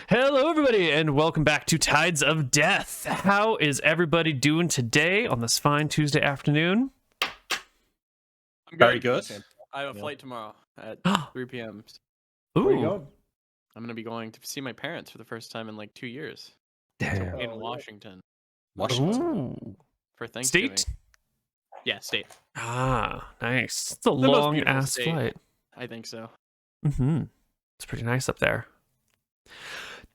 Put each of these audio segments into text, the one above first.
Hello, everybody, and welcome back to Tides of Death. How is everybody doing today on this fine Tuesday afternoon? I'm good. Very good. I have a flight tomorrow at 3 p.m. Ooh, Where you going? I'm going to be going to see my parents for the first time in like 2 years damn. in Washington Ooh. for Thanksgiving. State? Yeah, state. Ah, nice. It's a most long beautiful ass state. flight. I think so. It's pretty nice up there.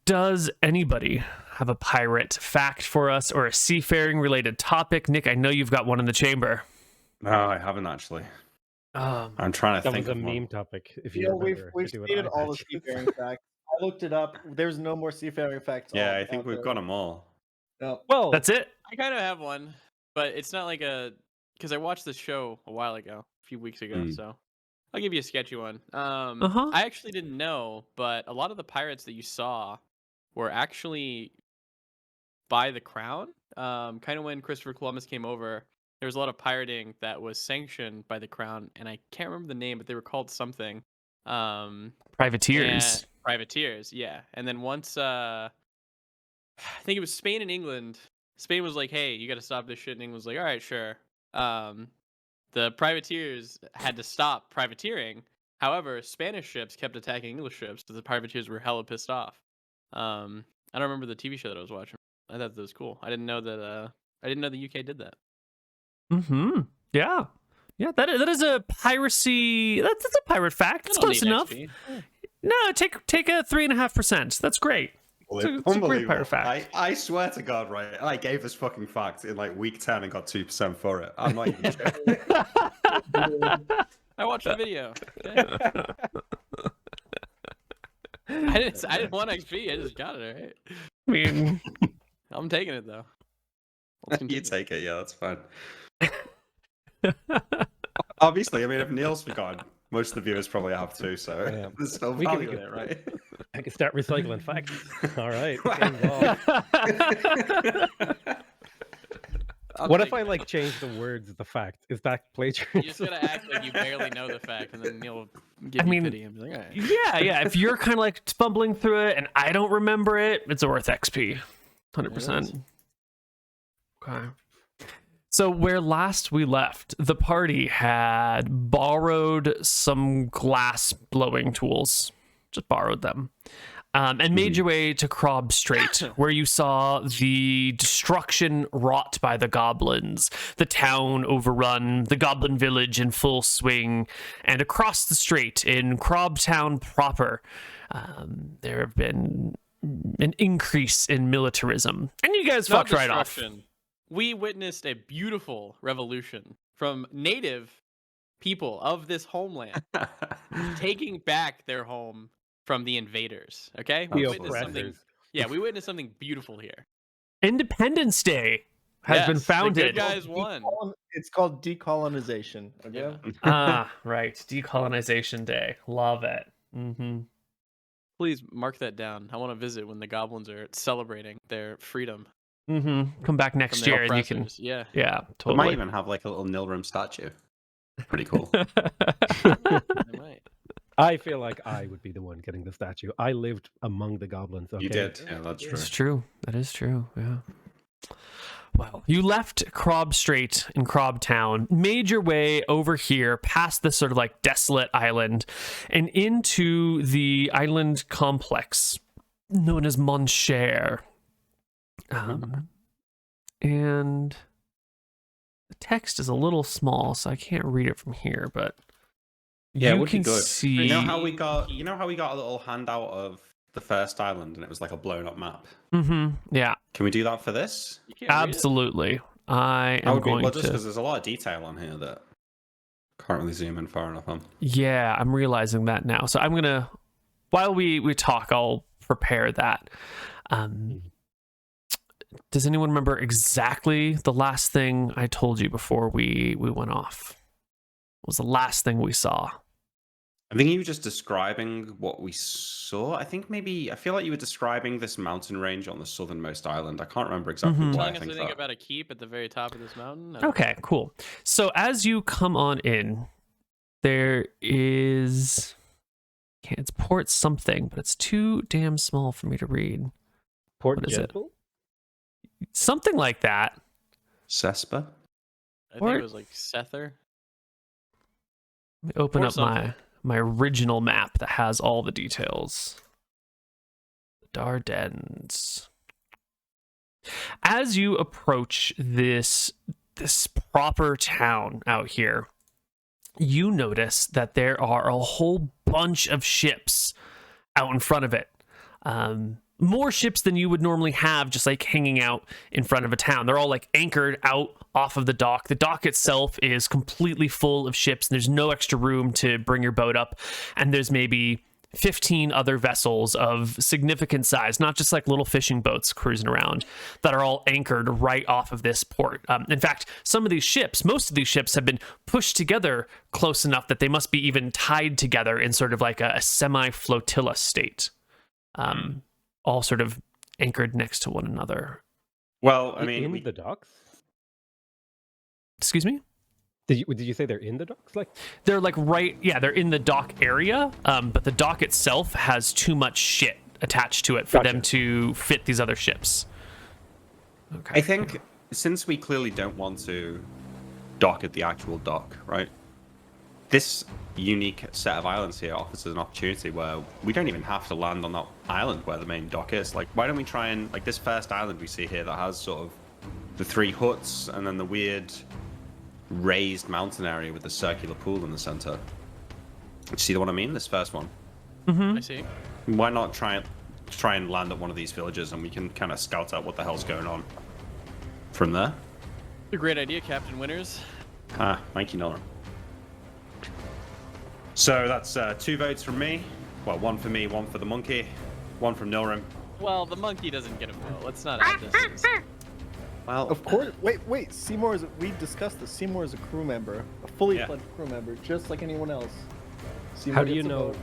Does anybody have a pirate fact for us or a seafaring related topic? Nick, I know you've got one in the chamber. No, I haven't actually. I'm trying to That think was a of one. meme topic. If You you know, remember, we've to do with stated all the iPads. seafaring facts. I looked it up. There's no more seafaring facts. Yeah, I think we've got them all. No. Well, That's it? I kind of have one, but it's not like because I watched this show a while ago, a few weeks ago, so I'll give you a sketchy one. I actually didn't know, but a lot of the pirates that you saw were actually by the crown. Kind of when Christopher Columbus came over, there was a lot of pirating that was sanctioned by the crown, and I can't remember the name, but they were called something. Privateers. Privateers, yeah. And then once I think it was Spain and England. Spain was like, "Hey, you got to stop this shit," and England was like, "All right, sure." The privateers had to stop privateering. However, Spanish ships kept attacking English ships, so the privateers were hella pissed off. I don't remember the TV show that I was watching. I thought that was cool. I didn't know that. I didn't know the UK did that. Yeah. Yeah, that is a piracy. That's a pirate fact. It's close enough. No, take a 3.5%. That's great. It's a great pirate fact. I swear to God, right? I gave this fucking fact in like week 10 and got 2% for it. I'm not even joking. I watched the video. Okay. I didn't want XP. I just got it. Right. I mean, I'm taking it though. You take it, yeah, that's fine. Obviously, I mean, if Neil's forgotten, most of the viewers probably have too, so Yeah. there's still We can- value in it, right? I can start recycling facts. All right. What if I like change the words of the fact? Is that You just plagiarism? gotta act like you barely know the fact, and then Neil will give I you mean, pity and be like, "All right." yeah. If you're kind of like fumbling through it and I don't remember it, it's worth XP. 100%. Okay. So where last we left, the party had borrowed some glass blowing tools. Just borrowed them. And made your way to Crob Strait, where you saw the destruction wrought by the goblins, the town overrun, the goblin village in full swing, and across the strait in Crob Town proper, there have been an increase in militarism. And you guys Not fucked right off. destruction. We witnessed a beautiful revolution from native people of this homeland taking back their home from the invaders. Okay, The witnessed something. oppressors. Yeah, we witnessed something beautiful here. Independence Day has been Yes, founded. The good guys won. It's called decolonization. Okay. Ah, right. Decolonization Day. Love it. Please mark that down. I want to visit when the goblins are celebrating their freedom Come back from next their year and you can. oppressors. Yeah. Yeah, They might totally. even have like a little Nilrim statue. Pretty cool. They might. I feel like I would be the one getting the statue. I lived among the goblins. Okay? You did, yeah, that's true. It's true. That is true. Yeah. Well, you left Crob Strait in Crob Town, made your way over here past this sort of like desolate island and into the island complex known as Moncher. And the text is a little small, so I can't read it from here, but Yeah, it you would be can good. see. You know how we got a little handout of the first island and it was like a blown up map? Yeah, Can we do that for this? You can't read it? absolutely. I That am would be, going well, just to. because there's a lot of detail on here that can't really zoom in far enough on. Yeah, I'm realizing that now. So I'm gonna, while we talk, I'll prepare that. Does anyone remember exactly the last thing I told you before we went off? What was the last thing we saw? I think you were just describing what we saw. I feel like you were describing this mountain range on the southernmost island. I can't remember exactly why I Telling us think anything that. about a keep at the very top of this mountain? Okay, cool. So as you come on in, there is It's port something, but it's too damn small for me to read. Port What is it? Gentle? Something like that. Cespa? I think it was like Sether. Let me open Or up something. my original map that has all the details. Dardennes. As you approach this proper town out here, you notice that there are a whole bunch of ships out in front of it. More ships than you would normally have just like hanging out in front of a town. They're all like anchored out off of the dock. The dock itself is completely full of ships, and there's no extra room to bring your boat up. And there's maybe 15 other vessels of significant size, not just like little fishing boats cruising around, that are all anchored right off of this port. In fact, most of these ships have been pushed together close enough that they must be even tied together in sort of like a semi-flotilla state. All sort of anchored next to one another. Well, I mean, in the docks? Excuse me? Did you say they're in the docks? Like They're like they're in the dock area, but the dock itself has too much shit attached to it for them to fit these other ships. Okay. I think since we clearly don't want to dock at the actual dock, right? This unique set of islands here offers us an opportunity where we don't even have to land on that island where the main dock is. Like, why don't we try and, like, this first island we see here that has sort of the 3 huts and then the weird raised mountain area with the circular pool in the center. See the one I mean? This first one. I see. Why not try and land at one of these villages, and we can kind of scout out what the hell's going on from there? A great idea, Captain Winters. Thank you, Nolan. So that's 2 votes from me. Well, 1 for me, 1 for the monkey, 1 from Nilrim. Well, the monkey doesn't get a vote. Let's not add this. Well, Of course. Wait. Seymour we discussed this. Seymour is a crew member, a fully Yeah. fledged crew member, just like anyone else. Seymour How do you gets a know? vote.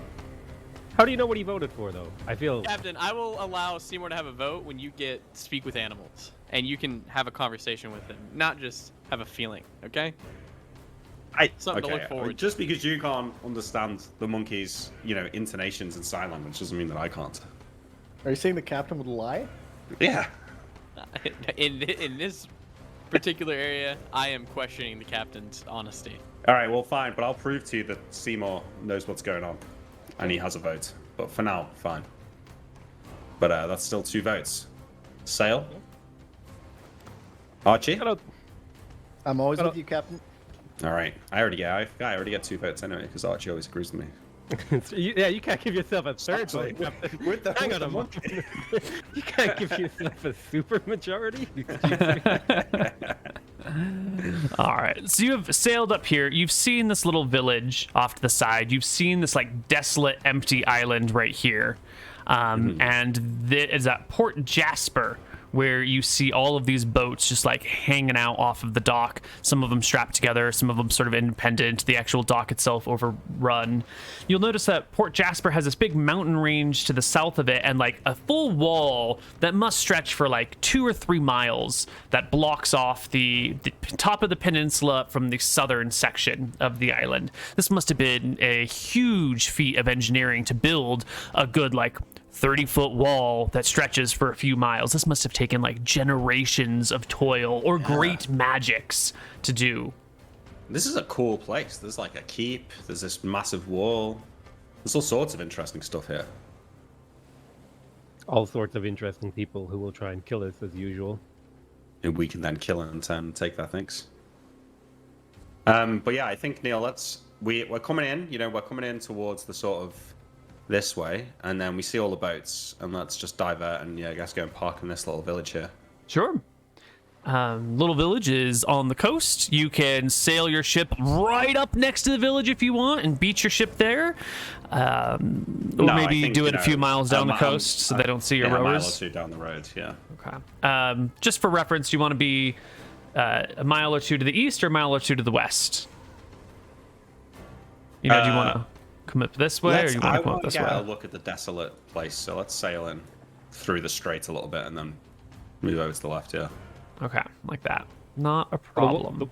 How do you know what he voted for, though? I feel Captain, I will allow Seymour to have a vote when you get speak with animals, and you can have a conversation with them, not just have a feeling. Okay? Something to look forward to. Just because you can't understand the monkey's, intonations and sign language doesn't mean that I can't. Are you saying the captain would lie? Yeah. In this particular area, I am questioning the captain's honesty. All right, well, fine, but I'll prove to you that Seymour knows what's going on, and he has a vote. But for now, fine. But that's still 2 votes. Sail. Archie. Hello. I'm always Hello. with you, Captain. All right, I already get 2 votes anyway because Archie always agrees with me. You can't give yourself a third Sorry, vote. with the- Hang with on a the moment. You can't give yourself a super majority. All right. So you have sailed up here. You've seen this little village off to the side. You've seen this like desolate, empty island right here. And is at Port Jasper, where you see all of these boats just like hanging out off of the dock. Some of them strapped together, some of them sort of independent, the actual dock itself overrun. You'll notice that Port Jasper has this big mountain range to the south of it and like a full wall that must stretch for like 2 or 3 miles that blocks off the top of the peninsula from the southern section of the island. This must have been a huge feat of engineering to build a good like 30-foot wall that stretches for a few miles. This must have taken like generations of toil or great magics to do. This is a cool place. There's like a keep. There's this massive wall. There's all sorts of interesting stuff here. All sorts of interesting people who will try and kill us as usual. And we can then kill it and take their things. But yeah, I think Neil, we're coming in. We're coming in towards the sort of this way, and then we see all the boats, and let's just divert and I guess go and park in this little village here. Sure. Little village is on the coast. You can sail your ship right up next to the village if you want and beach your ship there. Or maybe do it a few miles down the coast so they don't see your a mile or rowers. 2 down the road, yeah. Okay. Just for reference, do you want to be a mile or 2 to the east or a mile or 2 to the west? Do you want to come up this way or you want to come up this way? I want to look at the desolate place, so let's sail in through the strait a little bit and then move over to the left, yeah. Okay, like that. Not a problem.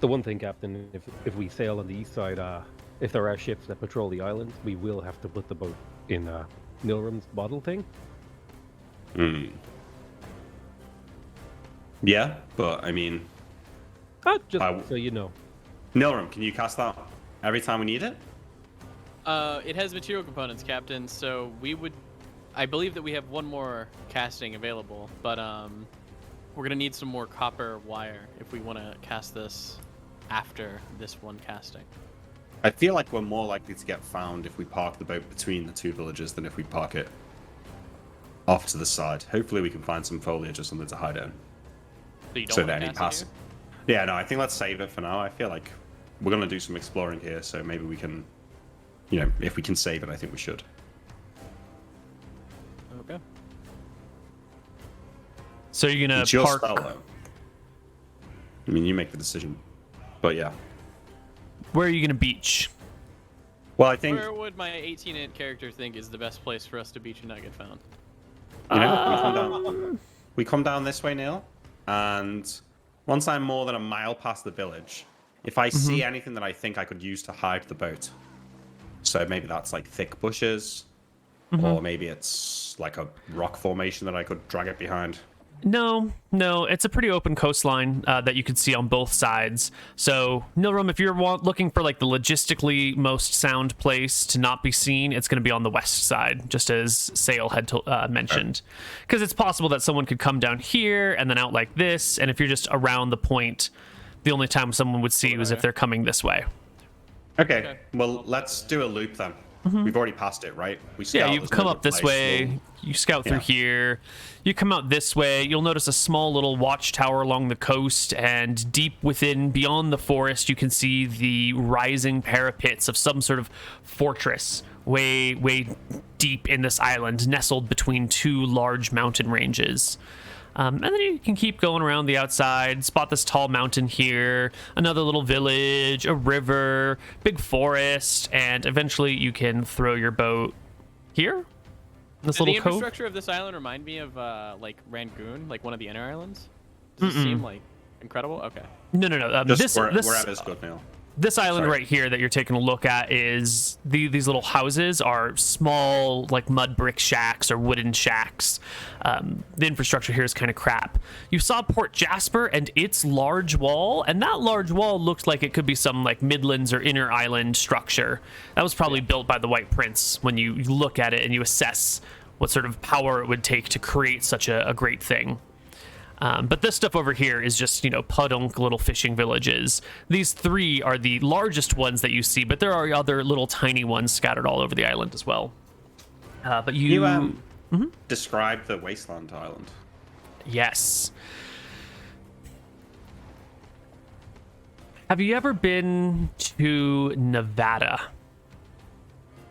The one thing, Captain, if we sail on the east side, if there are ships that patrol the island, we will have to put the boat in Nilrum's bottle thing. Hmm. Yeah, but I mean, Just so you know. Nilrum, can you cast that every time we need it? It has material components, Captain. So I believe that we have one more casting available, but we're gonna need some more copper wire if we want to cast this after this one casting. I feel like we're more likely to get found if we park the boat between the two villages than if we park it off to the side. Hopefully we can find some foliage or something to hide in. So you don't So want that to any cast it pass. Yeah, no, I think let's save it for now. I feel like we're gonna do some exploring here, so maybe we can, if we can save it, I think we should. here? Okay. So you're gonna It's your park. spell, though. I mean, you make the decision. But yeah. Where are you gonna beach? Well, I think Where would my 18-int character think is the best place for us to beach and not get found? we come down this way, Neil, and once I'm more than a mile past the village, if I see anything that I think I could use to hide the boat, so maybe that's like thick bushes, or maybe it's like a rock formation that I could drag it behind. No, it's a pretty open coastline that you can see on both sides. So, Nilrum, if you're looking for like the logistically most sound place to not be seen, it's going to be on the west side, just as Sale had mentioned. Because it's possible that someone could come down here and then out like this, and if you're just around the point, the only time someone would see you is if they're coming this way. Okay, well, let's do a loop then. We've already passed it, right? We Yeah, scout, you there's come no up this place, way, we'll- you scout through Yeah. here, you come out this way, you'll notice a small little watchtower along the coast, and deep within, beyond the forest, you can see the rising parapets of some sort of fortress way deep in this island, nestled between two large mountain ranges. And then you can keep going around the outside, spot this tall mountain here, another little village, a river, big forest, and eventually you can throw your boat here. This Does the little cove. infrastructure of this island remind me of like Rangoon, like one of the inner islands? Does it seem like incredible? Okay. No. Just wherever's good, Neil. This island Sorry. right here that you're taking a look at is these little houses are small, like mud brick shacks or wooden shacks. The infrastructure here is kind of crap. You saw Port Jasper and its large wall, and that large wall looked like it could be some like Midlands or inner island structure. That was probably built by the White Prince when you look at it and you assess what sort of power it would take to create such a great thing. But this stuff over here is just, podunk little fishing villages. These three are the largest ones that you see, but there are other little tiny ones scattered all over the island as well. But you... Describe the wasteland island. Yes. Have you ever been to Nevada?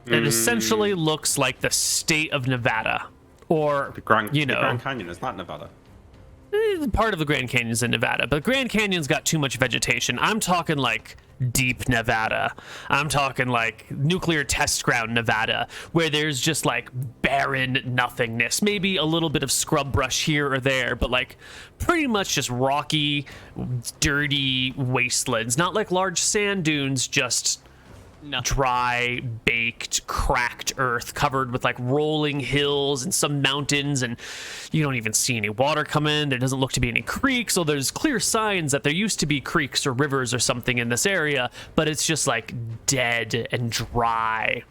It essentially looks like the state of Nevada. Or, The Grand Canyon, is not Nevada. part of the Grand Canyon's in Nevada, but Grand Canyon's got too much vegetation. I'm talking like deep Nevada. I'm talking like nuclear test ground Nevada, where there's just like barren nothingness. Maybe a little bit of scrub brush here or there, but like pretty much just rocky, dirty wastelands. Not like large sand dunes, just dry, baked, cracked earth covered with like rolling hills and some mountains, and you don't even see any water come in. There doesn't look to be any creeks, so there's clear signs that there used to be creeks or rivers or something in this area, but it's just like dead and dry.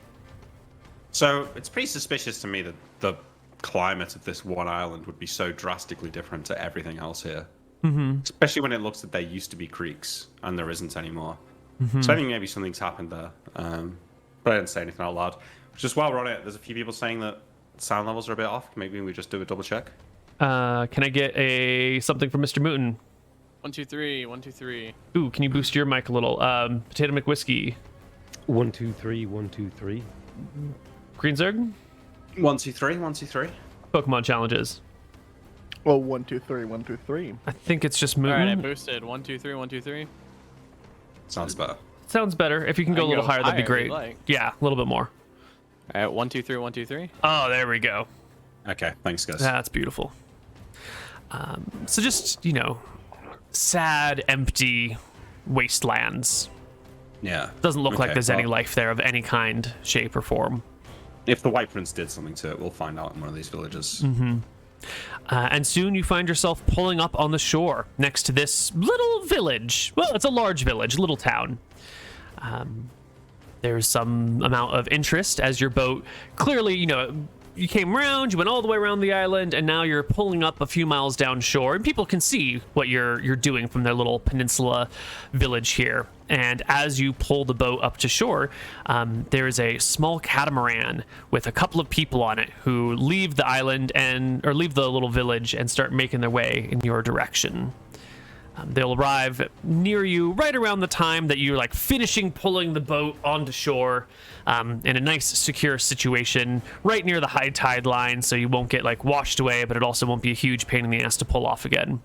So it's pretty suspicious to me that the climate of this one island would be so drastically different to everything else here. Especially when it looks that there used to be creeks and there isn't anymore. So I think maybe something's happened there. But I didn't say anything out loud. Just while we're on it, there's a few people saying that sound levels are a bit off. Maybe we just do a double check. Can I get something from MrMouton? 1, 2, 3. 1, 2, 3. Ooh, can you boost your mic a little? PotatoMcWhiskey. 1, 2, 3, 1, 2, 3. Greenzerg? 1, 2, 3. 1, 2, 3. Pokemon challenges. Oh, 1, 2, 3, 1, 2, 3. I think it's just All right, I Mooten. boosted. 1, 2, 3. 1, 2, 3. Sounds better. Sounds better. If you can I go a can little go higher, that'd be higher if great. you'd like. Yeah, a little bit more. All right, 1, 2, 3. 1, 2, 3. Oh, there we go. Okay, thanks, guys. That's beautiful. So just, sad, empty wastelands. Yeah. Doesn't look like Okay, there's any well, life there of any kind, shape, or form. If the White Prince did something to it, we'll find out in one of these villages. And soon you find yourself pulling up on the shore next to this little village. Well, it's a large village, little town. There's some amount of interest as your boat clearly, you came around, you went all the way around the island, and now you're pulling up a few miles down shore, and people can see what you're doing from their little peninsula village here. And as you pull the boat up to shore, there is a small catamaran with a couple of people on it who leave the island or leave the little village and start making their way in your direction. They'll arrive near you right around the time that you're finishing pulling the boat onto shore, in a nice secure situation right near the high tide line, so you won't get washed away, but it also won't be a huge pain in the ass to pull off again.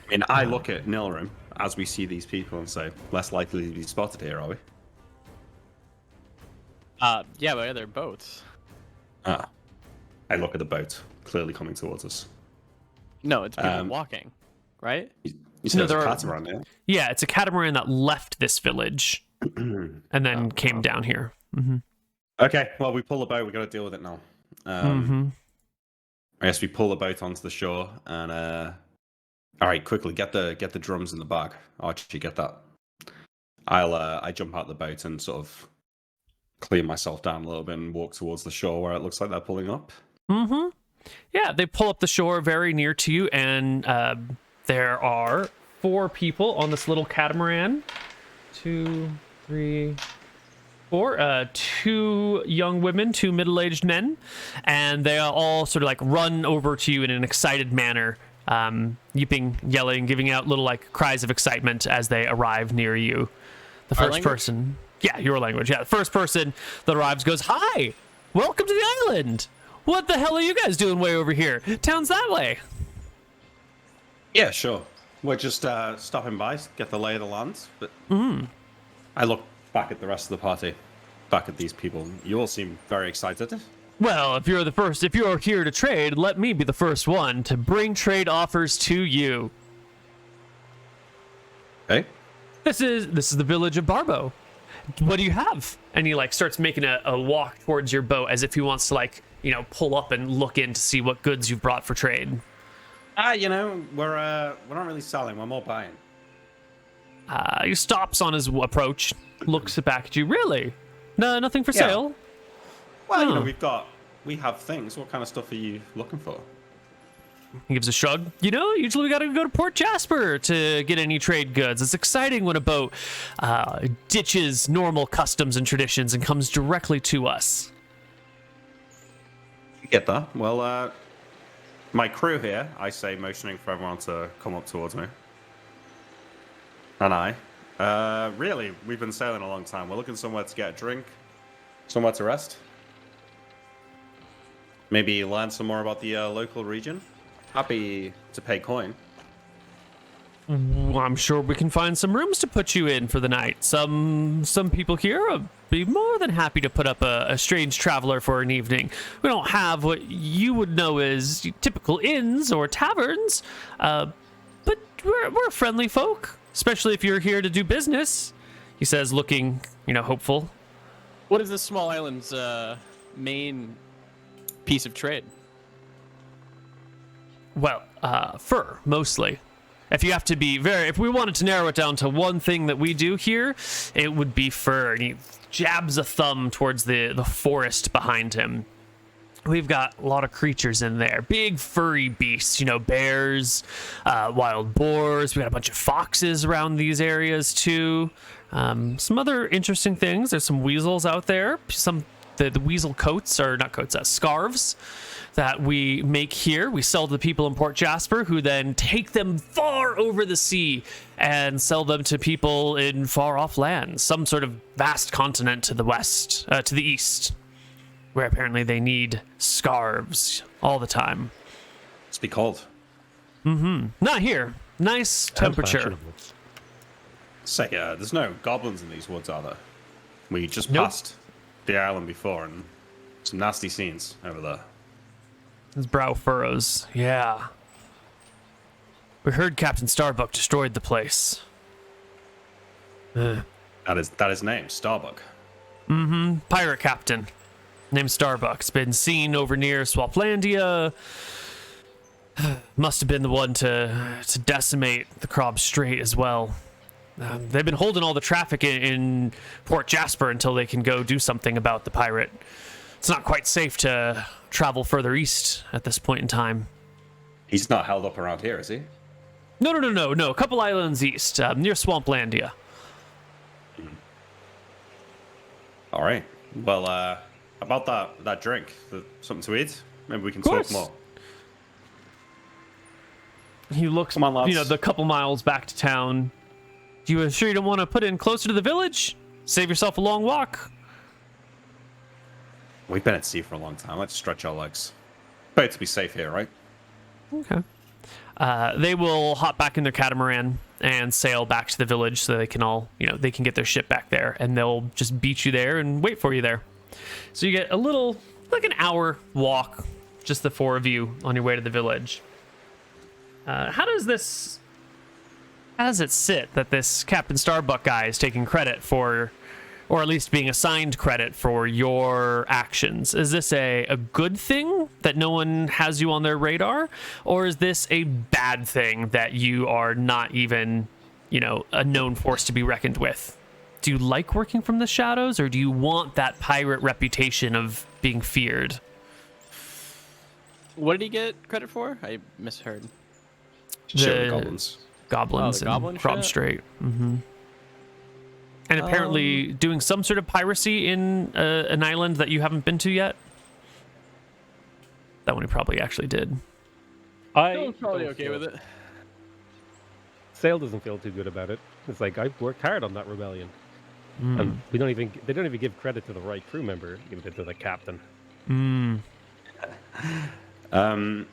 I mean, I look at Nilrim as we see these people and say, less likely to be spotted here, are we? Yeah, but they're boats. I look at the boat, clearly coming towards us. No, it's people walking, right? You said No, it's a there are- catamaran, yeah? Yeah, it's a catamaran that left this village and then came down here. Okay, well, we pull the boat, we got to deal with it now. I guess we pull the boat onto the shore and all right, quickly get the drums in the bag. Archie, get that. I jump out the boat and sort of clean myself down a little bit and walk towards the shore where it looks like they're pulling up. Yeah, they pull up the shore very near to you, and there are 4 people on this little catamaran. 2, 3, 4. 2 young women, 2 middle-aged men, and they all sort of run over to you in an excited manner, yipping, yelling, giving out little cries of excitement as they arrive near you. The Our first language? person, yeah, your language, yeah. The first person that arrives goes, "Hi, welcome to the island. What the hell are you guys doing way over here? Town's that way." Yeah, sure. We're just stopping by, get the lay of the land. But I look back at the rest of the party, back at these people. You all seem very excited. Well, if you're here to trade, let me be the first one to bring trade offers to you. Okay. This is the village of Barbo. What do you have? And he starts making a walk towards your boat as if he wants to pull up and look in to see what goods you've brought for trade. We're not really selling, we're more buying. He stops on his approach, looks back at you. Really? No, nothing for Yeah. sale? Well, Oh. we have things. What kind of stuff are you looking for? He gives a shrug. Usually we gotta go to Port Jasper to get any trade goods. It's exciting when a boat ditches normal customs and traditions and comes directly to us. Get that. Well, my crew here, I say, motioning for everyone to come up towards me. And really, we've been sailing a long time. We're looking somewhere to get a drink, somewhere to rest. Maybe learn some more about the local region. Happy to pay coin. Well, I'm sure we can find some rooms to put you in for the night. Some people here would be more than happy to put up a strange traveler for an evening. We don't have what you would know as typical inns or taverns, but we're friendly folk, especially if you're here to do business, he says, looking, hopeful. What is this small island's main piece of trade? Well, fur, mostly. If we wanted to narrow it down to one thing that we do here, it would be fur. And he jabs a thumb towards the forest behind him. We've got a lot of creatures in there. Big furry beasts, bears, wild boars. We got a bunch of foxes around these areas too. Some other interesting things. There's some weasels out there. The weasel coats, or not coats, scarves that we make here. We sell to the people in Port Jasper, who then take them far over the sea and sell them to people in far off lands, some sort of vast continent to the west, to the east, where apparently they need scarves all the time. It's be cold. Not here. Nice temperature. Fashionable. Say, there's no goblins in these woods, are there? We just Nope. passed the island before, and some nasty scenes over there. His brow furrows. Yeah. We heard Captain Starbuck destroyed the place. I That is name, Starbuck. Pirate captain named Starbuck's been seen over near Swaplandia. Must have been the one to decimate the Krob Strait as well. They've been holding all the traffic in Port Jasper until they can go do something about the pirate. It's not quite safe to travel further east at this point in time. He's not held up around here, is he? No. A couple islands east, near Swamplandia. All right. Well, about that drink, something to eat. Maybe we can talk more. He looks, Come on, lads. The couple miles back to town. You sure you don't want to put in closer to the village? Save yourself a long walk. We've been at sea for a long time. Let's stretch our legs. Better to be safe here, right? Okay. They will hop back in their catamaran and sail back to the village so they can all, they can get their ship back there, and they'll just beach you there and wait for you there. So you get a little, like an hour walk, just the four of you on your way to the village. How does it sit that this Captain Starbuck guy is taking credit for, or at least being assigned credit for your actions? Is this a good thing that no one has you on their radar? Or is this a bad thing that you are not even, a known force to be reckoned with? Do you like working from the shadows, or do you want that pirate reputation of being feared? What did he get credit for? I misheard. Shit with goblins. Goblins the and goblin Krob shit? Strait. And apparently doing some sort of piracy in an island that you haven't been to yet. That one he probably actually did. I'm probably okay with it. Sale doesn't feel too good about it. It's like, I've worked hard on that rebellion. And they don't even give credit to the right crew member, give it to the captain. I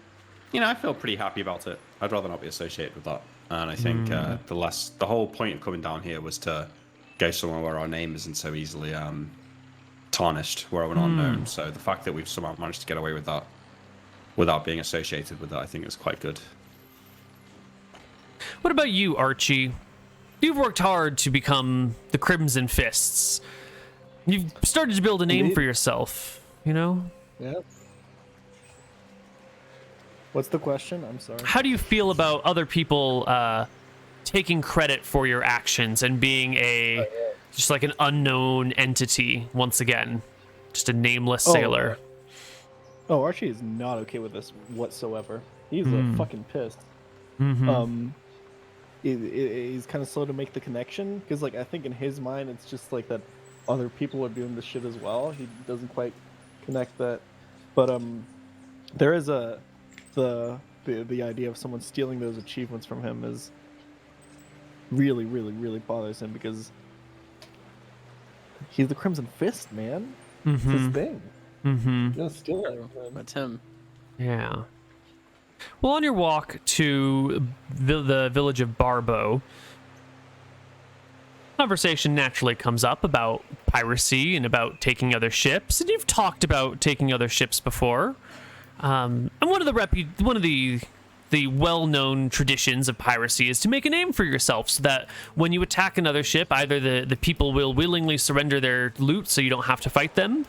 feel pretty happy about it. I'd rather not be associated with that. And I think the whole point of coming down here was to go somewhere where our name isn't so easily tarnished, where we're not known. So the fact that we've somehow managed to get away with that without being associated with that, I think is quite good. What about you, Archie? You've worked hard to become the Crimson Fists. You've started to build a name for yourself, Yeah. What's the question? I'm sorry. How do you feel about other people taking credit for your actions and being just like an unknown entity once again? Just a nameless sailor. Oh, Archie is not okay with this whatsoever. He's fucking pissed. He's kind of slow to make the connection because, like, I think in his mind it's just like that other people are doing this shit as well. He doesn't quite connect that, but there is the idea of someone stealing those achievements from him is really, really, really bothers him because he's the Crimson Fist, man. It's his thing. You gotta steal it from him. That's him. Yeah. Well, on your walk to the village of Barbo, conversation naturally comes up about piracy and about taking other ships, and you've talked about taking other ships before. And one of the well-known traditions of piracy is to make a name for yourself, so that when you attack another ship, either the people will willingly surrender their loot, so you don't have to fight them,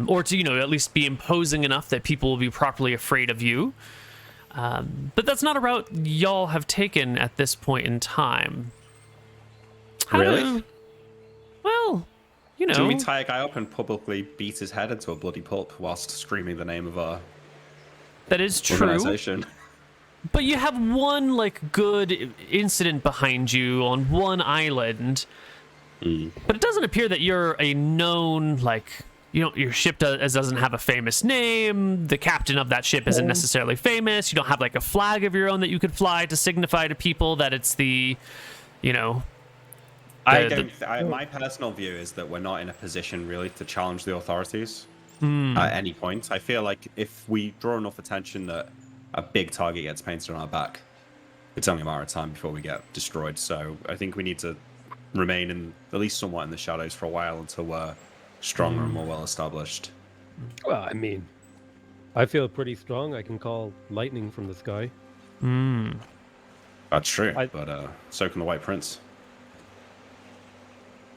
or to at least be imposing enough that people will be properly afraid of you. But that's not a route y'all have taken at this point in time. Really? Well, Do we tie a guy up and publicly beat his head into a bloody pulp whilst screaming the name of our that is true. organization? But you have one good incident behind you on one island. But it doesn't appear that you're a known your ship doesn't have a famous name. The captain of that ship isn't necessarily famous. You don't have a flag of your own that you could fly to signify to people that it's my personal view is that we're not in a position really to challenge the authorities at any point. I feel like if we draw enough attention that a big target gets painted on our back, it's only a matter of time before we get destroyed. So I think we need to remain at least somewhat in the shadows for a while until we're stronger and more well established. Well, I mean, I feel pretty strong. I can call lightning from the sky. That's true, but so can the White Prince.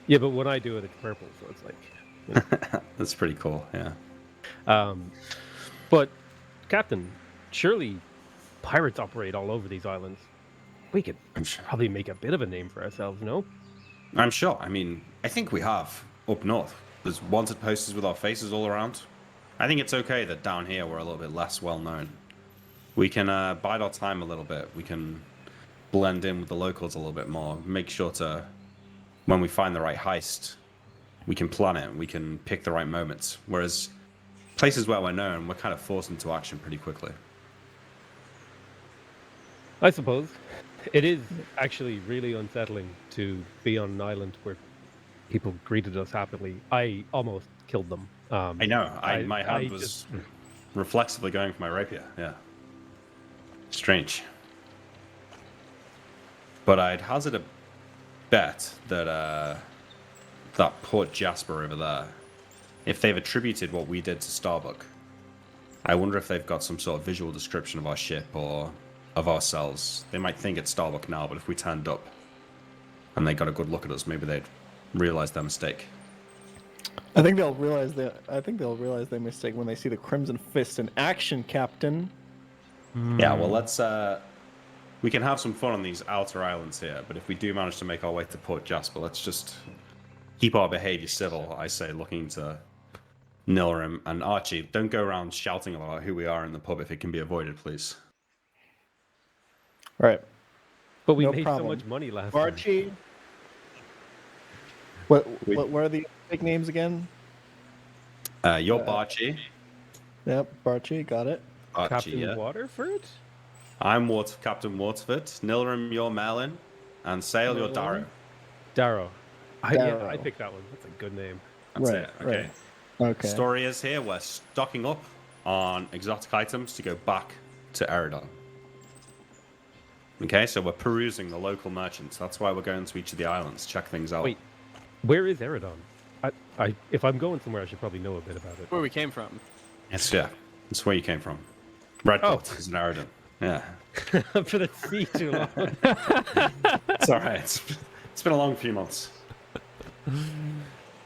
Yeah, but when I do it, it's purple, so it's like. That's pretty cool. Yeah. But Captain, surely pirates operate all over these islands. We could I'm sure. probably make a bit of a name for ourselves, no? I'm sure. I mean, I think we have up north. There's wanted posters with our faces all around. I think it's okay that down here we're a little bit less well known. We can bide our time a little bit. We can blend in with the locals a little bit more. Make sure to, when we find the right heist, we can plan it. We can pick the right moments. Whereas places where we're known, we're kind of forced into action pretty quickly. I suppose. It is actually really unsettling to be on an island where people greeted us happily. I almost killed them. I know. My hand I was just- reflexively going for my rapier. Yeah. Strange. But I'd hazard a bet that that Port Jasper over there, if they've attributed what we did to Starbuck, I wonder if they've got some sort of visual description of our ship or of ourselves. They might think it's Starbuck now, but if we turned up and they got a good look at us, maybe they'd realize their mistake. I think they'll realize their mistake when they see the Crimson Fist in action, Captain. Yeah, well, let's. We can have some fun on these outer islands here, but if we do manage to make our way to Port Jasper, let's just keep our behavior civil. I say, looking to Nilrim and Archie. Don't go around shouting about who we are in the pub if it can be avoided, please. Right. But we No made problem. so much money last time. Archie. What are the fake names again? You're Barchi. Yep, Barchi, got it. Archie, Captain yeah. Waterford? I'm Captain Waterford. Nilrim, you're Merlin. And Sail, you're Darrow. Darrow. I Darrow. picked that one. That's a good name. That's Right, it. Okay. right. Okay. Story is here. We're stocking up on exotic items to go back to Eridon. Okay, so we're perusing the local merchants. That's why we're going to each of the islands, check things out. Wait, where is Eridon? If I'm going somewhere, I should probably know a bit about it. Where we came from. It's That's where you came from. Redport is in Eridon. Yeah. For the sea too long. It's all right. It's been a long few months.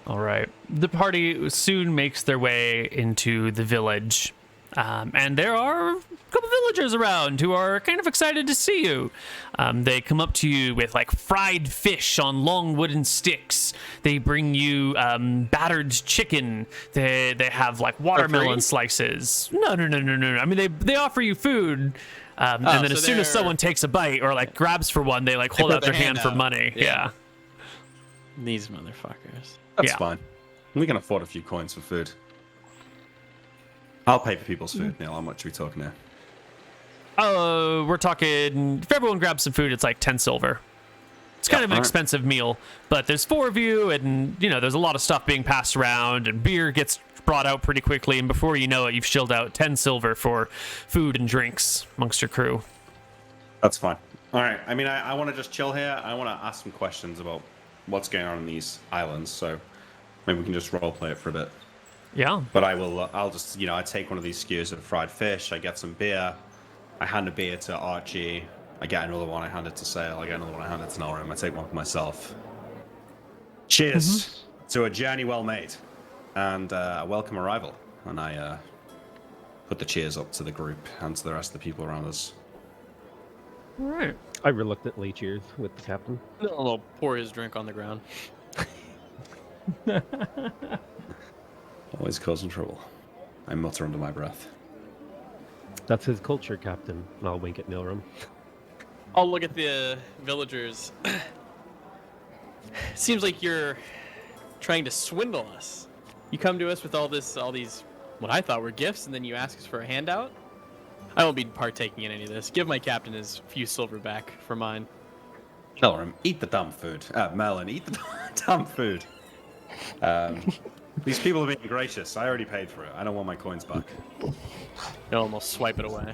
All right. The party soon makes their way into the village. And there are a couple villagers around who are kind of excited to see you. They come up to you with like fried fish on long wooden sticks. They bring you battered chicken. They have like watermelon slices. No. I mean, they offer you food. And then so as soon as they're- someone takes a bite or like grabs for one, they like hold put out their their hand hand for out. money. Yeah. Yeah. These motherfuckers. That's Yeah. fine. We can afford a few coins for food. I'll pay for people's food, Neil. How much are we talking here? Oh, we're talking. If everyone grabs some food, it's like 10 silver. It's kind of an alright. expensive meal, but there's 4 of you, and there's a lot of stuff being passed around, and beer gets brought out pretty quickly, and before you know it, you've shelled out 10 silver for food and drinks amongst your crew. That's fine. All right. I mean, I want to just chill here. I want to ask some questions about what's going on in these islands. So maybe we can just role play it for a bit. Yeah. But I'll just, I take one of these skewers of fried fish. I get some beer. I hand a beer to Archie. I get another one. I hand it to Sail. I get another one. I hand it to Nilrim. I take one for myself. Cheers to a journey well made and a welcome arrival. And I put the cheers up to the group and to the rest of the people around us. All right. I reluctantly cheers with the captain. I'll pour his drink on the ground. Always causing trouble. I mutter under my breath. That's his culture, Captain. And I'll wink at Nilrim. I'll look at the villagers. Seems like you're trying to swindle us. You come to us with all these what I thought were gifts, and then you ask us for a handout. I won't be partaking in any of this. Give my captain his few silver back for mine. Nilrim, eat the damn food. Merlin, eat the damn food. These people are being gracious. I already paid for it. I don't want my coins back. You'll almost swipe it away.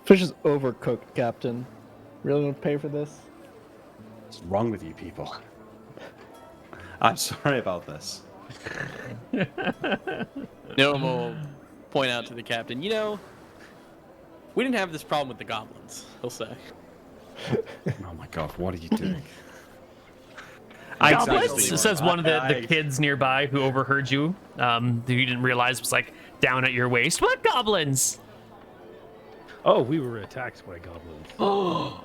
Fish is overcooked, Captain. Really want to pay for this? What's wrong with you people? I'm sorry about this. No will point out to the captain, we didn't have this problem with the goblins, he'll say. Oh my god, what are you doing? Goblins, Exactly. says one of the I- kids nearby who overheard you, who you didn't realize was like down at your waist. What goblins? Oh, we were attacked by goblins.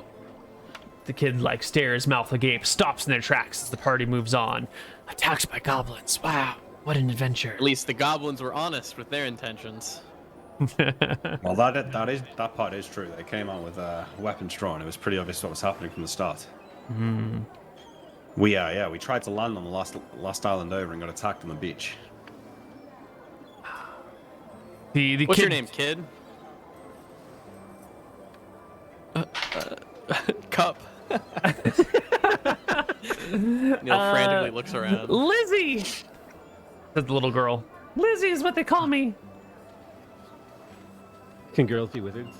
The kid like stares, mouth agape, stops in their tracks as the party moves on. Attacked by goblins. Wow, what an adventure. At least the goblins were honest with their intentions. Well, that part is true. They came on with weapons drawn. It was pretty obvious what was happening from the start. We tried to land on the last island over and got attacked on the beach. The What's kid, your name, kid? Cup. Neil frantically looks around. Lizzie, says the little girl. Lizzie is what they call me. Can girls be wizards?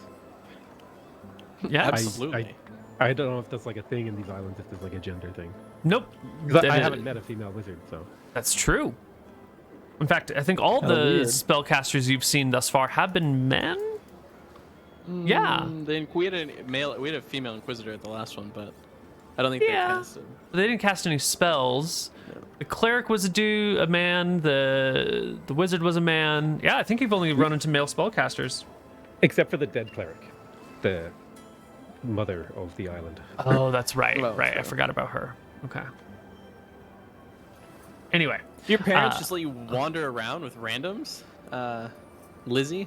Yeah. Absolutely. I don't know if that's like a thing in these islands, if there's like a gender thing. Nope. 'Cause That I is- haven't met a female wizard, so. That's true. In fact, I think all Kinda the weird. spellcasters you've seen thus far have been men. Yeah. We had a female inquisitor at the last one, but I don't think Yeah. they casted. They didn't cast any spells. The cleric was a man. The wizard was a man. Yeah, I think you've only run into male spellcasters. Except for the dead cleric, the mother of the island. Oh, that's right. Well, right. I so- forgot about her. Okay. Anyway, Do your parents Uh, just let you wander around with randoms? Lizzie?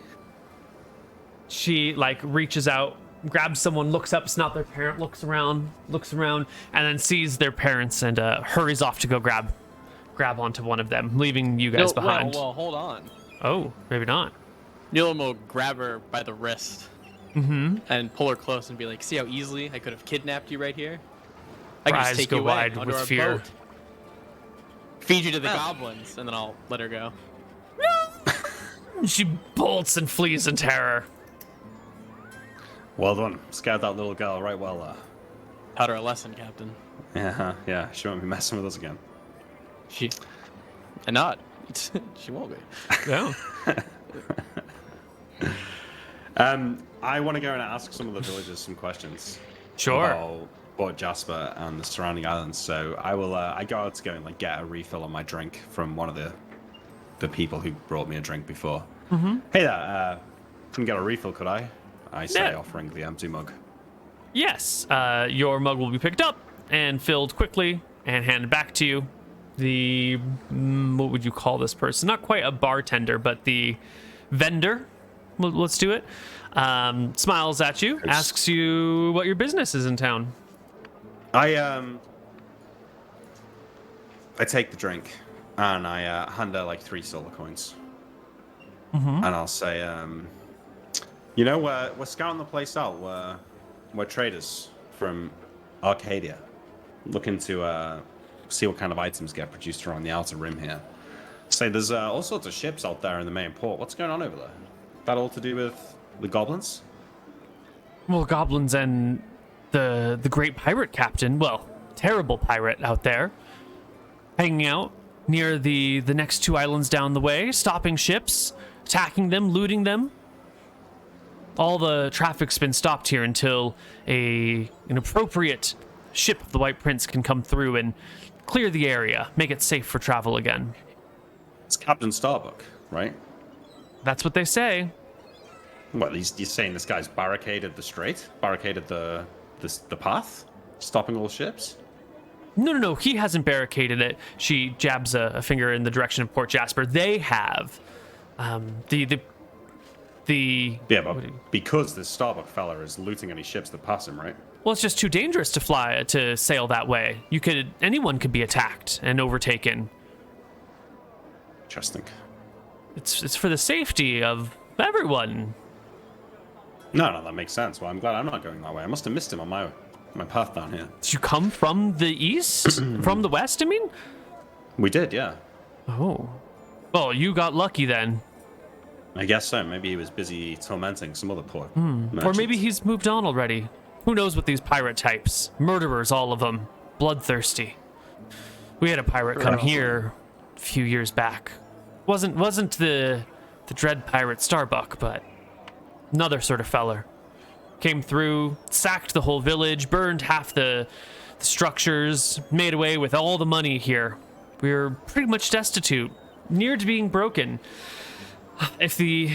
she like reaches out, grabs someone, looks up, it's not their parent, looks around, and then sees their parents and hurries off to go grab onto one of them, leaving you guys behind. Well, hold on. Oh, maybe not. Neil will grab her by the wrist and pull her close and be like, see how easily I could have kidnapped you right here? I Her can eyes just take go you away wide onto with our fear. boat, feed you to the goblins, and then I'll let her go. She bolts and flees in terror. Well done. Scared that little girl right well there. Taught her a lesson, Captain. Yeah. She won't be messing with us again. And not. She won't be. Yeah. I want to go and ask some of the villagers some questions. Sure. About Jasper and the surrounding islands. So I will. I go out to go and like get a refill on my drink from one of the people who brought me a drink before. Hey there. Couldn't get a refill, could I? I say, Yeah. offering the empty mug. Yes, your mug will be picked up and filled quickly and handed back to you. The what would you call this person? Not quite a bartender, but the vendor. Let's do it. Smiles at you, asks you what your business is in town. I take the drink and I hand her like 3 silver coins. And I'll say, you know, we're scouting the place out. We're traders from Arcadia, looking to see what kind of items get produced around the outer rim here. Say, there's all sorts of ships out there in the main port. What's going on over there? That all to do with the goblins? Well, goblins and the great pirate captain, well, terrible pirate out there, hanging out near the next 2 islands down the way, stopping ships, attacking them, looting them. All the traffic's been stopped here until an appropriate ship of the White Prince can come through and clear the area, make it safe for travel again. It's Captain Starbuck, right? That's what they say. What, you're saying this guy's barricaded the strait? Barricaded the path? Stopping all ships? No, he hasn't barricaded it. She jabs a finger in the direction of Port Jasper. They have. Yeah, but because this Starbuck fella is looting any ships that pass him, right? Well, it's just too dangerous to sail that way. Anyone could be attacked and overtaken. Interesting. It's for the safety of everyone. No, that makes sense. Well, I'm glad I'm not going that way. I must have missed him on my path down here. Did you come from the east? From the west, I mean? We did, yeah. Oh. Well, you got lucky then. I guess so. Maybe he was busy tormenting some other poor Or merchants. maybe he's moved on already. Who knows what these pirate types? Murderers, all of them. Bloodthirsty. We had a pirate come here a few years back. Wasn't the dread pirate Starbuck, but another sort of feller. Came through, sacked the whole village, burned half the the structures, made away with all the money here. We're pretty much destitute, near to being broken. If the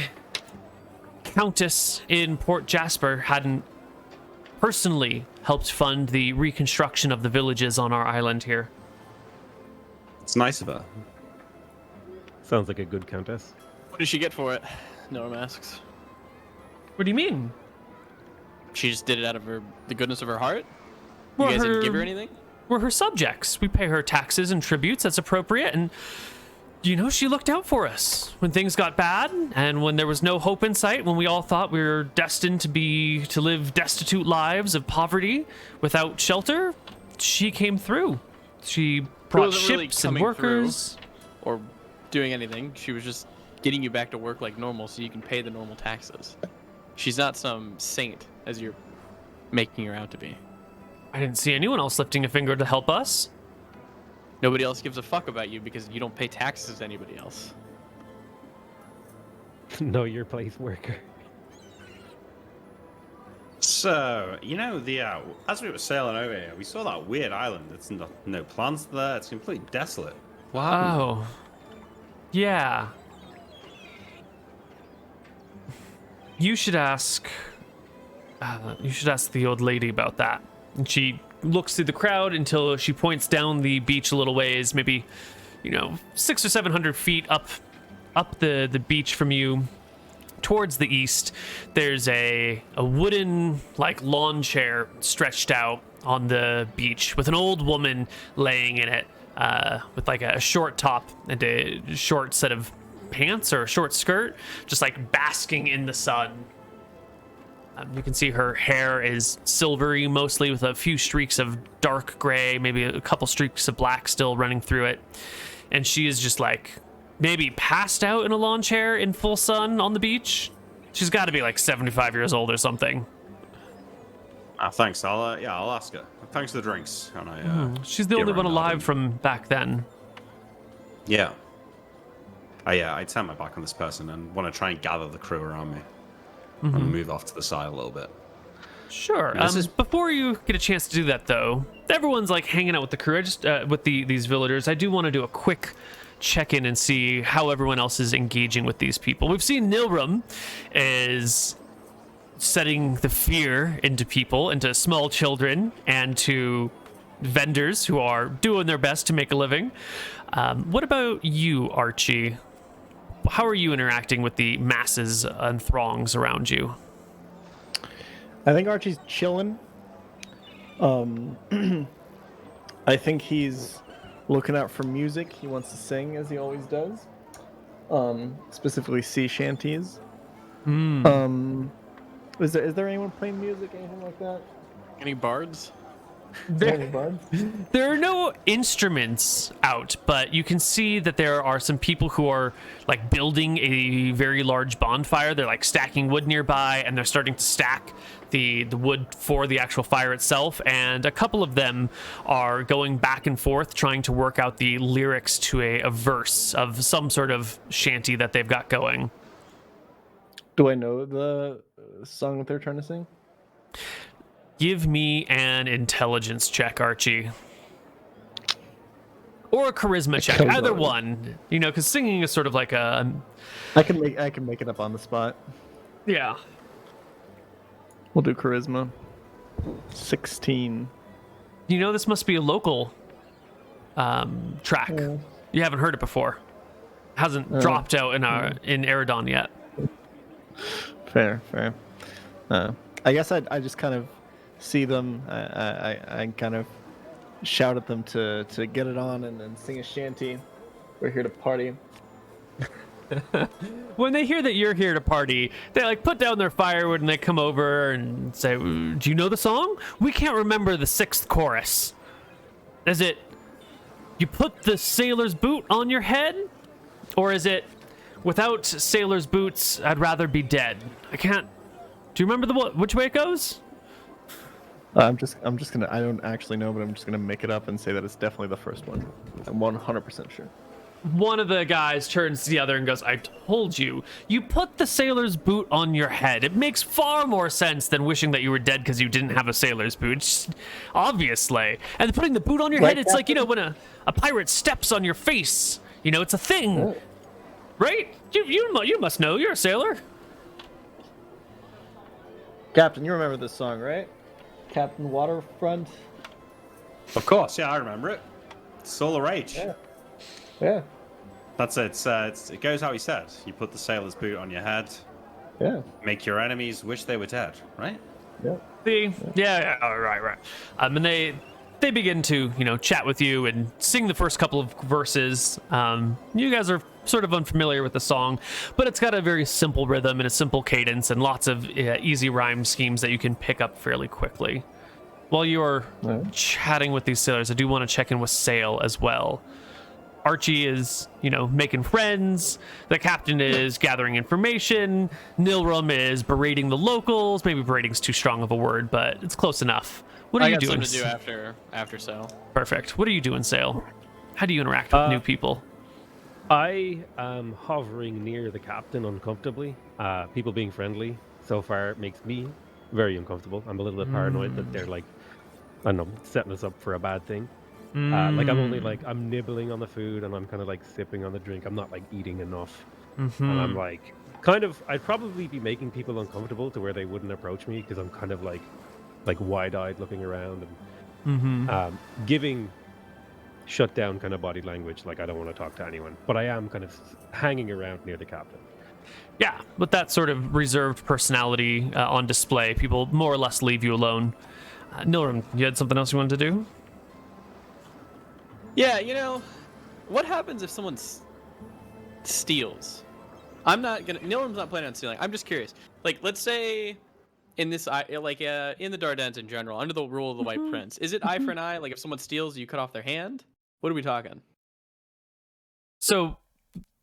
Countess in Port Jasper hadn't personally helped fund the reconstruction of the villages on our island here. It's nice of her. Sounds like a good countess. What did she get for it? Norm asks. What do you mean? She just did it out of the goodness of her heart? You Well, guys didn't give her anything? We're her subjects. We pay her taxes and tributes as appropriate, and she looked out for us when things got bad and when there was no hope in sight, when we all thought we were destined to live destitute lives of poverty without shelter. She came through. She brought wasn't really ships and coming workers. Or doing anything. She was just getting you back to work like normal so you can pay the normal taxes. She's not some saint as you're making her out to be. I didn't see anyone else lifting a finger to help us. Nobody else gives a fuck about you because you don't pay taxes to anybody else. Know your place, worker. So, as we were sailing over here, we saw that weird island. It's no plants there. It's completely desolate. Wow. Oh. Yeah. You should ask the old lady about that. And she looks through the crowd until she points down the beach a little ways, maybe 600 or 700 feet up the beach from you towards the east. There's a wooden lawn chair stretched out on the beach with an old woman laying in it, with a short top and a short set of pants or a short skirt, just basking in the sun. You can see her hair is silvery mostly, with a few streaks of dark gray, maybe a couple streaks of black still running through it. And she is just maybe passed out in a lawn chair in full sun on the beach. She's got to be 75 years old or something. Thanks. I'll ask her. Thanks for the drinks. And She's the only one alive from back then. Yeah. I turn my back on this person and want to try and gather the crew around me. And move off to the side a little bit. Sure. Before you get a chance to do that, though, everyone's hanging out with the crew. With these villagers. I do want to do a quick check-in and see how everyone else is engaging with these people. We've seen Nilram is setting the fear into people, into small children, and to vendors who are doing their best to make a living. What about you, Archie? How are you interacting with the masses and throngs around you? I think Archie's chilling. I think he's looking out for music. He wants to sing, as he always does. Specifically sea shanties. Is there anyone playing music, anything like that? Any bards? There are no instruments out, but you can see that there are some people who are building a very large bonfire. They're stacking wood nearby, and they're starting to stack the wood for the actual fire itself. And a couple of them are going back and forth trying to work out the lyrics to a verse of some sort of shanty that they've got going. Do I know the song that they're trying to sing? Give me an intelligence check, Archie. Or a charisma check. Either one. Because singing is sort of like a... I can make it up on the spot. Yeah. We'll do charisma. 16. This must be a local track. Yeah. You haven't heard it before. Hasn't dropped out in Eridon yet. Fair. I guess I just kind of see them. I kind of shout at them to get it on and sing a shanty. We're here to party. When they hear that you're here to party, they put down their firewood and they come over and say, "Do you know the song? We can't remember the 6th chorus. Is it, you put the sailor's boot on your head? Or is it, without sailor's boots, I'd rather be dead? I can't. Do you remember which way it goes?" I'm just gonna. I don't actually know, but I'm just gonna make it up and say that it's definitely the first one. I'm 100% sure. one of the guys turns to the other and goes, I told you, you put the sailor's boot on your head. It makes far more sense than wishing that you were dead because you didn't have a sailor's boot. Just, obviously. And putting the boot on your head, it's like, you know, when a pirate steps on your face. You know, it's a thing. Oh. Right? You must know. You're a sailor. Captain, you remember this song, right? Captain Waterfront. Of course, yeah, I remember it. Solar Rage. Yeah. Yeah. That's it. It goes how he said. You put the sailor's boot on your head. Yeah. Make your enemies wish they were dead, right? Yeah. See? Yeah. Oh, right. And they begin to, you know, chat with you and sing the first couple of verses. You guys are sort of unfamiliar with the song, but it's got a very simple rhythm and a simple cadence and lots of easy rhyme schemes that you can pick up fairly quickly. While you are chatting with these sailors, I do want to check in with Sail as well. Archie is, you know, making friends. The captain is gathering information. Nilrum is berating the locals. Maybe berating's too strong of a word, but it's close enough. What are you doing? I got something to do after Sail. Perfect. What are you doing, Sail? How do you interact with new people? I am hovering near the captain uncomfortably. People being friendly so far makes me very uncomfortable. I'm a little bit paranoid that they're like, I don't know, setting us up for a bad thing. Like I'm nibbling on the food and I'm kind of like sipping on the drink. I'm not like eating enough. And I'm like, I'd probably be making people uncomfortable to where they wouldn't approach me because I'm kind of like wide-eyed looking around and giving shut down kind of body language. Like I don't want to talk to anyone, but I am kind of hanging around near the captain. Yeah, with that sort of reserved personality on display, people more or less leave you alone. Nilrum, you had something else you wanted to do? Yeah, you know, what happens if someone steals? Nilrum's not planning on stealing. I'm just curious. Like, let's say in this, in the Dryads in general, under the rule of the White Prince, is it eye for an eye? Like, if someone steals, you cut off their hand? What are we talking? So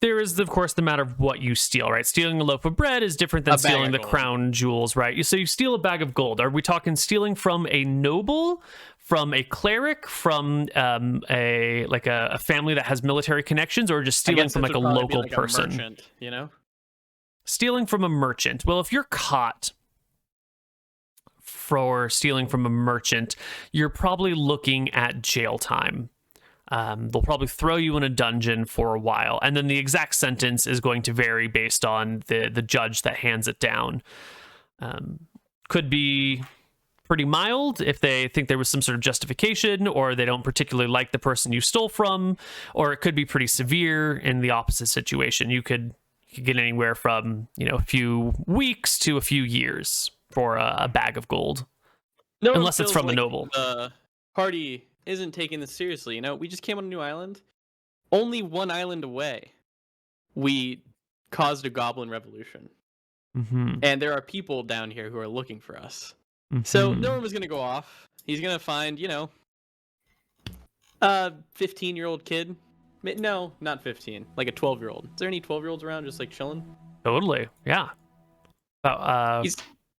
there is, of course, the matter of what you steal, right? Stealing a loaf of bread is different than stealing the crown jewels, right? So you steal a bag of gold. Are we talking stealing from a noble, from a cleric, from a family that has military connections, or just stealing from like a local person? A merchant, you know? Stealing from a merchant. Well, if you're caught for stealing from a merchant, you're probably looking at jail time. They'll probably throw you in a dungeon for a while, and then the exact sentence is going to vary based on the judge that hands it down. Could be pretty mild if they think there was some sort of justification, or they don't particularly like the person you stole from, or it could be pretty severe in the opposite situation. You could get anywhere from, you know, a few weeks to a few years for a bag of gold, unless it's from a noble. The party isn't taking this seriously. You know, we just came on a new island. Only one island away, we caused a goblin revolution. And there are people down here who are looking for us. So Nilrum is going to go off. He's going to find, you know, a 15-year-old kid. No, not 15. Like a 12-year-old. Is there any 12-year-olds around just like chilling? Totally, yeah. About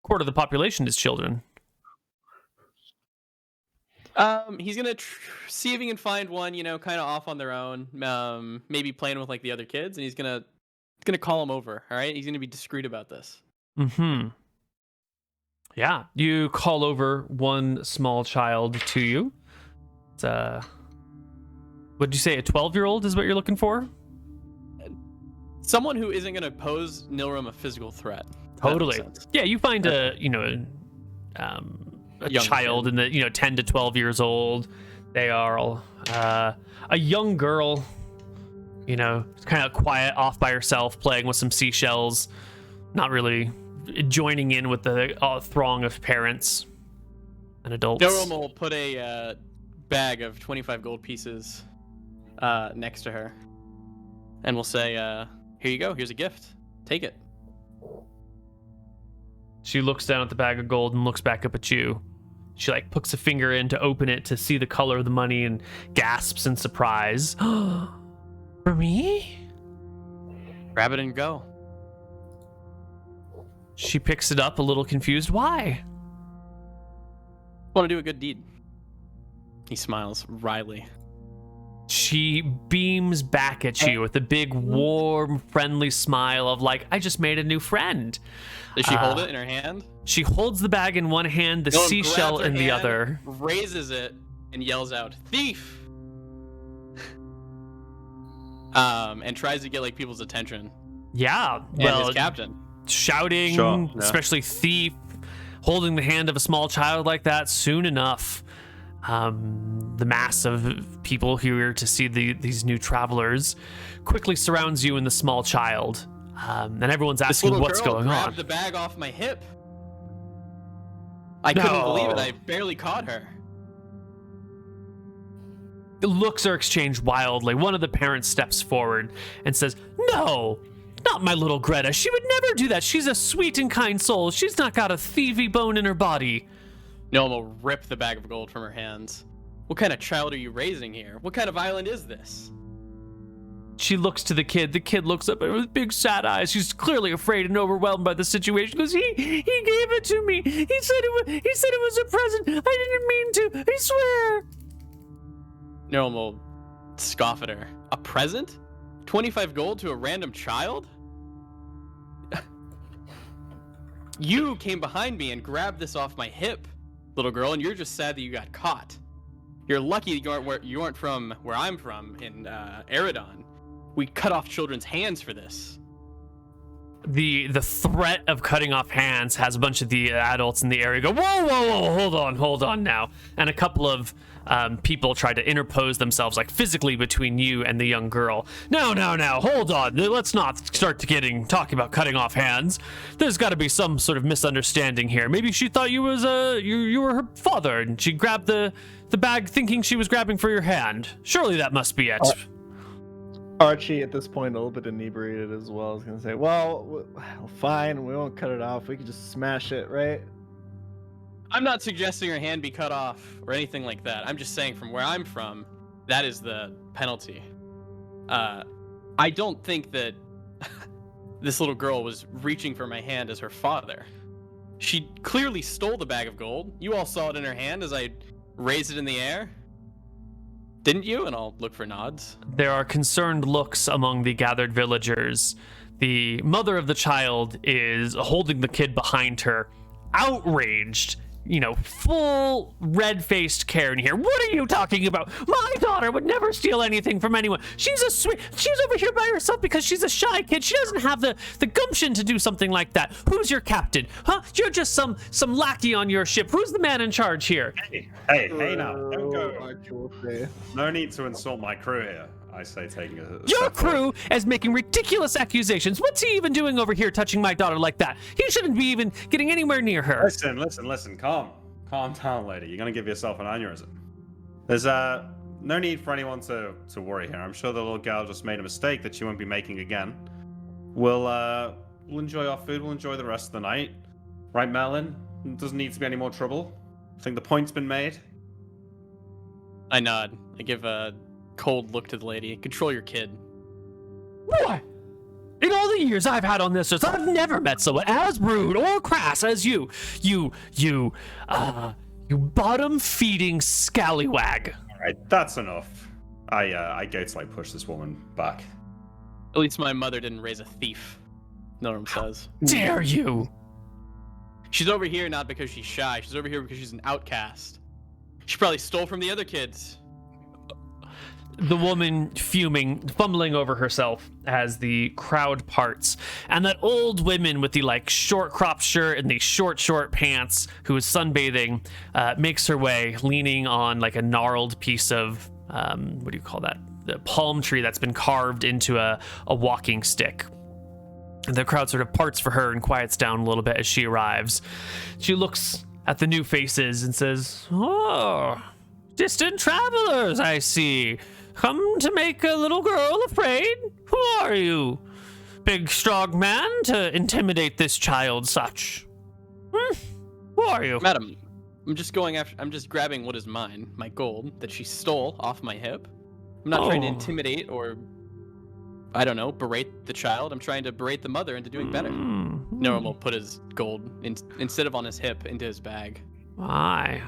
quarter of the population is children. He's gonna see if he can find one, you know, kind of off on their own, maybe playing with like the other kids, and he's gonna call him over. All right, he's gonna be discreet about this. Yeah, you call over one small child to you. It's what did you say? A 12-year-old is what you're looking for? Someone who isn't gonna pose Nilrum a physical threat. Totally. Yeah, you find a child in the 10 to 12 years old. They are all a young girl, you know, kind of quiet, off by herself, playing with some seashells, not really joining in with the throng of parents and adults. Nilrum will put a bag of 25 gold pieces next to her, and we'll say, here you go, here's a gift, take it. She looks down at the bag of gold and looks back up at you. She like puts a finger in to open it to see the color of the money and gasps in surprise. For me? Grab it and go. She picks it up a little confused. Why? Want to do a good deed. He smiles wryly. She beams back at you with a big, warm, friendly smile of like, I just made a new friend. Does she hold it in her hand? She holds the bag in one hand, the Nolan seashell grabs her in the hand, other. raises it, and yells out, "Thief!" And tries to get like people's attention. Yeah, And well, his captain. shouting, Sure, yeah. especially thief, holding the hand of a small child like that. Soon enough, the mass of people here to see these new travelers quickly surrounds you and the small child, and everyone's This asking little what's girl going grabbed on. the bag off my hip. I couldn't believe it. I barely caught her. Looks are exchanged wildly. One of the parents steps forward and says, "No, not my little Greta. She would never do that. She's a sweet and kind soul. She's not got a thievy bone in her body." Nolan will rip the bag of gold from her hands. What kind of child are you raising here? What kind of island is this? She looks to the kid. The kid looks up at her with big sad eyes. She's clearly afraid and overwhelmed by the situation because he gave it to me. He said it was a present. I didn't mean to. I swear. Nolan will scoff at her. A present? 25 gold to a random child? You came behind me and grabbed this off my hip, little girl, and you're just sad that you got caught. You're lucky you aren't from where I'm from in Eridon. We cut off children's hands for this. The threat of cutting off hands has a bunch of the adults in the area go, whoa, hold on now. And a couple of people try to interpose themselves like physically between you and the young girl. No, hold on. Let's not start talking about cutting off hands. There's got to be some sort of misunderstanding here. Maybe she thought you were her father and she grabbed the bag thinking she was grabbing for your hand. Surely that must be it. Archie, at this point, a little bit inebriated as well, is going to say, well, fine, we won't cut it off. We can just smash it, right? I'm not suggesting her hand be cut off or anything like that. I'm just saying from where I'm from, that is the penalty. I don't think that this little girl was reaching for my hand as her father. She clearly stole the bag of gold. You all saw it in her hand as I raised it in the air. Didn't you? And I'll look for nods. There are concerned looks among the gathered villagers. The mother of the child is holding the kid behind her, outraged, full red-faced Karen here. What are you talking about? My daughter would never steal anything from anyone. She's over here by herself because she's a shy kid. She doesn't have the gumption to do something like that. Who's your captain? Huh? You're just some lackey on your ship. Who's the man in charge here? Hey now, don't go. Archie will say. No need to insult my crew here, I say, taking a Your step forward. crew is making ridiculous accusations. What's he even doing over here touching my daughter like that? He shouldn't be even getting anywhere near her. Listen, calm down, lady. You're gonna give yourself an aneurysm. There's no need for anyone to worry here. I'm sure the little girl just made a mistake that she won't be making again. We'll enjoy our food. We'll enjoy the rest of the night, right, Merlin? Doesn't need to be any more trouble. I think the point's been made. I nod. I give a cold look to the lady. Control your kid. What? In all the years I've had on this earth, I've never met someone as rude or crass as you. You bottom-feeding scallywag. All right, that's enough. I go to push this woman back. At least my mother didn't raise a thief. Norum says. Dare you? She's over here not because she's shy. She's over here because she's an outcast. She probably stole from the other kids. The woman fuming, fumbling over herself as the crowd parts. And that old woman with the short cropped shirt and the short pants who is sunbathing makes her way, leaning on a gnarled piece of, what do you call that? The palm tree that's been carved into a walking stick. And the crowd sort of parts for her and quiets down a little bit as she arrives. She looks at the new faces and says, "Oh, distant travelers, I see. Come to make a little girl afraid? Who are you? Big, strong man to intimidate this child such? Who are you?" Madam, I'm just grabbing what is mine, my gold, that she stole off my hip. I'm not trying to intimidate or, I don't know, berate the child. I'm trying to berate the mother into doing better. Norum will put his gold, instead of on his hip, into his bag. Why?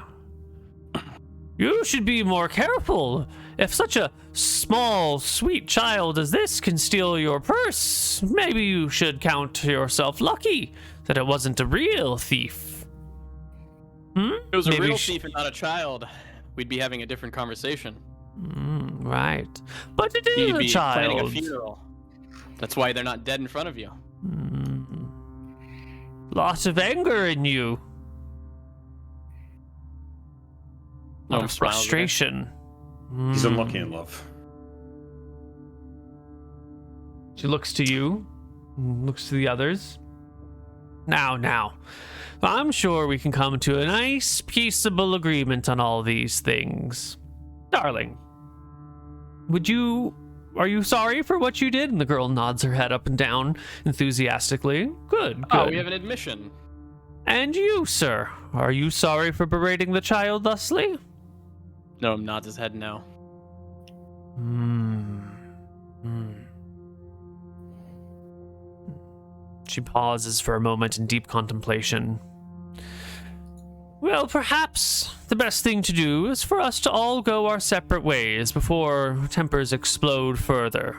You should be more careful. If such a small, sweet child as this can steal your purse, maybe you should count yourself lucky that it wasn't a real thief. Hmm? If it was a Maybe real thief and not a child, we'd be having a different conversation. Right. But it is You'd a be planning a child. funeral. That's why they're not dead in front of you. Lot of anger in you. Lot No of smiles there. frustration. He's unlucky in love. She looks to you, looks to the others. Now. I'm sure we can come to a nice, peaceable agreement on all these things. Darling, are you sorry for what you did? And the girl nods her head up and down enthusiastically. Good. Oh, we have an admission. And you, sir, are you sorry for berating the child thusly? No, I'm nods his head no. She pauses for a moment in deep contemplation. Well, perhaps the best thing to do is for us to all go our separate ways before tempers explode further.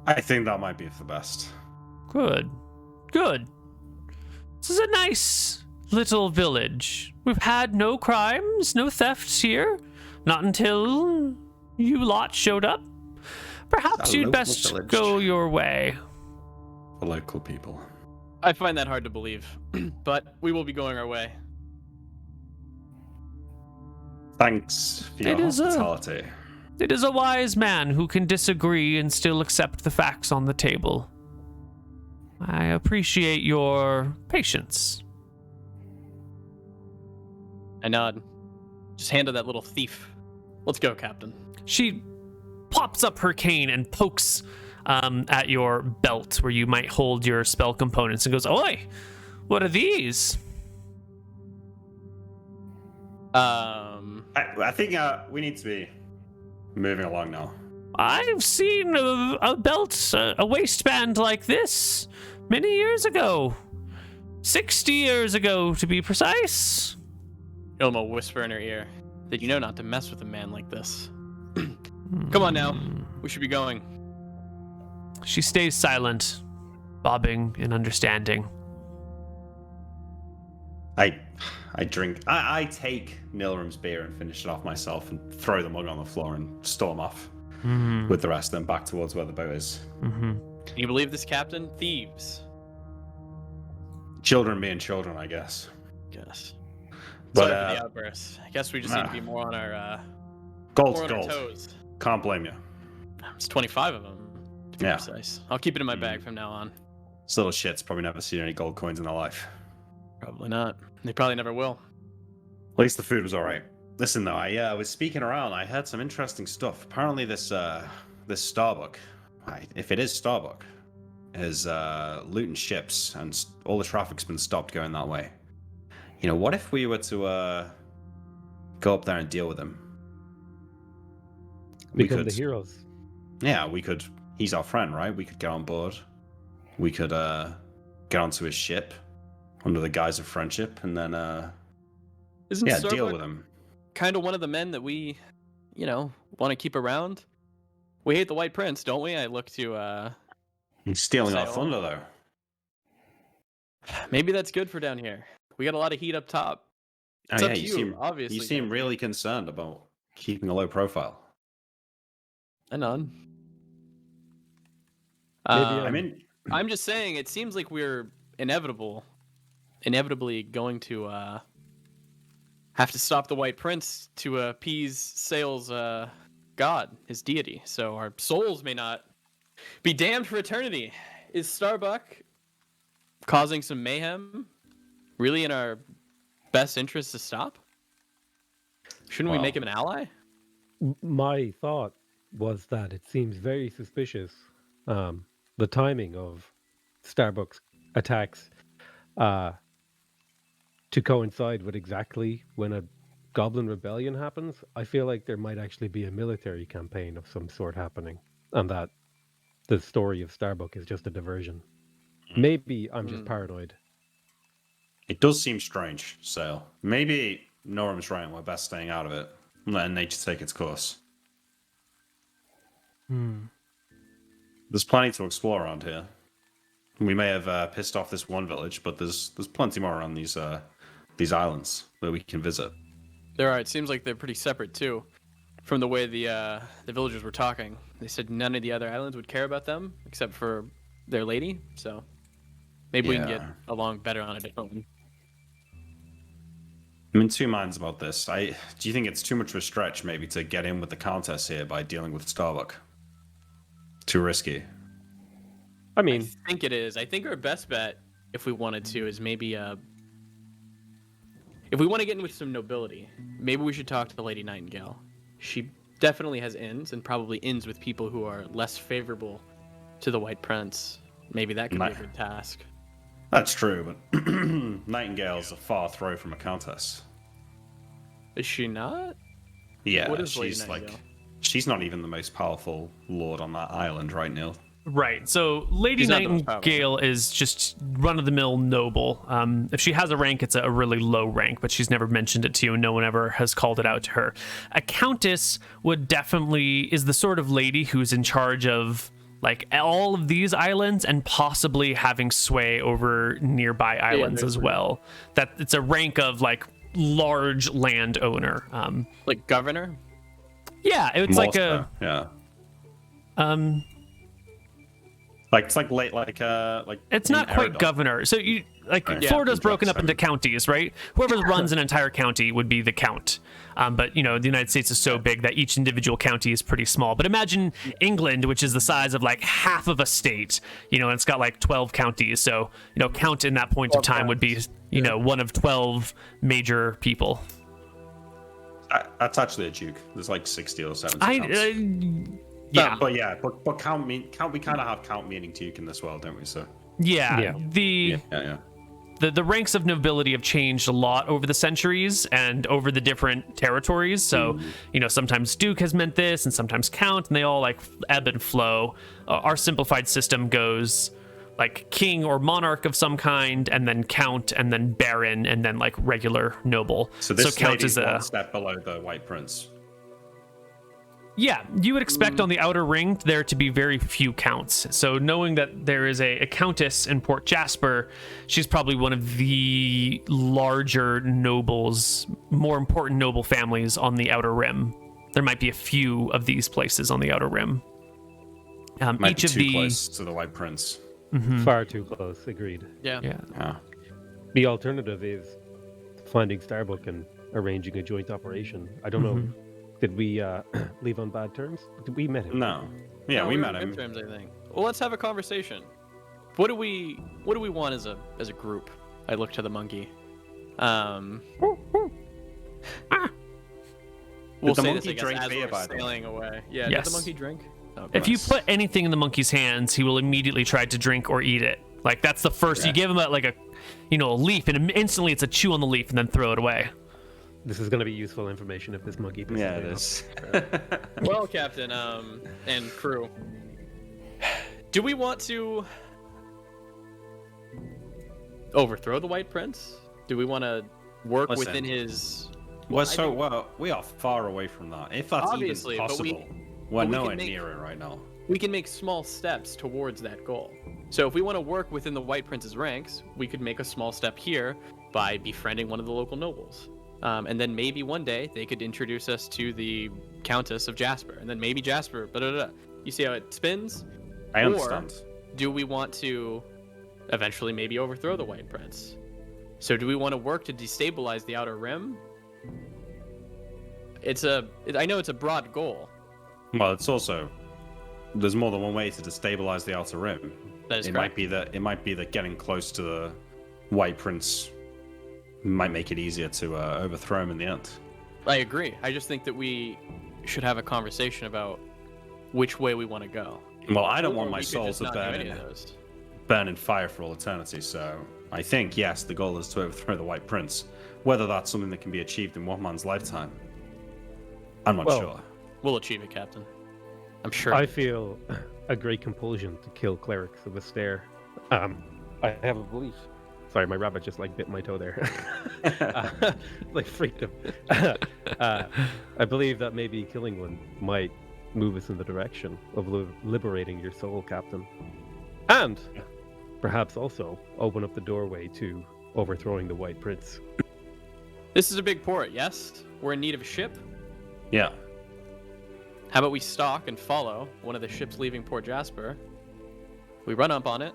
I think that might be for the best. Good. This is a nice little village. We've had no crimes, no thefts here. Not until you lot showed up. Perhaps A you'd local best village. go your way. The local people. I find that hard to believe, but we will be going our way. Thanks for your It is a- hospitality. It is a wise man who can disagree and still accept the facts on the table. I appreciate your patience. I nod. Just hand to that little thief. Let's go, Captain. She pops up her cane and pokes at your belt where you might hold your spell components and goes, "Oi, what are these?" I think we need to be moving along now. I've seen a belt, a waistband like this many years ago. 60 years ago, to be precise. Ilma will whisper in her ear that you know not to mess with a man like this. Come on now. We should be going. She stays silent, bobbing in understanding. I drink. I take Nilrim's beer and finish it off myself and throw the mug on the floor and storm off with the rest of them back towards where the boat is. Can you believe this, Captain? Thieves. Children being children, I guess. Guess. But, Sorry for the outburst. I guess we just need to be more on our Gold's more on our gold. toes. Can't blame you. It's 25 of them, to be Yeah. precise. I'll keep it in my bag from now on. This little shit's probably never seen any gold coins in their life. Probably not. They probably never will. At least the food was alright. Listen though, I was speaking around, I heard some interesting stuff. Apparently this Starbuck, if it is Starbuck, is looting ships and all the traffic's been stopped going that way. You know, what if we were to go up there and deal with him? Become the heroes. Yeah, we could. He's our friend, right? We could get on board. We could get onto his ship under the guise of friendship, and then Isn't deal Starbuck with him. kind of one of the men that we, want to keep around? We hate the White Prince, don't we? I look to He's stealing our Sail. thunder, though. maybe that's good for down here. We got a lot of heat up top. Oh, It's yeah, up to you you, seem obviously. You seem really concerned about keeping a low profile. I nod. Maybe, I mean, I'm just saying, it seems like we're inevitably going to have to stop the White Prince to appease Sail's god, his deity. So our souls may not be damned for eternity. Is Starbuck causing some mayhem really in our best interest to stop? Shouldn't we Well- make him an ally? My thought was that it seems very suspicious, the timing of Starbucks attacks to coincide with exactly when a goblin rebellion happens. I feel like there might actually be a military campaign of some sort happening, and that the story of Starbuck is just a diversion. Maybe I'm just paranoid. It does seem strange, so maybe Norm's right and we're best staying out of it and letting nature take its course. There's plenty to explore around here. We may have pissed off this one village, but there's plenty more around these islands that we can visit. There are. It seems like they're pretty separate too, from the way the villagers were talking. They said none of the other islands would care about them except for their lady. So maybe we can get along better on a different one. I'm in two minds about this. Do you think it's too much of a stretch maybe to get in with the Countess here by dealing with Starbuck? Too risky. I I mean, think it is. I think our best bet, if we wanted to, is maybe if we want to get in with some nobility, maybe we should talk to the Lady Nightingale. She definitely has ins, and probably ins with people who are less favorable to the White Prince. Maybe that could be a good task. That's true, but Nightingale's a far throw from a countess. Is she not? Yeah, What is Lady she's Nightingale? she's not even the most powerful lord on that island, right, Neil? Right. So Lady She's not the most Nightingale is just run-of-the-mill noble. If she has a rank, it's a really low rank, but she's never mentioned it to you, and no one ever has called it out to her. A countess is the sort of lady who's in charge of like all of these islands and possibly having sway over nearby islands as well. That it's a rank of like large landowner. Like governor? Yeah, it's like More so, yeah. It's it's not in quite Aerodon. governor. So you like Right. Florida's Yeah, broken up into exactly. counties, right? Whoever runs an entire county would be the count. But the United States is so big that each individual county is pretty small. But imagine England, which is the size of like half of a state, and it's got like 12 counties. So count in that point of time would be one of 12 major people. That's actually a duke. There's like 60 or 70 counts. Yeah. But count we kind of have count meaning duke in this world, don't we? So Yeah. yeah. The ranks of nobility have changed a lot over the centuries and over the different territories. So, sometimes Duke has meant this and sometimes Count, and they all like ebb and flow. Our simplified system goes like king or monarch of some kind, and then Count, and then Baron, and then like regular noble. So this Count lady's is one step below the White Prince. Yeah, you would expect on the outer ring there to be very few counts. So knowing that there is a countess in Port Jasper, she's probably one of the larger nobles, more important noble families on the outer rim. There might be a few of these places on the outer rim. Might Each be of too the close to the White Prince. far too close. Agreed. Yeah. Yeah. The alternative is finding Starbuck and arranging a joint operation. I don't know. Did we leave on bad terms? Did we met him? No. Yeah, No, we were met good him. terms, I think. Well, let's have a conversation. What do we want as a group? I look to the monkey. We'll Did the say monkey this, I guess, drink as beer, we're by the way? sailing away. Yeah, Yes. did the monkey drink? Oh, If you Nice. put anything in the monkey's hands, he will immediately try to drink or eat it. Like that's the first. You Yeah. give him a leaf, and instantly it's a chew on the leaf and then throw it away. This is going to be useful information if this monkey. pisses Yeah, it me off. is. Well, Captain, and crew, do we want to overthrow the White Prince? Do we want to work Listen. within his? We are far away from that. If that's Obviously, even but possible, we're but we nowhere can make- near it right now. We can make small steps towards that goal. So if we want to work within the White Prince's ranks, we could make a small step here by befriending one of the local nobles. And then maybe one day they could introduce us to the Countess of Jasper. And then maybe Jasper, You see how it spins? I Or- understand. Do we want to eventually maybe overthrow the White Prince? So do we want to work to destabilize the Outer Rim? I know it's a broad goal. Well, it's also there's more than one way to destabilize the Outer Rim. That is It correct. might be that getting close to the White Prince might make it easier to overthrow him in the end. I agree. I just think that we should have a conversation about which way we want to go. Well, I don't Or want we my could soul just to not do any of those. burn in fire for all eternity. So I think yes, the goal is to overthrow the White Prince. Whether that's something that can be achieved in one man's lifetime, I'm not Well, sure. We'll achieve it, Captain. I'm sure. I feel a great compulsion to kill clerics of the stair. I have a belief Sorry, my rabbit just like bit my toe there. Like freaked him. I believe that maybe killing one might move us in the direction of liberating your soul, Captain. And perhaps also open up the doorway to overthrowing the White Prince. This is a big port, yes? We're in need of a ship. Yeah. How about we stalk and follow one of the ships leaving Port Jasper? We run up on it.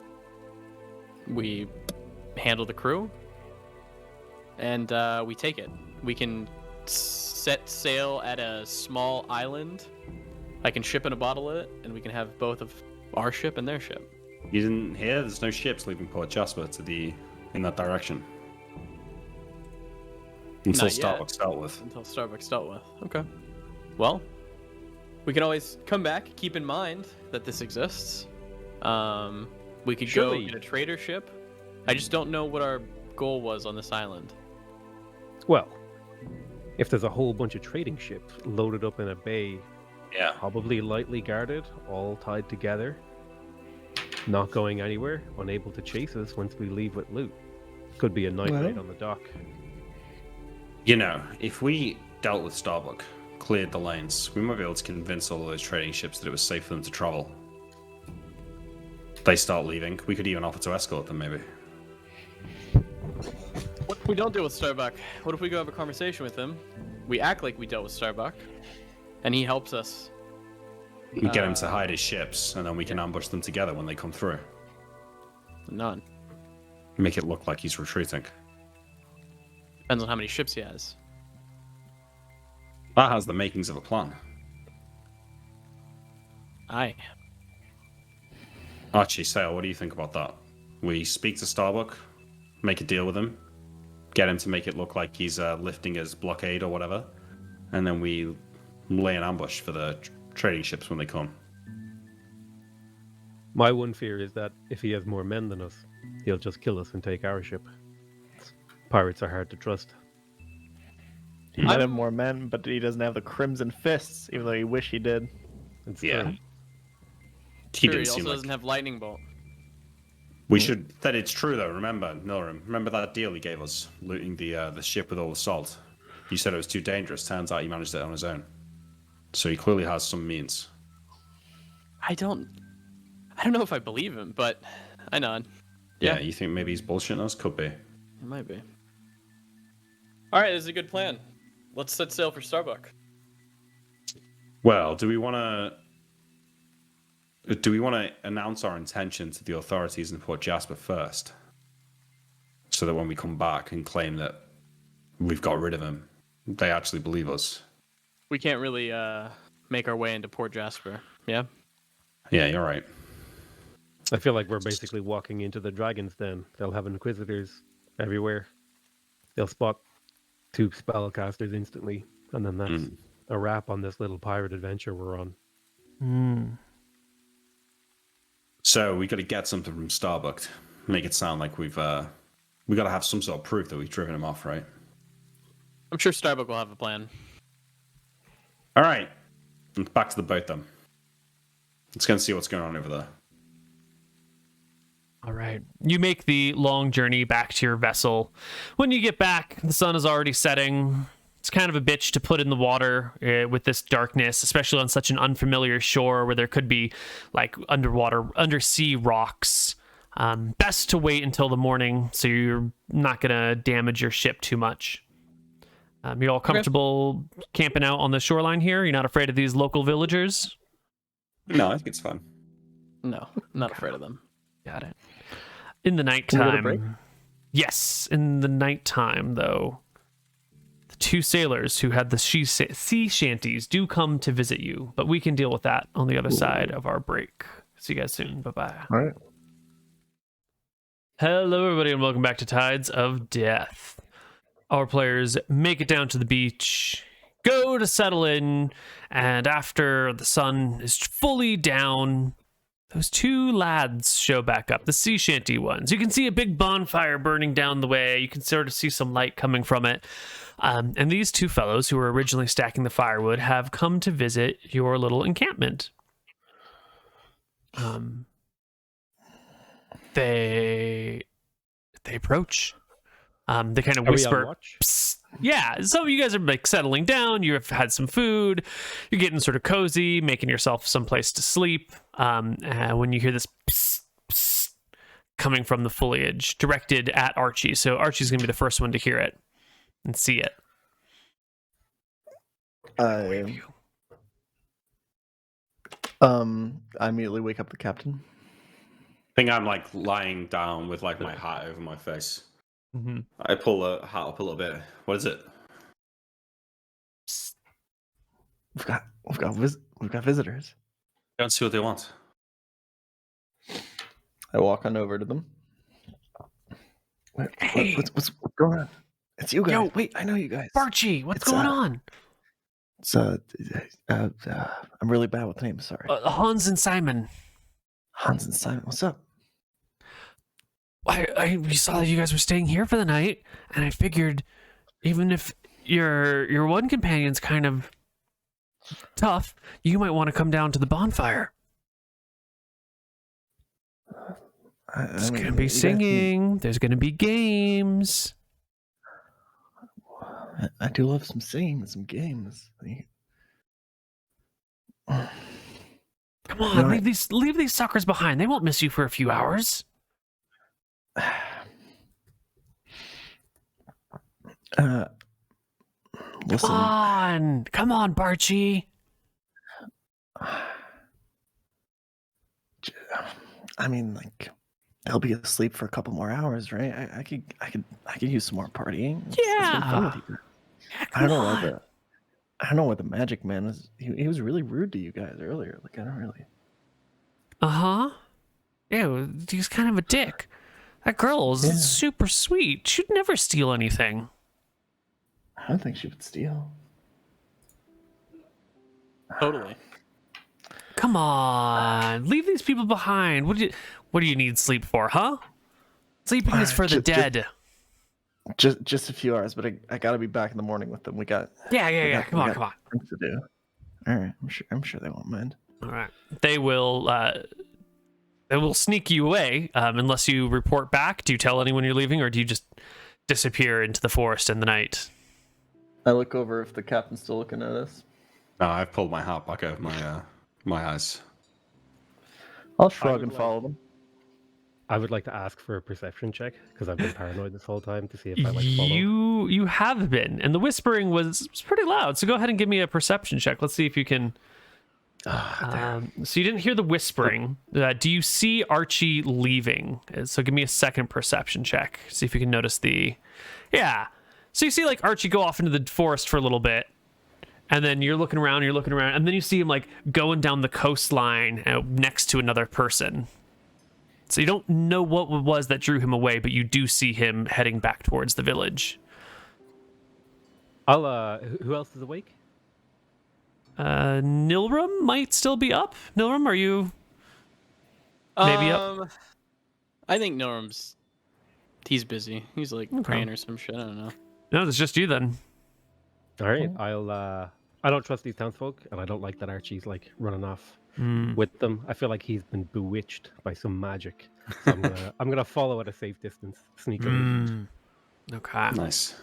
We handle the crew. And we take it. We can set sail at a small island. I can ship in a bottle of it, and we can have both of our ship and their ship. You didn't hear? There's no ships leaving Port Jasper in that direction. Until Not yet. Starbucks dealt with. Until Starbucks dealt with. Okay. Well, we can always come back. Keep in mind that this exists. We could Surely- go get a trader ship. I just don't know what our goal was on this island. Well, if there's a whole bunch of trading ships loaded up in a bay, Yeah. probably lightly guarded, all tied together, not going anywhere, unable to chase us once we leave with loot, could be a night Well- raid on the dock. You know, if we dealt with Starbuck, cleared the lanes, we might be able to convince all of those trading ships that it was safe for them to travel. They start leaving. We could even offer to escort them, maybe. What if we don't deal with Starbuck? What if we go have a conversation with him? We act like we dealt with Starbuck, and he helps us. We get him to hide his ships, and then we can ambush them together when they come through. None. Make it look like he's retreating. Depends on how many ships he has. That has the makings of a plan. Aye. Archie, Sale, what do you think about that? We speak to Starbuck, make a deal with him, get him to make it look like he's lifting his blockade or whatever, and then we lay an ambush for the trading ships when they come. My one fear is that if he has more men than us, he'll just kill us and take our ship. Pirates are hard to trust. He might have more men, but he doesn't have the crimson fists, even though he wish he did. It's Yeah. true. He Sure, didn't he seem also like... doesn't have lightning bolt. We should... That it's true, though. Remember, Nilrim, remember that deal he gave us, looting the ship with all the salt? You said it was too dangerous. Turns out he managed it on his own. So he clearly has some means. I don't know if I believe him, but I nod. Yeah, you think maybe he's bullshitting us? Could be. It might be. All right, this is a good plan. Let's set sail for Starbuck. Well, do we want to announce our intention to the authorities in Port Jasper first, so that when we come back and claim that we've got rid of him, they actually believe us? We can't really make our way into Port Jasper. Yeah. Yeah, you're right. I feel like we're basically walking into the Dragon's Den. They'll have inquisitors everywhere. They'll spot 2 spellcasters instantly, and then that's a wrap on this little pirate adventure we're on. So we got to get something from Starbuck, make it sound like we got to have some sort of proof that we've driven him off, right? I'm sure Starbuck will have a plan. All right, back to the boat then. Let's go and see what's going on over there. All right. You make the long journey back to your vessel. When you get back, the sun is already setting. It's kind of a bitch to put in the water with this darkness, especially on such an unfamiliar shore where there could be like undersea rocks. Best to wait until the morning so you're not going to damage your ship too much. You're all comfortable camping out on the shoreline here? You're not afraid of these local villagers? No, I think it's fun. No, not afraid of them. Got it. In the we go to break? nighttime. Yes, in the nighttime, though, the 2 sailors who had the sea shanties do come to visit you, but we can deal with that on the other side of our break. See you guys soon. Bye-bye. All right. Hello, everybody, and welcome back to Tides of Death. Our players make it down to the beach, go to settle in, and after the sun is fully down, those 2 lads show back up, the sea shanty ones. You can see a big bonfire burning down the way. You can sort of see some light coming from it. And these 2 fellows who were originally stacking the firewood have come to visit your little encampment. They They approach. They kind of Are we on whisper. watch? Psst. Yeah, some of you guys are like settling down. You've had some food. You're getting sort of cozy, making yourself someplace to sleep. When you hear this psst, psst, coming from the foliage, directed at Archie. So Archie's gonna be the first one to hear it and see it. I immediately wake up the captain. I think I'm like lying down with like my hat over my face. Mm-hmm. I pull the hat up a little bit. What is it? We've got visitors. Go and see what they want. I walk on over to them. Hey. What's going on? It's you guys. Yo. Wait, I know you guys. Archie, what's It's, going on? It's I'm really bad with names. Sorry. Hans and Simon. Hans and Simon. What's up? We saw that you guys were staying here for the night, and I figured, even if your one companion's kind of tough, you might want to come down to the bonfire. There's gonna be singing. There's gonna be games. I do love some singing, some games. Come on, leave these suckers behind. They won't miss you for a few hours. Listen. Come on, Barchi. I mean, like, they'll be asleep for a couple more hours, right? I could use some more partying. It's been fun with you. I don't know what the magic man is. He was really rude to you guys earlier. Like, I don't really. Yeah, he's kind of a dick. That girl is super sweet. She'd never steal anything. I don't think she would steal. Totally. Come on, leave these people behind. What do you need sleep for, huh? Sleeping is for the dead. Just a few hours, but I gotta be back in the morning with them. We got. Yeah. Come on. Things to do. All right, I'm sure they won't mind. All right, they will sneak you away unless you report back. Do you tell anyone you're leaving, or do you just disappear into the forest in the night? I look over if the captain's still looking at us. No, I've pulled my hat back over my eyes. I'll shrug and follow them. I would like to ask for a perception check because I've been paranoid this whole time to see if I follow. You have been, and the whispering was pretty loud. So go ahead and give me a perception check. Let's see if you can. So you didn't hear the whispering. Do you see Archie leaving? So give me a second perception check. See if you can notice yeah. So you see like Archie go off into the forest for a little bit, and then you're looking around, and then you see him like going down the coastline next to another person. So you don't know what it was that drew him away, but you do see him heading back towards the village. Who else is awake? Nilram might still be up. Nilram, are you maybe up? I think he's busy. He's like praying or some shit. I don't know. No, it's just you then. All right, I don't trust these townsfolk, and I don't like that Archie's like running off with them. I feel like he's been bewitched by some magic. So I'm gonna follow at a safe distance, sneak away. Okay. Nice.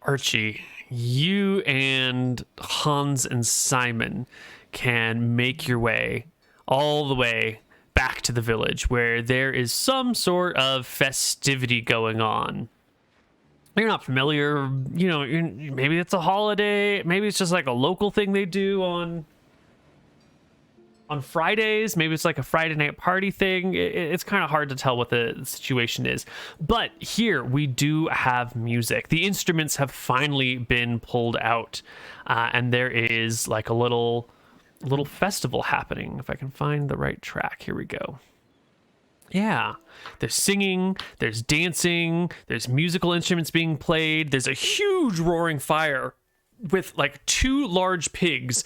Archie, you and Hans and Simon can make your way all the way back to the village where there is some sort of festivity going on. You're not familiar, maybe it's a holiday, maybe it's just like a local thing they do on Fridays, maybe it's like a Friday night party thing. It's kind of hard to tell what the situation is. But here we do have music. The instruments have finally been pulled out, and there is like a little festival happening. If I can find the right track, here we go. Yeah, there's singing, there's dancing, there's musical instruments being played, there's a huge roaring fire with like two large pigs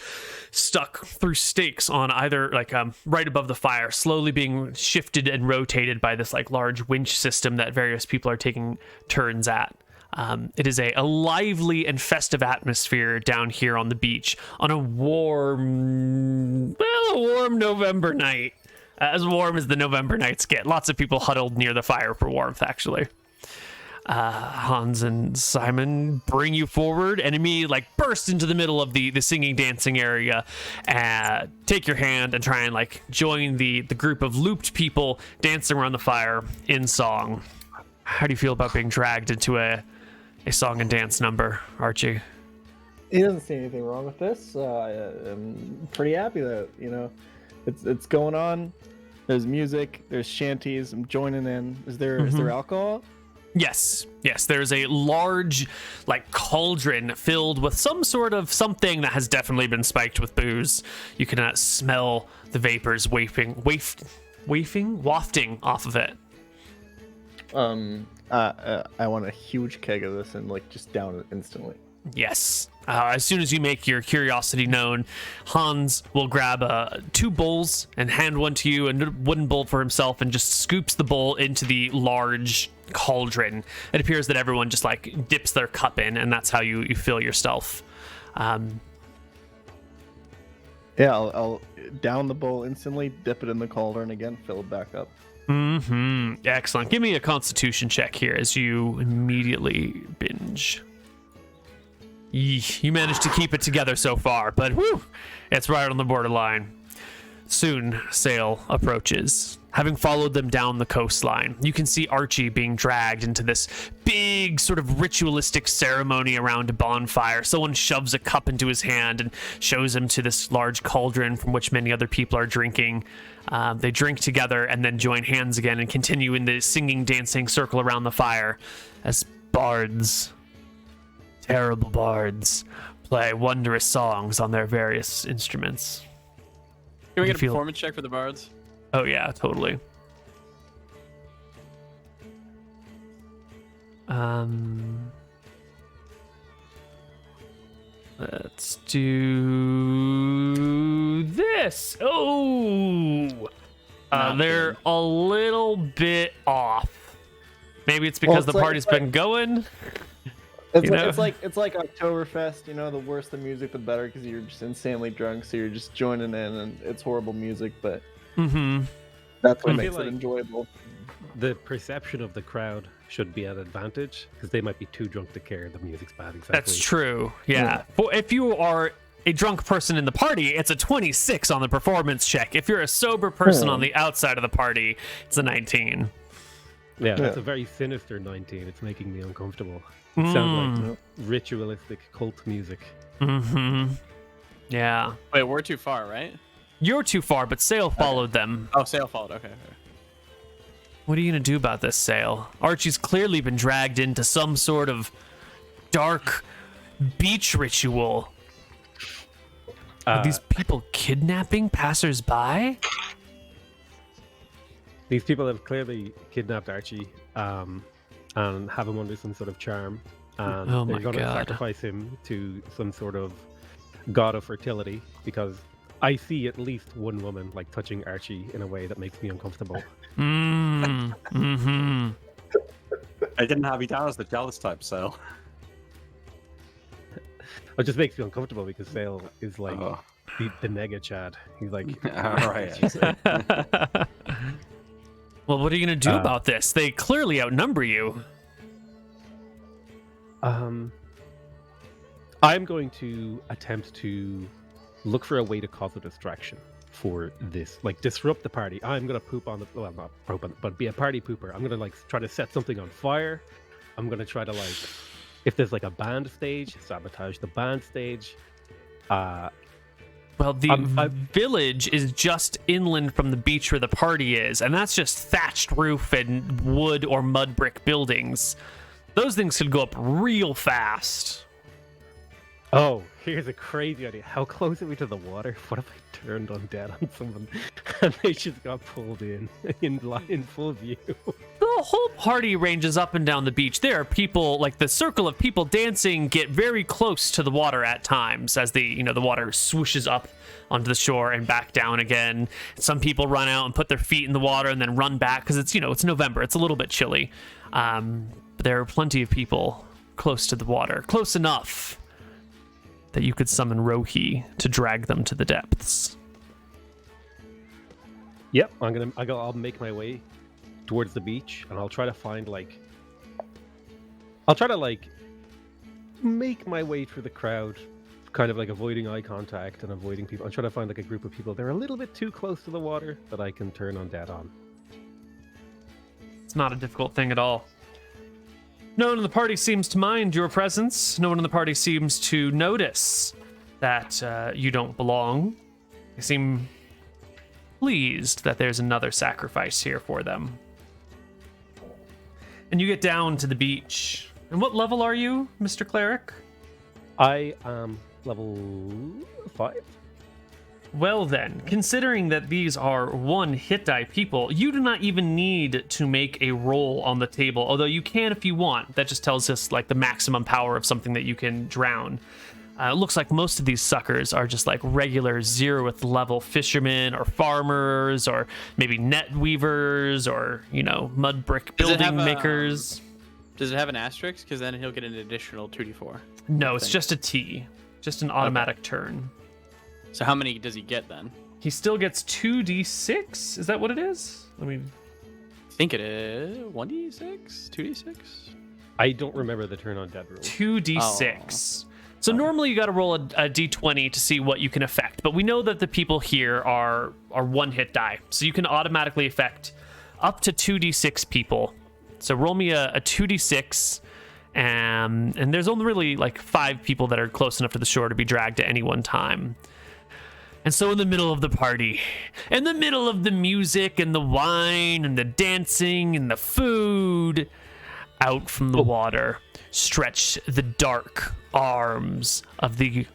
stuck through stakes on either like right above the fire, slowly being shifted and rotated by this like large winch system that various people are taking turns at. It is a lively and festive atmosphere down here on the beach on a warm November night. as warm as the November nights get. Lots of people huddled near the fire for warmth, actually. Hans and Simon bring you forward and immediately like burst into the middle of the singing dancing area, take your hand and try and like join the group of looped people dancing around the fire in song. How do you feel about being dragged into a song and dance number, Archie? He doesn't see anything wrong with this. I'm pretty happy that, you know, it's going on. There's music, there's shanties. I'm joining in. Is there alcohol? Yes. There's a large, like, cauldron filled with some sort of something that has definitely been spiked with booze. You can smell the vapors wafting off of it. I want a huge keg of this and like just down it instantly. Yes. As soon as you make your curiosity known, Hans will grab 2 bowls and hand one to you and a wooden bowl for himself and just scoops the bowl into the large cauldron. It appears that everyone just like dips their cup in, and that's how you fill yourself. Yeah, I'll down the bowl instantly, dip it in the cauldron again, fill it back up. Excellent. Give me a constitution check here as you immediately binge. You managed to keep it together so far, but whew, it's right on the borderline. Soon, Sail approaches. Having followed them down the coastline, you can see Archie being dragged into this big sort of ritualistic ceremony around a bonfire. Someone shoves a cup into his hand and shows him to this large cauldron from which many other people are drinking. They drink together and then join hands again and continue in the singing, dancing circle around the fire as bards, terrible bards, play wondrous songs on their various instruments. Can we get a performance check for the bards? Oh yeah, totally. Let's do this. Oh, they're a little bit off. Maybe it's because the party's been going. It's like Oktoberfest, you know, the worse the music, the better, because you're just insanely drunk, so you're just joining in, and it's horrible music, but that's what makes it enjoyable. The perception of the crowd should be an advantage, because they might be too drunk to care the music's bad. Exactly. That's true. Yeah. Well, if you are a drunk person in the party, it's a 26 on the performance check. If you're a sober person on the outside of the party, it's a 19. Yeah, that's a very sinister 19. It's making me uncomfortable. It sounds like ritualistic cult music. Yeah. Wait, we're too far, right? You're too far, but Sail followed them. Oh, Sail followed. Okay. What are you going to do about this, Sail? Archie's clearly been dragged into some sort of dark beach ritual. Are these people kidnapping passersby? These people have clearly kidnapped Archie and have him under some sort of charm. And they're going to sacrifice him to some sort of god of fertility, because I see at least one woman like touching Archie in a way that makes me uncomfortable. I didn't have you down as the jealous type, Sail. It just makes me uncomfortable because Sail is like the nega Chad. He's like, Alright. Well, what are you going to do about this? They clearly outnumber you. I'm going to attempt to look for a way to cause a distraction for this, like disrupt the party. I'm gonna poop on the, well, not poop on, but be a party pooper. I'm gonna like try to set something on fire. I'm gonna try to like, if there's like a band stage, sabotage the band stage. Well, the village is just inland from the beach where the party is, and that's just thatched roof and wood or mud brick buildings. Those things could go up real fast. Oh, here's a crazy idea. How close are we to the water? What if I turned undead on someone and they just got pulled in full view? The whole party ranges up and down the beach. There are people, like the circle of people dancing, get very close to the water at times as the water swooshes up onto the shore and back down again. Some people run out and put their feet in the water and then run back because it's November. It's a little bit chilly. But there are plenty of people close to the water, close enough that you could summon Rohi to drag them to the depths. Yep, I'll make my way towards the beach, and I'll try to find make my way through the crowd, kind of like avoiding eye contact and avoiding people. I'm trying to find like a group of people. They're a little bit too close to the water that I can turn on dead on. It's not a difficult thing at all. No one in the party seems to mind your presence. No one in the party seems to notice that you don't belong. They seem pleased that there's another sacrifice here for them. And you get down to the beach. And what level are you, Mr. Cleric? I am level 5. Well then, considering that these are one hit die people, you do not even need to make a roll on the table, although you can if you want. That just tells us like the maximum power of something that you can drown. It looks like most of these suckers are just like regular 0th level fishermen or farmers or maybe net weavers or, mud brick building makers. Does it have an asterisk? Because then he'll get an additional 2d4. No, it's just a T. Just an automatic turn. So how many does he get then? He still gets 2d6? Is that what it is? Let me... I think it is 1d6? 2d6? I don't remember the turn on dead rule. 2d6. So normally you got to roll a d20 to see what you can affect, but we know that the people here are one hit die, so you can automatically affect up to 2d6 people. So roll me a 2d6, and there's only really like 5 people that are close enough to the shore to be dragged at any one time. And so in the middle of the party, in the middle of the music and the wine and the dancing and the food, out from the water stretch the dark arms of the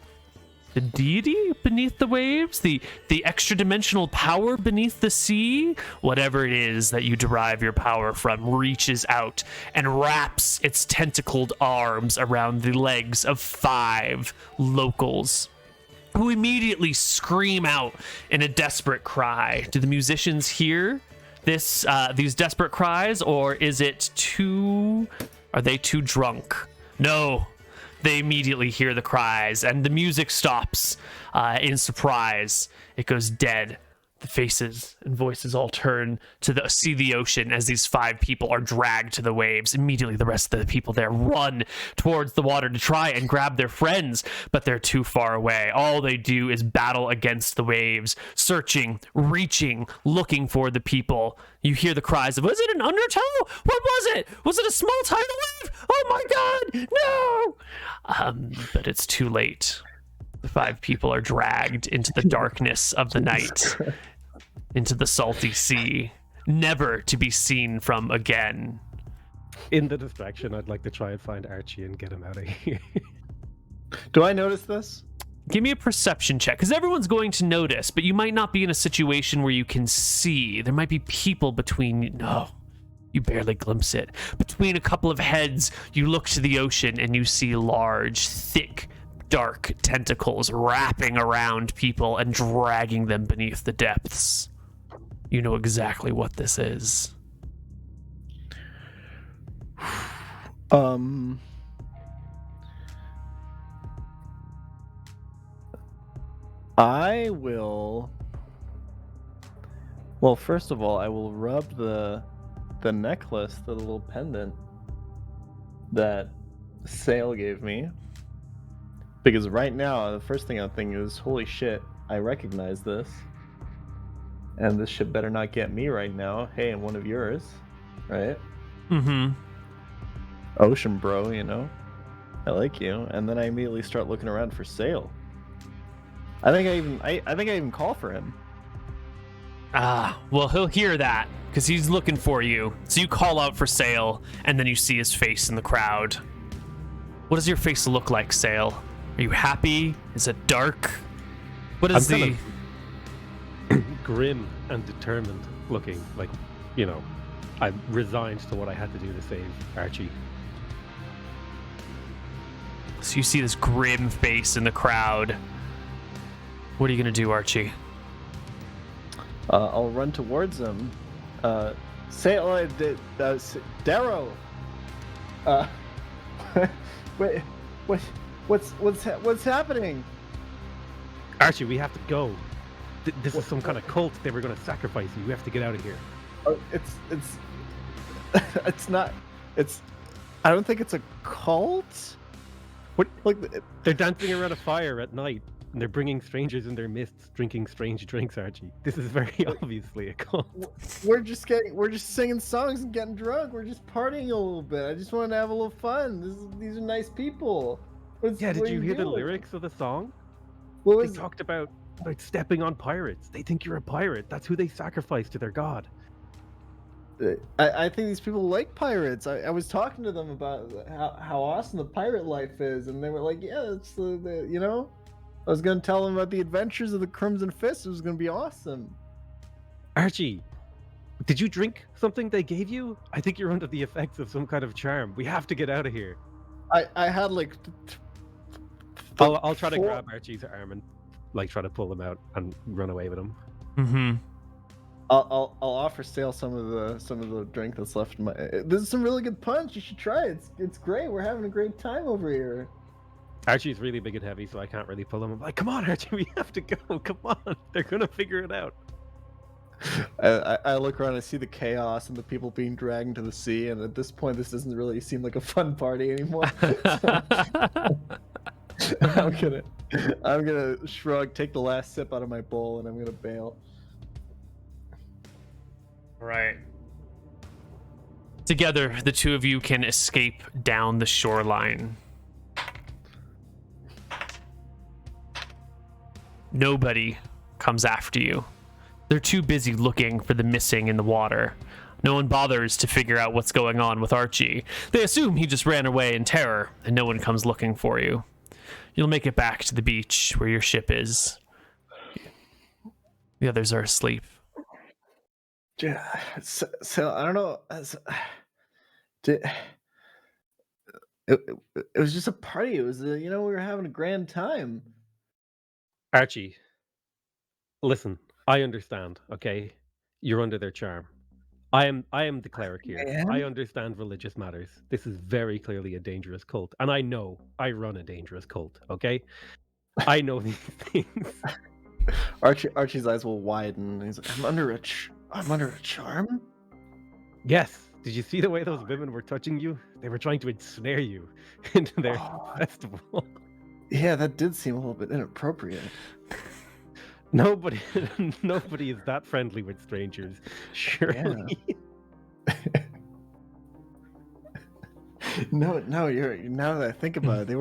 deity beneath the waves, the extra dimensional power beneath the sea. Whatever it is that you derive your power from reaches out and wraps its tentacled arms around the legs of 5 locals, who immediately scream out in a desperate cry. Do the musicians hear these desperate cries, or are they too drunk? No, they immediately hear the cries, and the music stops in surprise. It goes dead. The faces and voices all turn to see the ocean as these 5 people are dragged to the waves. Immediately, the rest of the people there run towards the water to try and grab their friends, but they're too far away. All they do is battle against the waves, searching, reaching, looking for the people. You hear the cries of, was it an undertow? What was it? Was it a small tidal wave? Oh my God, no! But it's too late. The 5 people are dragged into the darkness of the night, into the salty sea, never to be seen from again. In the distraction, I'd like to try and find Archie and get him out of here. Do I notice this? Give me a perception check, because everyone's going to notice, but you might not be in a situation where you can see. There might be people between you. No, you barely glimpse it. Between a couple of heads, you look to the ocean and you see large, thick, dark tentacles wrapping around people and dragging them beneath the depths. You know exactly what this is. I will... Well, first of all, I will rub the necklace, the little pendant that Sail gave me. Because right now, the first thing I'm thinking is, holy shit, I recognize this. And this shit better not get me right now. Hey, I'm one of yours, right? Mm-hmm. Ocean bro, I like you. And then I immediately start looking around for Sail. I think I even call for him. Well, he'll hear that, because he's looking for you. So you call out for Sail, and then you see his face in the crowd. What does your face look like, Sail? Are you happy? Is it dark? What is I'm kind of grim and determined looking, like, I'm resigned to what I had to do to save Archie. So you see this grim face in the crowd. What are you gonna do, Archie? I'll run towards him. Sail, Darrow. Wait, what's happening? Archie, we have to go. This is some kind of cult. They were going to sacrifice you. We have to get out of here. It's it's not. It's. I don't think it's a cult. What? Like They're dancing around a fire at night, and they're bringing strangers in their midst, drinking strange drinks, Archie. This is very obviously a cult. we're just singing songs and getting drunk. We're just partying a little bit. I just wanted to have a little fun. These are nice people. Yeah, did what you are hear the doing? lyrics of the song? What They was talked about stepping on pirates. They think you're a pirate. That's who they sacrifice to their god. I think these people like pirates. I was talking to them about how awesome the pirate life is, and they were like, yeah, it's the you know. I was gonna tell them about the adventures of the Crimson Fist. It was gonna be awesome. Archie, did you drink something they gave you? I think you're under the effects of some kind of charm. We have to get out of here. I had like. I'll try to four- grab Archie's arm and like try to pull him out and run away with him. Mm-hmm. I'll offer Sale some of the drink that's left in my. This is some really good punch. You should try it. It's great. We're having a great time over here. Archie's really big and heavy, so I can't really pull him. I'm like, come on, Archie, we have to go. Come on, they're gonna figure it out. I look around. I see the chaos and the people being dragged into the sea. And at this point, this doesn't really seem like a fun party anymore. I'm gonna shrug, take the last sip out of my bowl, and I'm gonna bail. Right. Together, the two of you can escape down the shoreline. Nobody comes after you. They're too busy looking for the missing in the water. No one bothers to figure out what's going on with Archie. They assume he just ran away in terror, and no one comes looking for you. You'll make it back to the beach where your ship is. The others are asleep. Yeah, so I don't know. It was just a party. It was we were having a grand time. Archie, listen, I understand. Okay, you're under their charm. I am the cleric here. Man. I understand religious matters. This is very clearly a dangerous cult, and I know I run a dangerous cult. Okay, I know these things. Archie's eyes will widen. He's like, I'm under a charm. Yes. Did you see the way those women were touching you? They were trying to ensnare you into their festival. Yeah, that did seem a little bit inappropriate. Nobody is that friendly with strangers. Surely. Yeah. No, you're now that I think about it, they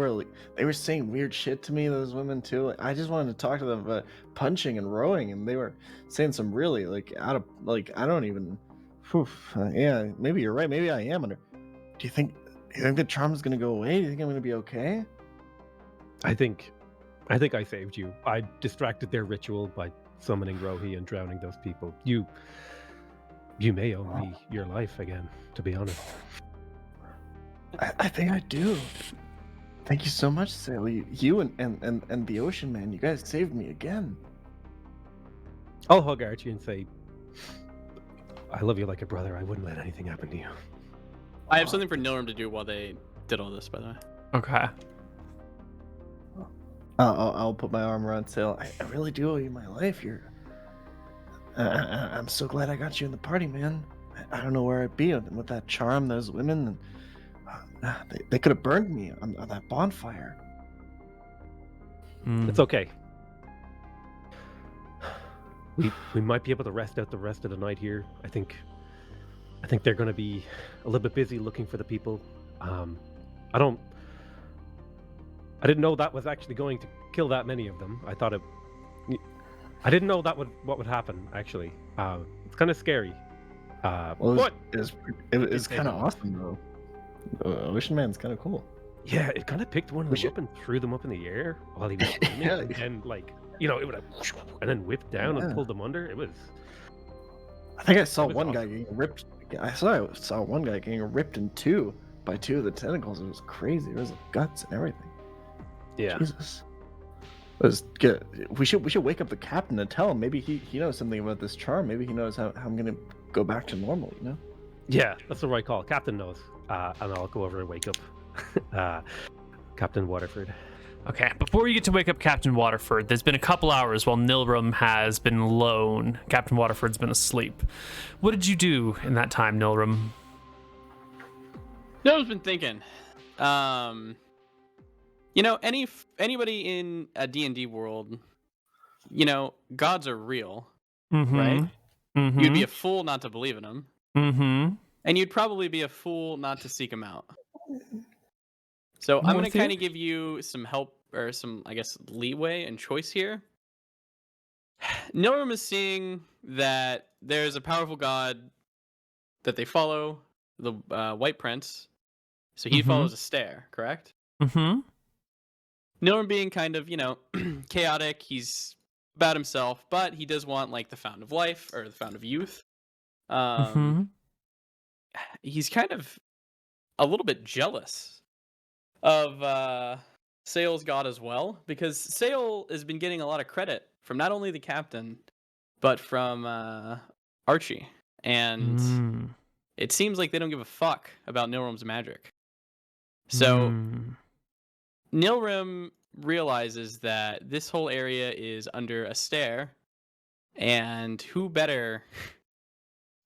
were saying weird shit to me, those women too. Like, I just wanted to talk to them about punching and rowing, and they were saying some really out of I don't even. Yeah, maybe you're right. Maybe I am under. Do you think the charm is gonna go away? Do you think I'm gonna be okay? I think I saved you. I distracted their ritual by summoning Rohi and drowning those people. You may owe me your life again, to be honest. I think I do. Thank you so much, Sally. You and the Ocean Man, you guys saved me again. I'll hug Archie and say, I love you like a brother. I wouldn't let anything happen to you. I have something for Nilram to do while they did all this, by the way. Okay. I'll put my arm around Sale. I really do owe you my life. I'm so glad I got you in the party, man. I don't know where I'd be with that charm, those women. They could have burned me on that bonfire. It's okay. We might be able to rest out the rest of the night here. I think they're going to be a little bit busy looking for the people. I didn't know that was actually going to kill that many of them. I didn't know what would happen. Actually, it's kind of scary. Well, it's kind of awesome though. Ocean Man's kind of cool. Yeah, it kind of picked one of them up and threw them up in the air while he was swimming, Yeah. and it would have, and then whipped down and pulled them under. It was. I think I saw was one awesome. guy getting ripped. I saw one guy getting ripped in two by two of the tentacles. It was crazy. There was guts and everything. Yeah. Jesus. Let's get. We should wake up the captain and tell him. Maybe he knows something about this charm. Maybe he knows how I'm gonna go back to normal. Yeah, that's the right call. Captain knows, and I'll go over and wake up Captain Waterford. Okay, before you get to wake up Captain Waterford, there's been a couple hours while Nilrum has been lone. Captain Waterford's been asleep. What did you do in that time, Nilrum? No one's been thinking. You know, anybody in a D&D world, you know, gods are real, right? Mm-hmm. You'd be a fool not to believe in them. Mm-hmm. And you'd probably be a fool not to seek them out. So I'm going to kind of give you some help or some, I guess, leeway and choice here. Nilrum is seeing that there's a powerful god that they follow, the White Prince. So he follows a stair, correct? Mm-hmm. Nilrum being kind of, you know, chaotic. He's about himself, but he does want like the Fountain of Life or the Fountain of Youth. He's kind of a little bit jealous of Sail's god as well, because Sail has been getting a lot of credit from not only the captain, but from Archie. And it seems like they don't give a fuck about Nilrum's magic. So Nilrum realizes that this whole area is under a stair, and who better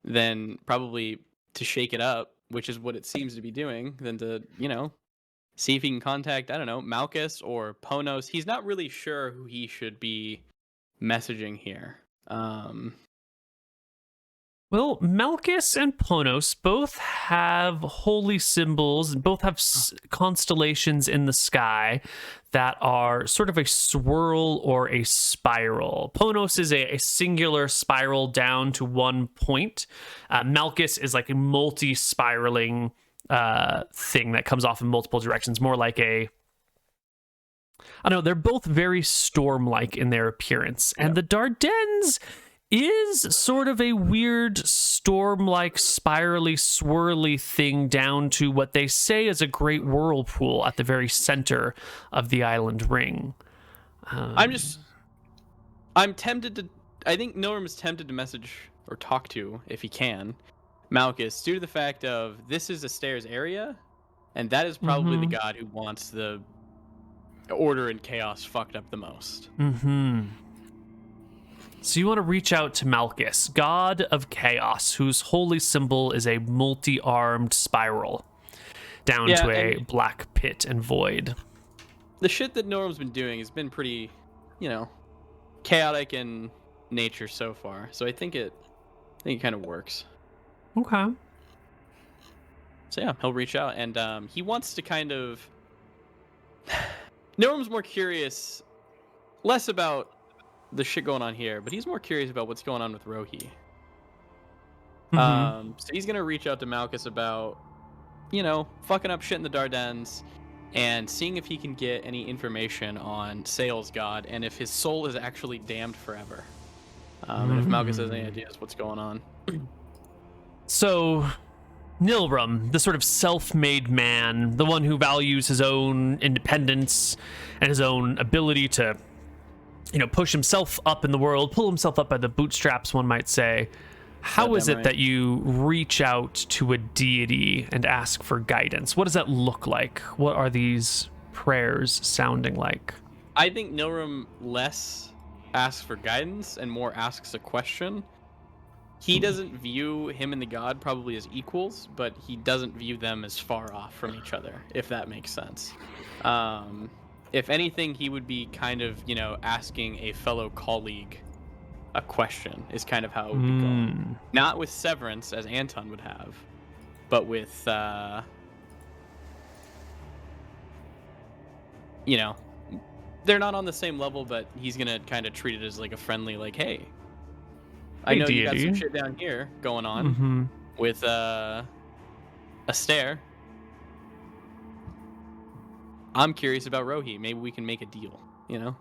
than probably to shake it up, which is what it seems to be doing, than to, you know, see if he can contact, I don't know, Malchus or Ponos. He's not really sure who he should be messaging here. Well, Malchus and Ponos both have holy symbols, and both have constellations in the sky that are sort of a swirl or a spiral. Ponos is a singular spiral down to one point. Malchus is like a multi-spiraling thing that comes off in multiple directions, more like I don't know, they're both very storm-like in their appearance. And the Dardannes is sort of a weird storm-like spirally swirly thing down to what they say is a great whirlpool at the very center of the island ring. I'm tempted to, I think Nilrum is tempted to message or talk to, if he can, Malchus, due to the fact of this is a stairs area, and that is probably the god who wants the order and chaos fucked up the most. So you want to reach out to Malchus, god of chaos, whose holy symbol is a multi-armed spiral down to a black pit and void. The shit that Nilrum's been doing has been pretty, you know, chaotic in nature so far. So I think it kind of works. Okay. So yeah, he'll reach out, and he wants to kind of. Nilrum's more curious, less about the shit going on here, but he's more curious about what's going on with Rohi. So he's gonna reach out to Malchus about, you know, fucking up shit in the Dardannes, and seeing if he can get any information on Sail's god, and if his soul is actually damned forever. And if Malchus has any ideas what's going on. So, Nilrum, the sort of self-made man, the one who values his own independence and his own ability to, you know, push himself up in the world, pull himself up by the bootstraps, one might say. How is it that you reach out to a deity and ask for guidance? What does that look like? What are these prayers sounding like? I think Nilrum less asks for guidance and more asks a question. He doesn't view him and the god probably as equals, but he doesn't view them as far off from each other, if that makes sense. If anything, he would be kind of, you know, asking a fellow colleague a question, is kind of how it would be going. Not with Severance, as Anton would have, but with, you know, they're not on the same level, but he's going to kind of treat it as like a friendly, like, hey, I know you got some shit down here going on with a stair. I'm curious about Rohi. Maybe we can make a deal, you know?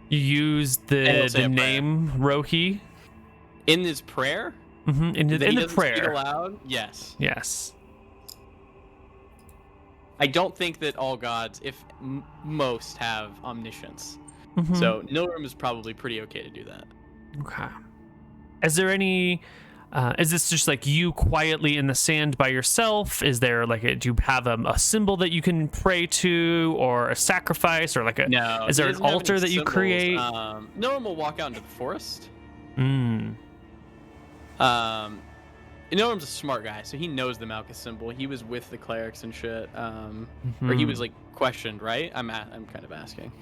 You use the name Rohi? In his prayer? In the prayer. Speak aloud? Yes. Yes. I don't think that all gods, if most, have omniscience. So Nilrum is probably pretty okay to do that. Okay. Is there any Is this just like you quietly in the sand by yourself? Is there like do you have a symbol that you can pray to, or a sacrifice, or like a? No. Is he there an doesn't have altar any that you symbols. create? No one will walk out into the forest. Mm. Noram's a smart guy, so he knows the Malchus symbol. He was with the clerics and shit. Or he was like questioned, right? I'm kind of asking.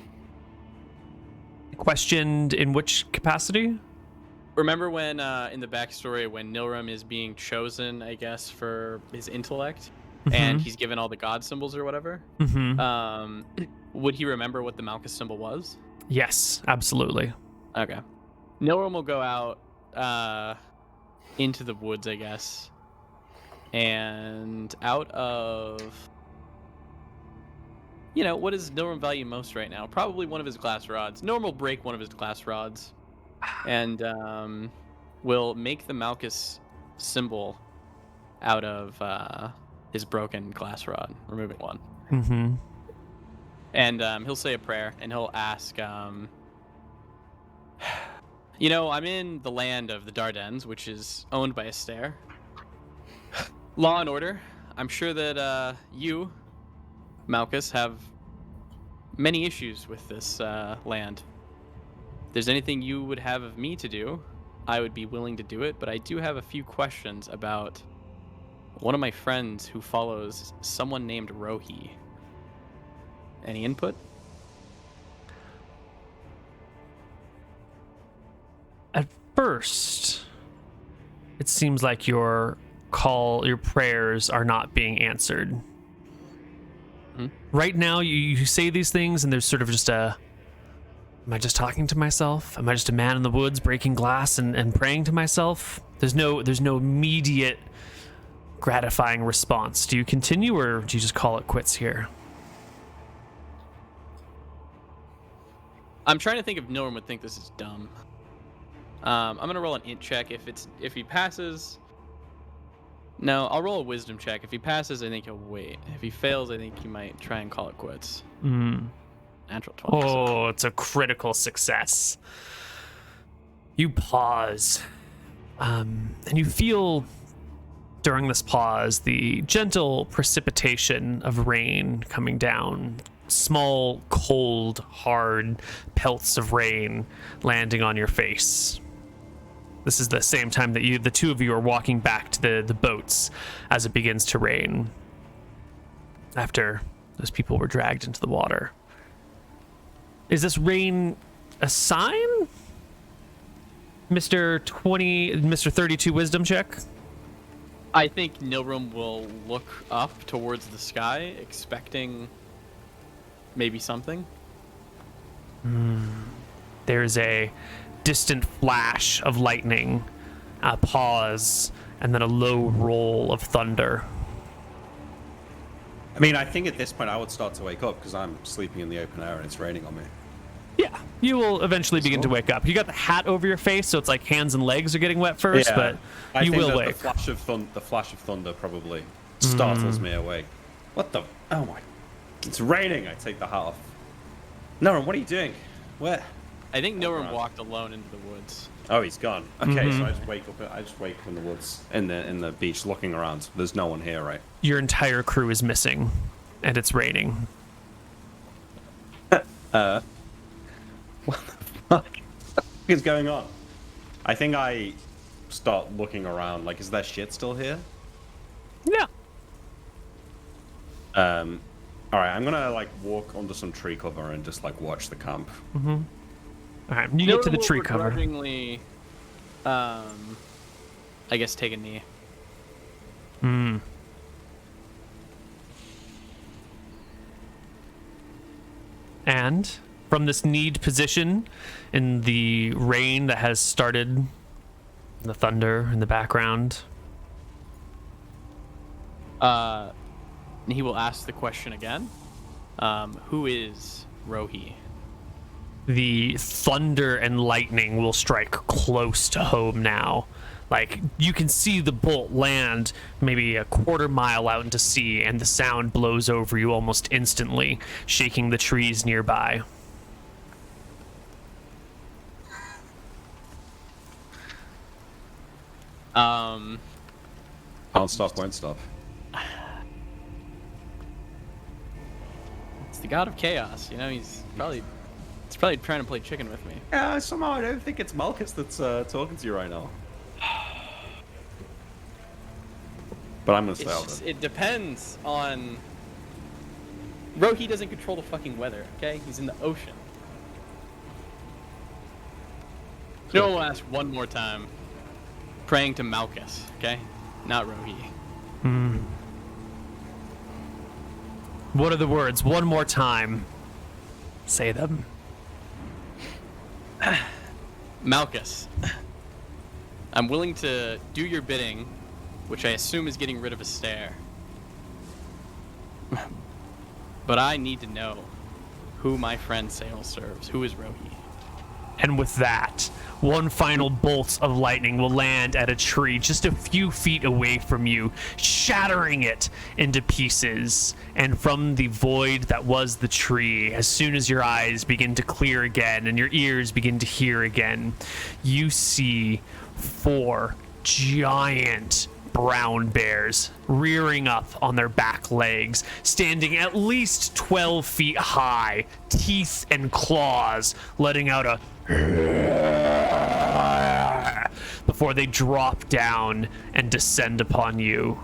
Questioned in which capacity? Remember when in the backstory when Nilram is being chosen, I guess, for his intellect, and he's given all the god symbols or whatever? Would he remember what the Malchus symbol was? Yes, absolutely. Okay. Nilram will go out into the woods, I guess, and out of, what does Nilram value most right now? Probably one of his glass rods. Nilram will break one of his glass rods, and will make the Malchus symbol out of his broken glass rod, removing one. And he'll say a prayer, and he'll ask, I'm in the land of the Dryads, which is owned by Astaire. Law and order. I'm sure that you, Malchus, have many issues with this land. If there's anything you would have of me to do, I would be willing to do it, but I do have a few questions about one of my friends who follows someone named Rohi. Any input? At first, it seems like your prayers are not being answered. Right now, you say these things, and there's sort of just am I just talking to myself? Am I just a man in the woods breaking glass and praying to myself? There's no immediate gratifying response. Do you continue, or do you just call it quits here? I'm trying to think if Nilram would think this is dumb. I'm gonna roll an int check. If he passes, no, I'll roll a wisdom check. If he passes, I think he'll wait. If he fails, I think he might try and call it quits. Natural 20. Oh, it's a critical success. You pause, and you feel during this pause the gentle precipitation of rain coming down. Small, cold, hard pelts of rain landing on your face. This is the same time that the two of you are walking back to the boats as it begins to rain, after those people were dragged into the water. Is this rain a sign? Mr. 32 wisdom check? I think Nilram will look up towards the sky, expecting maybe something. There's a distant flash of lightning, a pause, and then a low roll of thunder. I mean, I think at this point I would start to wake up because I'm sleeping in the open air and it's raining on me. Yeah, you will eventually begin to wake up. You got the hat over your face, so it's like hands and legs are getting wet first, but you will wake. The flash of thunder probably startles me awake. What the? Oh my! It's raining. I take the hat off. Nilram, what are you doing? Where? I think Nilram walked alone into the woods. Oh, he's gone. Okay, so I just wake up in the woods, in the beach, looking around. There's no one here, right? Your entire crew is missing, and it's raining. What the fuck is going on? I think I start looking around. Like, is there shit still here? Yeah. All right, I'm gonna like walk under some tree cover and just like watch the camp. All right, you get to the tree cover. Begrudgingly, I guess take a knee. And from this kneed position in the rain that has started, the thunder in the background, he will ask the question again. Who is Rohi? the thunder and lightning will strike close to home now. Like, you can see the bolt land maybe a quarter mile out into sea, and the sound blows over you almost instantly, shaking the trees nearby. Can't stop, won't stop. It's the god of chaos. You know, he's probably trying to play chicken with me. Yeah, somehow I don't think it's Malchus that's talking to you right now. But I'm gonna stay out there. It depends on. Rohi doesn't control the fucking weather. Okay, he's in the ocean. You know, I'll ask one more time. Praying to Malchus, okay? Not Rohi. What are the words? One more time. Say them. Malchus, I'm willing to do your bidding, which I assume is getting rid of a stare. But I need to know who my friend Sail serves. Who is Rohi? And with that, one final bolt of lightning will land at a tree just a few feet away from you, shattering it into pieces. And from the void that was the tree, as soon as your eyes begin to clear again and your ears begin to hear again, you see 4 giant brown bears rearing up on their back legs, standing at least 12 feet high, teeth and claws letting out a before they drop down and descend upon you.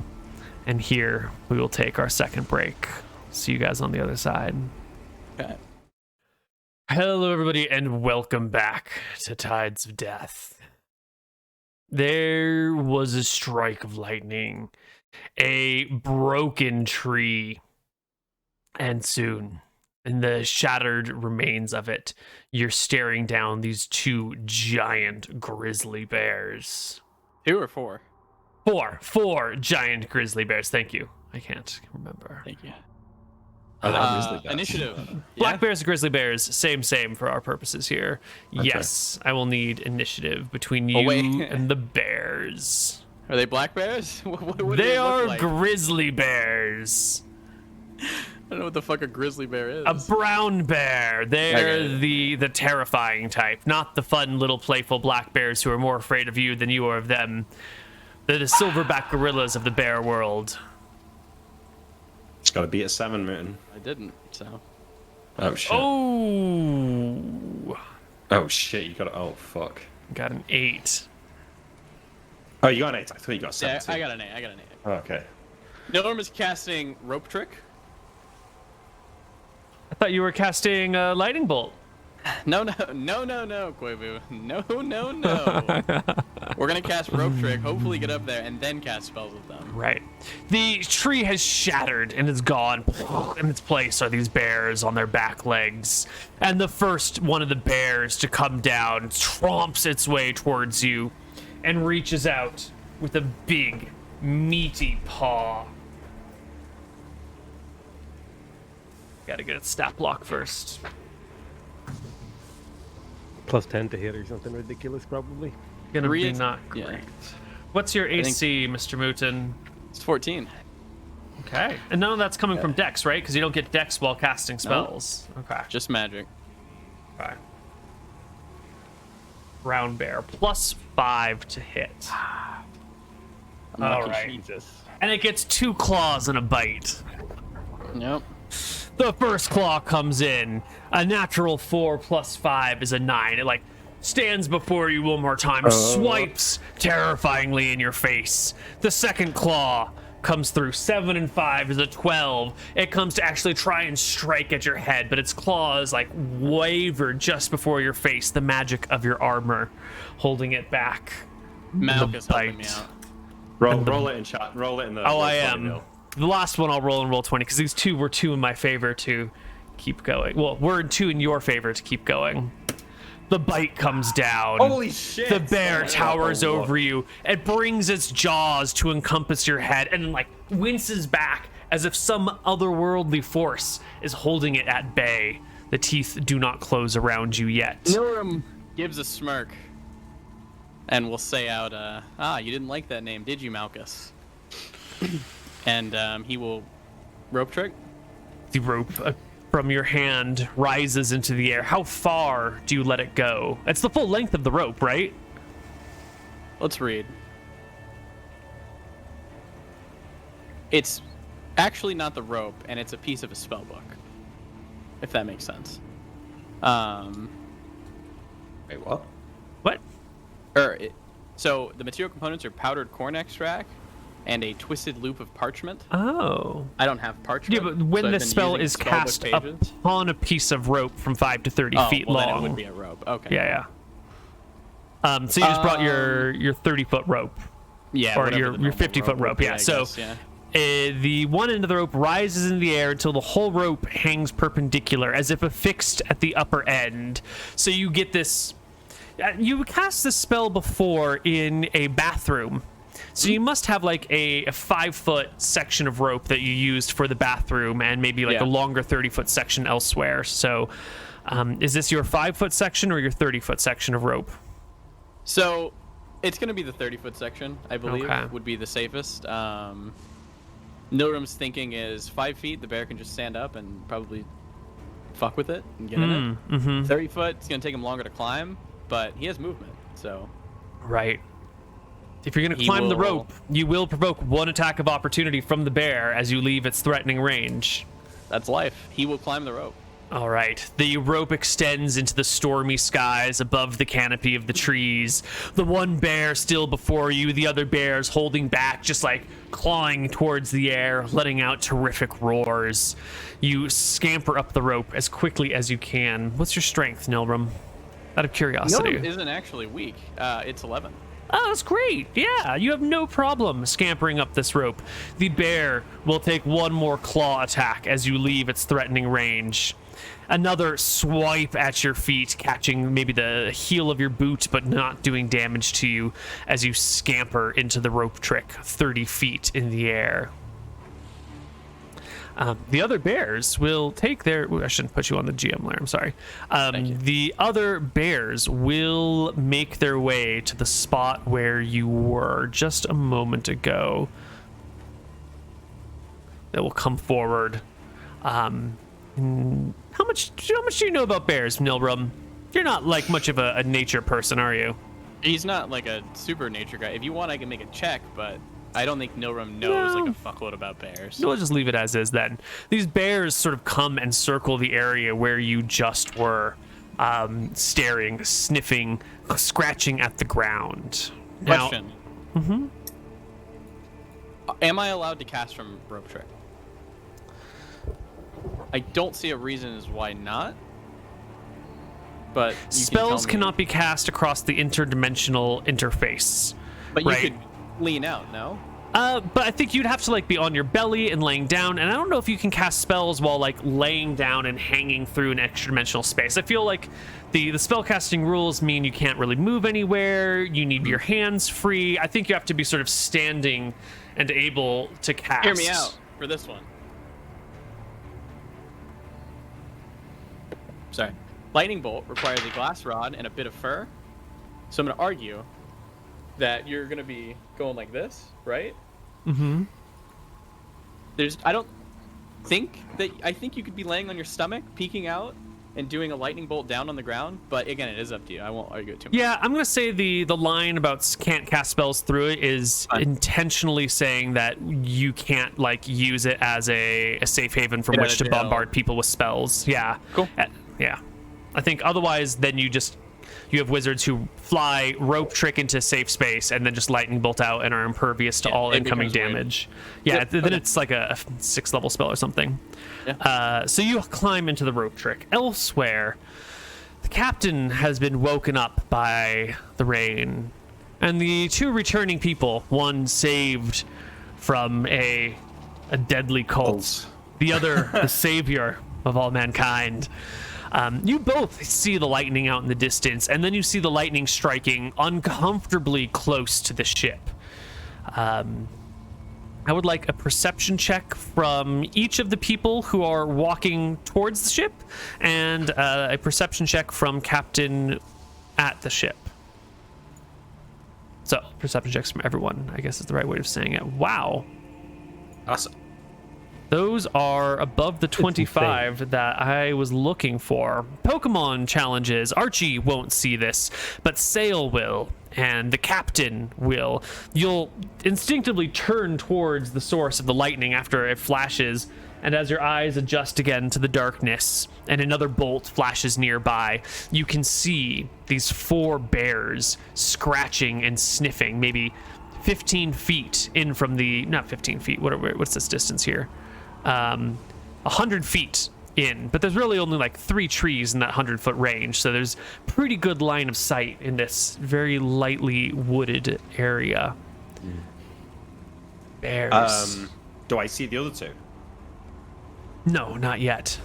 And here we will take our second break. See you guys on the other side. Okay. Hello everybody and welcome back to Tides of Death. There was a strike of lightning, a broken tree, and soon, in the shattered remains of it, you're staring down these 2 giant grizzly bears. 2 or 4? 4 giant grizzly bears. Thank you. I can't remember. Thank you. Initiative. Initiative. Black Yeah? bears and grizzly bears, same for our purposes here. Okay. Yes, I will need initiative between Oh, you wait. and the bears. Are they black bears? What do They look are like? grizzly bears. I don't know what the fuck a grizzly bear is. A brown bear. They're Okay. the terrifying type, not the fun little playful black bears who are more afraid of you than you are of them. They're the silverback gorillas of the bear world. It's gotta be at 7, Mooton. I didn't, so. Oh shit. Oh, Oh shit, you got it. Oh fuck. got an 8. Oh, you got an 8. I thought you got Yeah, 17. I got an 8. Oh, okay. Norm is casting rope trick. I thought you were casting a lightning bolt. No, Koibu. No. We're gonna cast rope trick, hopefully get up there, and then cast spells with them. Right. The tree has shattered and is gone. In its place are these bears on their back legs. And the first one of the bears to come down tromps its way towards you and reaches out with a big, meaty paw. Gotta get its stat block first. +10 to hit or something ridiculous, probably. Gonna be Three- not great. yeah. What's your think- AC, Mr. Mouton? It's 14. Okay. And none of that's coming from Dex, right? Because you don't get Dex while casting spells. Okay. Just magic. Okay. Brown bear, +5 to hit. I'm All lucky. right. Jesus. And it gets 2 claws and a bite. Yep. The first claw comes in. A natural 4 + 5 is a 9. It like stands before you one more time, swipes terrifyingly in your face. The second claw comes through. 7 and 5 is a 12. It comes to actually try and strike at your head, but its claws like waver just before your face, the magic of your armor holding it back. Malchus helping me bite. out. Roll it in chat. Roll it in the. Oh, I roll am. mill. The last one I'll roll and roll 20 because these 2 were 2 in my favor to keep going. Well, were 2 in your favor to keep going. The bite comes down. Holy shit! The bear Oh, towers oh, over you. It brings its jaws to encompass your head and then like winces back as if some otherworldly force is holding it at bay. The teeth do not close around you yet. Norm gives a smirk and will say out, you didn't like that name, did you, Malchus? And he will rope trick. The rope from your hand rises into the air. How far do you let it go? It's the full length of the rope, right? Let's read. It's actually not the rope, and it's a piece of a spell book. If that makes sense. Wait, what? What? So the material components are powdered corn extract and a twisted loop of parchment. Oh. I don't have parchment. Yeah, but when so the I've been spell using is spell book cast pages. upon a piece of rope from 5 to 30 feet well, long. then it would be a rope. Okay. Yeah. So you just brought your 30-foot rope. Yeah. Or whatever your the normal 50-foot would rope. be, Yeah. I So guess, yeah. the one end of the rope rises in the air until the whole rope hangs perpendicular, as if affixed at the upper end. So you get this. You cast this spell before in a bathroom. So you must have like a 5-foot section of rope that you used for the bathroom, and maybe like a longer 30-foot section elsewhere. So is this your 5-foot section or your 30-foot section of rope? So it's going to be the 30-foot section, I believe, Okay. would be the safest. Nilrum's thinking is 5 feet, the bear can just stand up and probably fuck with it and get in it. Mm-hmm. 30 foot, it's going to take him longer to climb, but he has movement, so... Right. If you're going to He climb the will- rope, you will provoke one attack of opportunity from the bear as you leave its threatening range. That's life. He will climb the rope. All right. The rope extends into the stormy skies above the canopy of the trees. The one bear still before you, the other bears holding back, just like clawing towards the air, letting out terrific roars. You scamper up the rope as quickly as you can. What's your strength, Nilrum? Out of curiosity. Nilrum isn't actually weak. It's 11. Oh, that's great. Yeah, you have no problem scampering up this rope. The bear will take one more claw attack as you leave its threatening range. Another swipe at your feet, catching maybe the heel of your boot, but not doing damage to you as you scamper into the rope trick 30 feet in the air. The other bears will take their... Ooh, I shouldn't put you on the GM layer. I'm sorry. The other bears will make their way to the spot where you were just a moment ago. They will come forward. How much do you know about bears, Nilrum? You're not like much of a nature person, are you? He's not like a super nature guy. If you want, I can make a check, but I don't think Nilrum knows like a fuckload about bears. We'll just leave it as is then. These bears sort of come and circle the area where you just were, staring, sniffing, scratching at the ground. Question. Am I allowed to cast from rope trick? I don't see a reason as why not. But you Spells can tell me. cannot be cast across the interdimensional interface. But you right. could lean out, no? But I think you'd have to like be on your belly and laying down, and I don't know if you can cast spells while like laying down and hanging through an extra dimensional space. I feel like the spell casting rules mean you can't really move anywhere. You need your hands free. I think you have to be sort of standing and able to cast. Hear me out for this one. Sorry. Lightning bolt requires a glass rod and a bit of fur. So I'm going to argue that you're going to be going like this, right? Mm-hmm. I think you could be laying on your stomach, peeking out, and doing a lightning bolt down on the ground. But again, it is up to you. I won't argue it too much. Yeah, I'm gonna say the line about can't cast spells through it is intentionally saying that you can't like use it as a safe haven from Get which out to of jail. bombard people with spells. Yeah. Cool. Yeah. I think otherwise then you have wizards who fly rope trick into safe space and then just lightning bolt out and are impervious to Yeah, all it incoming becomes weird. damage. Yeah, Yep, then okay. it's like a 6th level spell or something. Yeah. So you climb into the rope trick. Elsewhere, the captain has been woken up by the rain, and the two returning people, one saved from a deadly cult, the other the savior of all mankind. You both see the lightning out in the distance, and then you see the lightning striking uncomfortably close to the ship. I would like a perception check from each of the people who are walking towards the ship, and a perception check from Captain at the ship. So, perception checks from everyone, I guess is the right way of saying it. Wow. Awesome. Those are above the 25 that I was looking for. Pokemon challenges. Archie won't see this, but Sail will. and the captain you'll instinctively turn towards the source of the lightning after it flashes, and as your eyes adjust again to the darkness and another bolt flashes nearby, you can see these 4 bears scratching and sniffing maybe 15 feet in from the, not 15 feet, what's this distance here? 100 feet in, but there's really only like 3 trees in that 100-foot range, so there's pretty good line of sight in this very lightly wooded area. Bears. Do I see the other 2? No, not yet.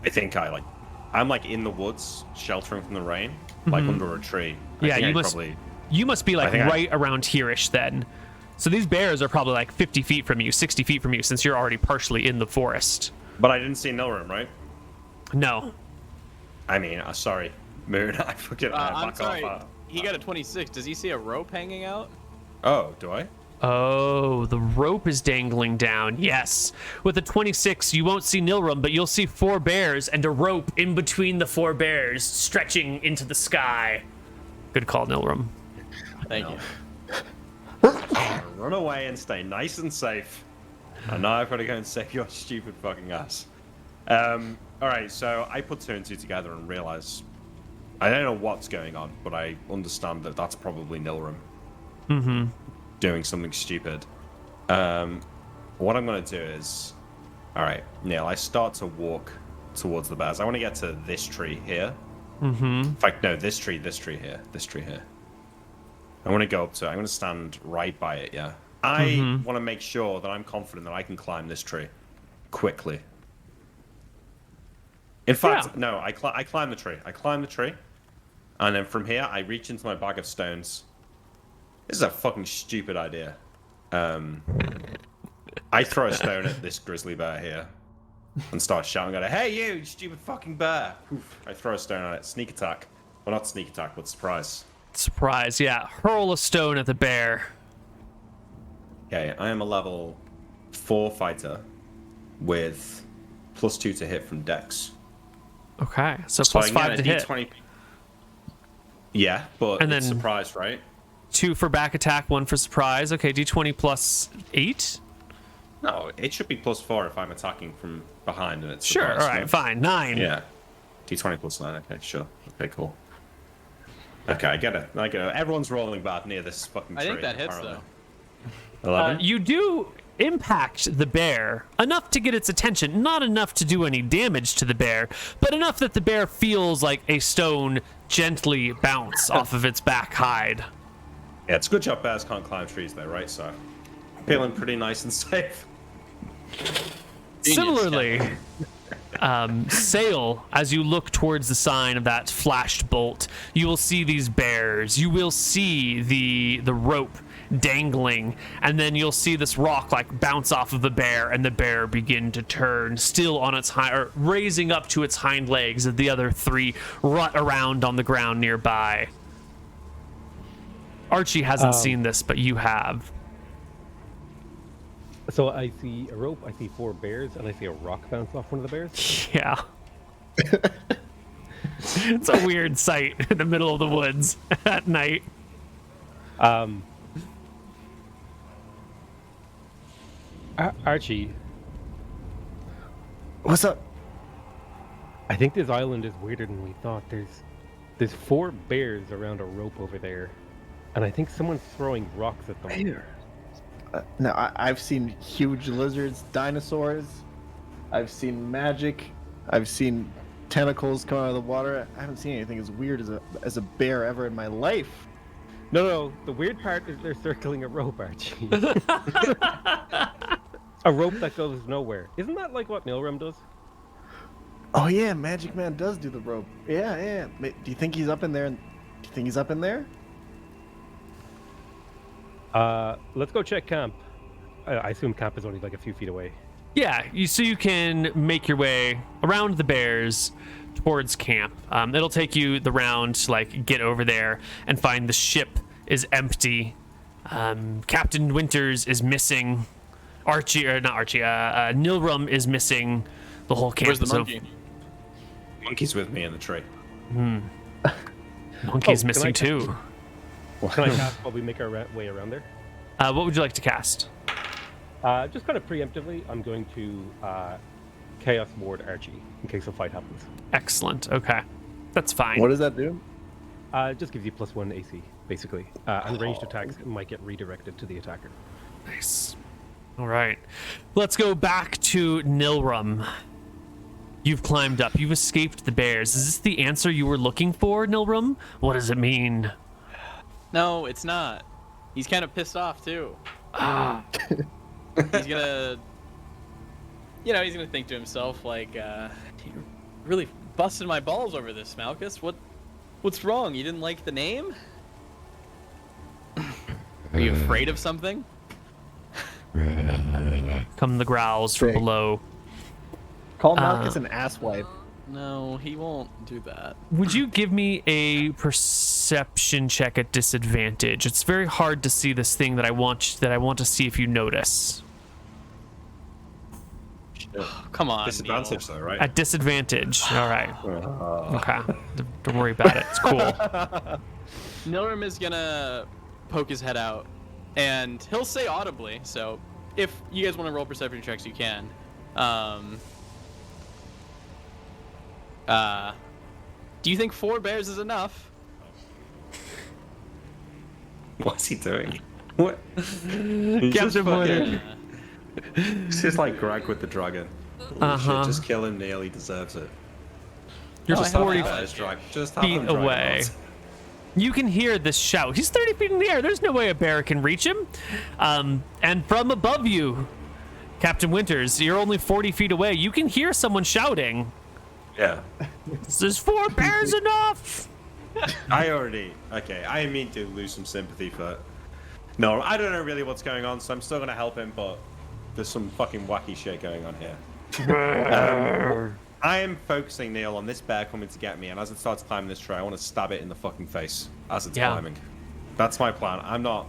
I think I'm like in the woods, sheltering from the rain, like under a tree. Yeah, you must be like right around here-ish then. So these bears are probably like 50 feet from you, 60 feet from you, since you're already partially in the forest. But I didn't see Nilrim, right? No. I mean, sorry, Moon. I fucking I'm back sorry. off. He got a 26. Does he see a rope hanging out? Oh, do I? Oh, the rope is dangling down. Yes. With a 26, you won't see Nilrim, but you'll see 4 bears and a rope in between the 4 bears stretching into the sky. Good call, Nilrim. Thank you. Run away and stay nice and safe. And now I've got to go and save your stupid fucking ass. Alright, so I put 2 and 2 together and realize I don't know what's going on, but I understand that that's probably Nilrim. Doing something stupid. What I'm going to do is... Alright, Neil, I start to walk towards the bears. I want to get to this tree here. In fact, no, this tree here. This tree here. I want to go up to it. I'm going to stand right by it, yeah. I want to make sure that I'm confident that I can climb this tree quickly. In fact, no, I climb the tree. I climb the tree. And then from here, I reach into my bag of stones. This is a fucking stupid idea. I throw a stone at this grizzly bear here and start shouting at it, "Hey, you stupid fucking bear!" Oof. I throw a stone at it. Sneak attack. Well, not sneak attack, but surprise. Surprise, yeah. Hurl a stone at the bear. Okay, I am a level 4 fighter with +2 to hit from Dex. Okay, so So I can +5 get to a hit. D20. Yeah, but And it's then- surprise, right? 2 for back attack, 1 for surprise. Okay, d20 +8. No, it should be +4 if I'm attacking from behind and it's Sure, surprise, all right, right? fine. 9. Yeah. D20 +9, okay, sure. Okay, cool. Okay, I get it. Everyone's rolling bad near this fucking I tree. think that hits, apparently. though. 11? You do impact the bear enough to get its attention, not enough to do any damage to the bear, but enough that the bear feels like a stone gently bounce off of its back hide. Yeah, it's a good job bears can't climb trees though, right? So, feeling pretty nice and safe. Similarly, Sail, as you look towards the sign of that flashed bolt, you will see these bears. You will see the rope dangling, and then you'll see this rock like bounce off of the bear, and the bear begin to turn, still on its or raising up to its hind legs, as the other 3 rut around on the ground nearby. Archie hasn't seen this, but you have. So I see a rope, I see 4 bears, and I see a rock bounce off one of the bears. Yeah. It's a weird sight in the middle of the woods at night. Archie, What's up? I think this island is weirder than we thought. There's 4 bears around a rope over there, and I think someone's throwing rocks at them. Bear. Now, I've seen huge lizards, dinosaurs. I've seen magic. I've seen tentacles come out of the water. I haven't seen anything as weird as a bear ever in my life. No, the weird part is they're circling a rope, Archie. A rope that goes nowhere. Isn't that like what Nilrim does? Oh yeah, Magic Man does do the rope. Yeah. Do you think he's up in there? Let's go check camp. I assume camp is only like a few feet away. Yeah, so you can make your way around the bears towards camp. It'll take you the round to like get over there and find the ship is empty. Captain Winters is missing. Nilrim is missing. The whole camp Where's the is monkey? Monkey's with me in the tree. Monkey's can I missing cast- too. Can I cast while we make our way around there? What would you like to cast? Just kind of preemptively, I'm going to Chaos Ward Archie in case a fight happens. Excellent. Okay, that's fine. What does that do? It just gives you +1 AC, basically. And ranged attacks might get redirected to the attacker. Nice. All right, let's go back to Nilrum. You've climbed up. You've escaped the bears. Is this the answer you were looking for, Nilrum? What does it mean? No, it's not. He's kind of pissed off too. He's gonna, he's gonna think to himself like, "You really busted my balls over this, Malchus. What's wrong? You didn't like the name? Are you afraid of something?" Come the growls from Big. below. Call Malchus an asswipe. No, he won't do that. Would you give me a perception check at disadvantage? It's very hard to see this thing that I want to see if you notice. Come on, Disadvantage though, right? At disadvantage. All right. Okay. Don't worry about it. It's cool. Nilrim is gonna poke his head out, and he'll say audibly. So, if you guys want to roll perception checks, you can. Do you think 4 bears is enough? What's he doing? What? He's just Captain Woodard. It's just like Greg with the dragon. Holy shit, just kill him, Neil. He deserves it. You're Just have 40 him bears drag. Just have feet him drag him away. out. You can hear this shout. He's 30 feet in the air. There's no way a bear can reach him. And from above you, Captain Winters, you're only 40 feet away. You can hear someone shouting. Yeah. Is 4 bears enough? I mean to lose some sympathy for. No, I don't know really what's going on, so I'm still gonna help him, but there's some fucking wacky shit going on here. I am focusing, Neil, on this bear coming to get me, and as it starts climbing this tree, I want to stab it in the fucking face as it's climbing. That's my plan. I'm not.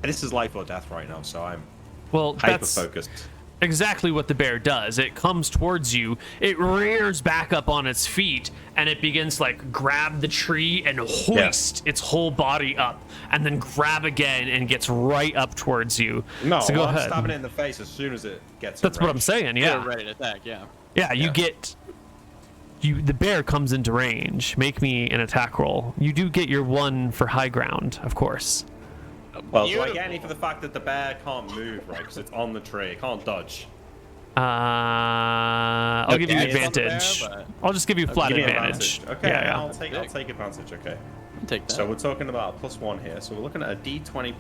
This is life or death right now, so I'm hyper That's focused. exactly what the bear does. It comes towards you, it rears back up on its feet, and it begins to like grab the tree and hoist its whole body up, and then grab again and gets right up towards you. No, so go I'm ahead. stabbing it in the face as soon as it gets. That's what I'm saying. Yeah, Yeah, ready to attack. Yeah. yeah. You get. The bear comes into range. Make me an attack roll. You do get your 1 for high ground, of course. Well, do I get any for the fact that the bear can't move, right? Because it's on the tree, it can't dodge. I'll give you Okay, it's on the bear, advantage. but- I'll just give you flat Give me advantage. Okay, Yeah, I'll take advantage. Okay. I'll take that. So we're talking about a +1 here. So we're looking at a D20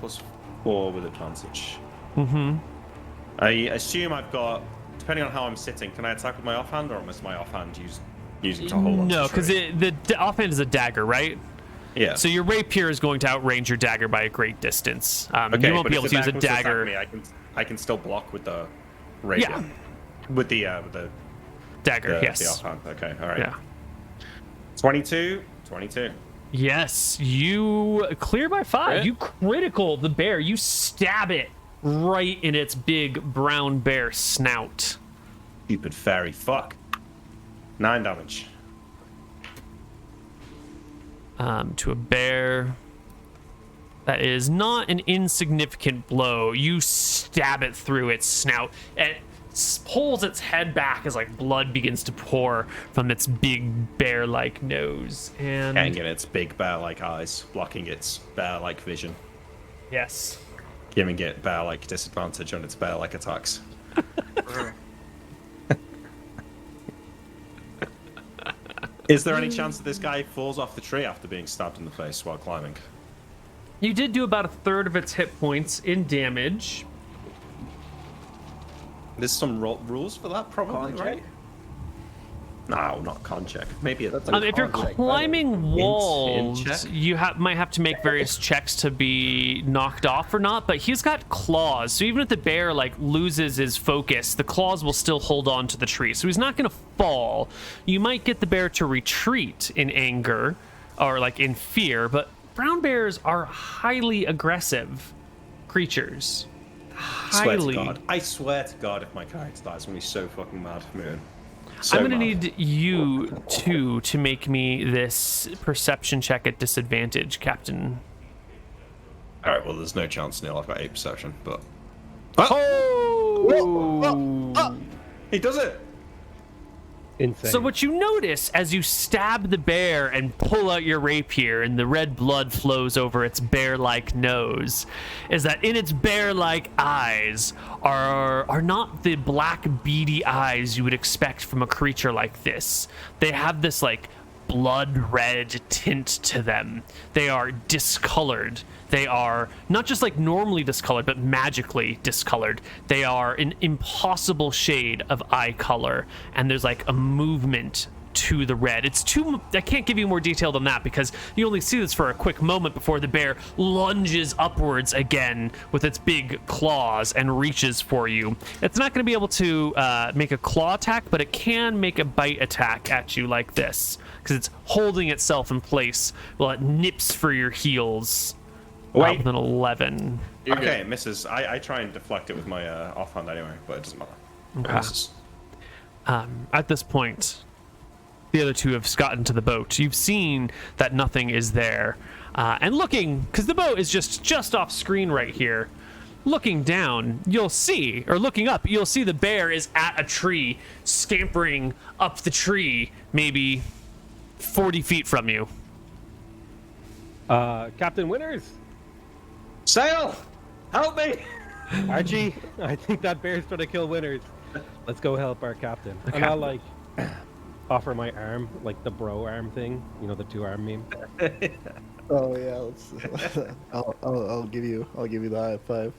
+4 with advantage. Mm-hmm. I assume I've got, depending on how I'm sitting, can I attack with my offhand, or must my offhand using to hold on? No, to the because tree? the offhand is a dagger, right? Yeah. So your rapier is going to outrange your dagger by a great distance. Okay, You won't but be if able the to use a bear comes to attack dagger. me, I can still block with the rapier. Yeah. With the Dagger, the yes. offhand. Okay, all right. Yeah. 22. Yes, you clear by 5. Crit? You critical the bear. You stab it right in its big brown bear snout. Stupid fairy fuck. 9 damage. To a bear. That is not an insignificant blow. You stab it through its snout, and it pulls its head back as like blood begins to pour from its big bear-like nose. And Getting in its big bear-like eyes, blocking its bear-like vision, yes, giving it bear-like disadvantage on its bear-like attacks. Is there any chance that this guy falls off the tree after being stabbed in the face while climbing? you did do about a third of its hit points in damage. There's some rules for that, probably, right? No, not con check. Maybe That's a If you're con check, climbing walls, check? you might have to make various checks to be knocked off or not. But he's got claws, so even if the bear like loses his focus, the claws will still hold on to the tree. So he's not going to fall. You might get the bear to retreat in anger or like in fear, but brown bears are highly aggressive creatures. Swear to Highly. God. I swear to God, if my character dies, I'm gonna be so fucking mad, Moon. So I'm gonna mad. need you two to make me this perception check at disadvantage, Captain. All right. Well, there's no chance, Neil. I've got 8 perception, but Oh! he does it. Insane. So what you notice as you stab the bear and pull out your rapier and the red blood flows over its bear-like nose is that in its bear-like eyes are not the black beady eyes you would expect from a creature like this. They have this like blood red tint to them. They are discolored. They are not just like normally discolored, but magically discolored. They are an impossible shade of eye color, and there's like a movement to the red. I can't give you more detail than that because you only see this for a quick moment before the bear lunges upwards again with its big claws and reaches for you. It's not going to be able to make a claw attack, but it can make a bite attack at you like this because it's holding itself in place while it nips for your heels. Wait. With an 11. You're Okay, good. it misses. I try and deflect it with my offhand anyway, but it doesn't matter. It Okay. misses. At this point, the other two have gotten to the boat. You've seen that nothing is there. And looking, because the boat is just off screen right here. Looking down, you'll see, or looking up, you'll see the bear is at a tree, scampering up the tree, maybe 40 feet from you. Captain Winters, Sail! Help me! Archie, I think that bear's trying to kill Winters. Let's go help our captain. Okay. And I'll like offer my arm, like the bro arm thing, you know, the 2-arm meme. Oh yeah, let's. I'll give you the high five.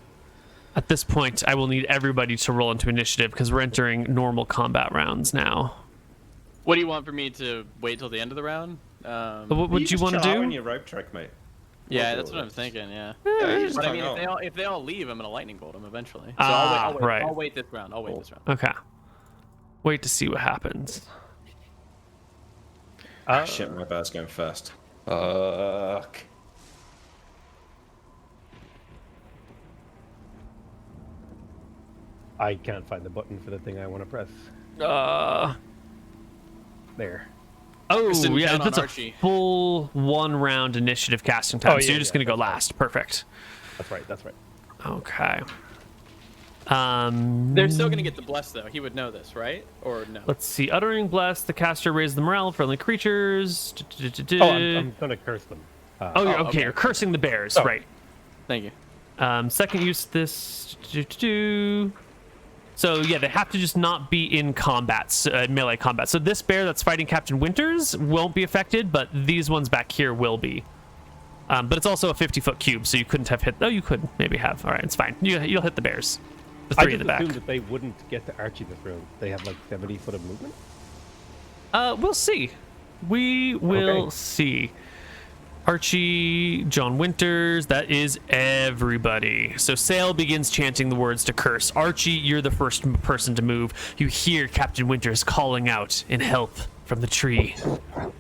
At this point, I will need everybody to roll into initiative because we're entering normal combat rounds now. What do you want for me to wait till the end of the round? What would you want to On do? your rope trick, mate. Yeah, that's what I'm thinking. Yeah. Yeah, you just But I hung mean, out. if they all leave, I'm gonna lightning bolt them eventually. So Ah, I'll wait. right. I'll wait this round. I'll wait this round. Okay. Wait to see what happens. Shit, my bear's going first. Fuck. I can't find the button for the thing I want to press. There. Oh, Kristen, yeah, count on that's a Archie. full 1-round initiative casting time. Oh, so yeah, you're just yeah, going to go that's right. last. Perfect. That's right. That's right. Okay. They're still gonna get the bless though. He would know this, right? Or no? Let's see. Uttering bless, the caster raises the morale of friendly creatures. Oh, I'm trying to curse them. Oh, you're, okay, okay. you're cursing the bears, Oh. right? Thank you. Second use this. So yeah, they have to just not be in combat, melee combat. So this bear that's fighting Captain Winters won't be affected, but these ones back here will be. But it's also a 50-foot cube, so you couldn't have hit. Oh, you could maybe have. All right, it's fine. You'll hit the bears. The I three in just the back. assumed that they wouldn't get to Archie this round. They have like 70 foot of movement. We'll see. We will Okay. see. Archie, John Winters, that is everybody. So Sale begins chanting the words to curse. Archie, you're the first person to move. You hear Captain Winters calling out in help from the tree. The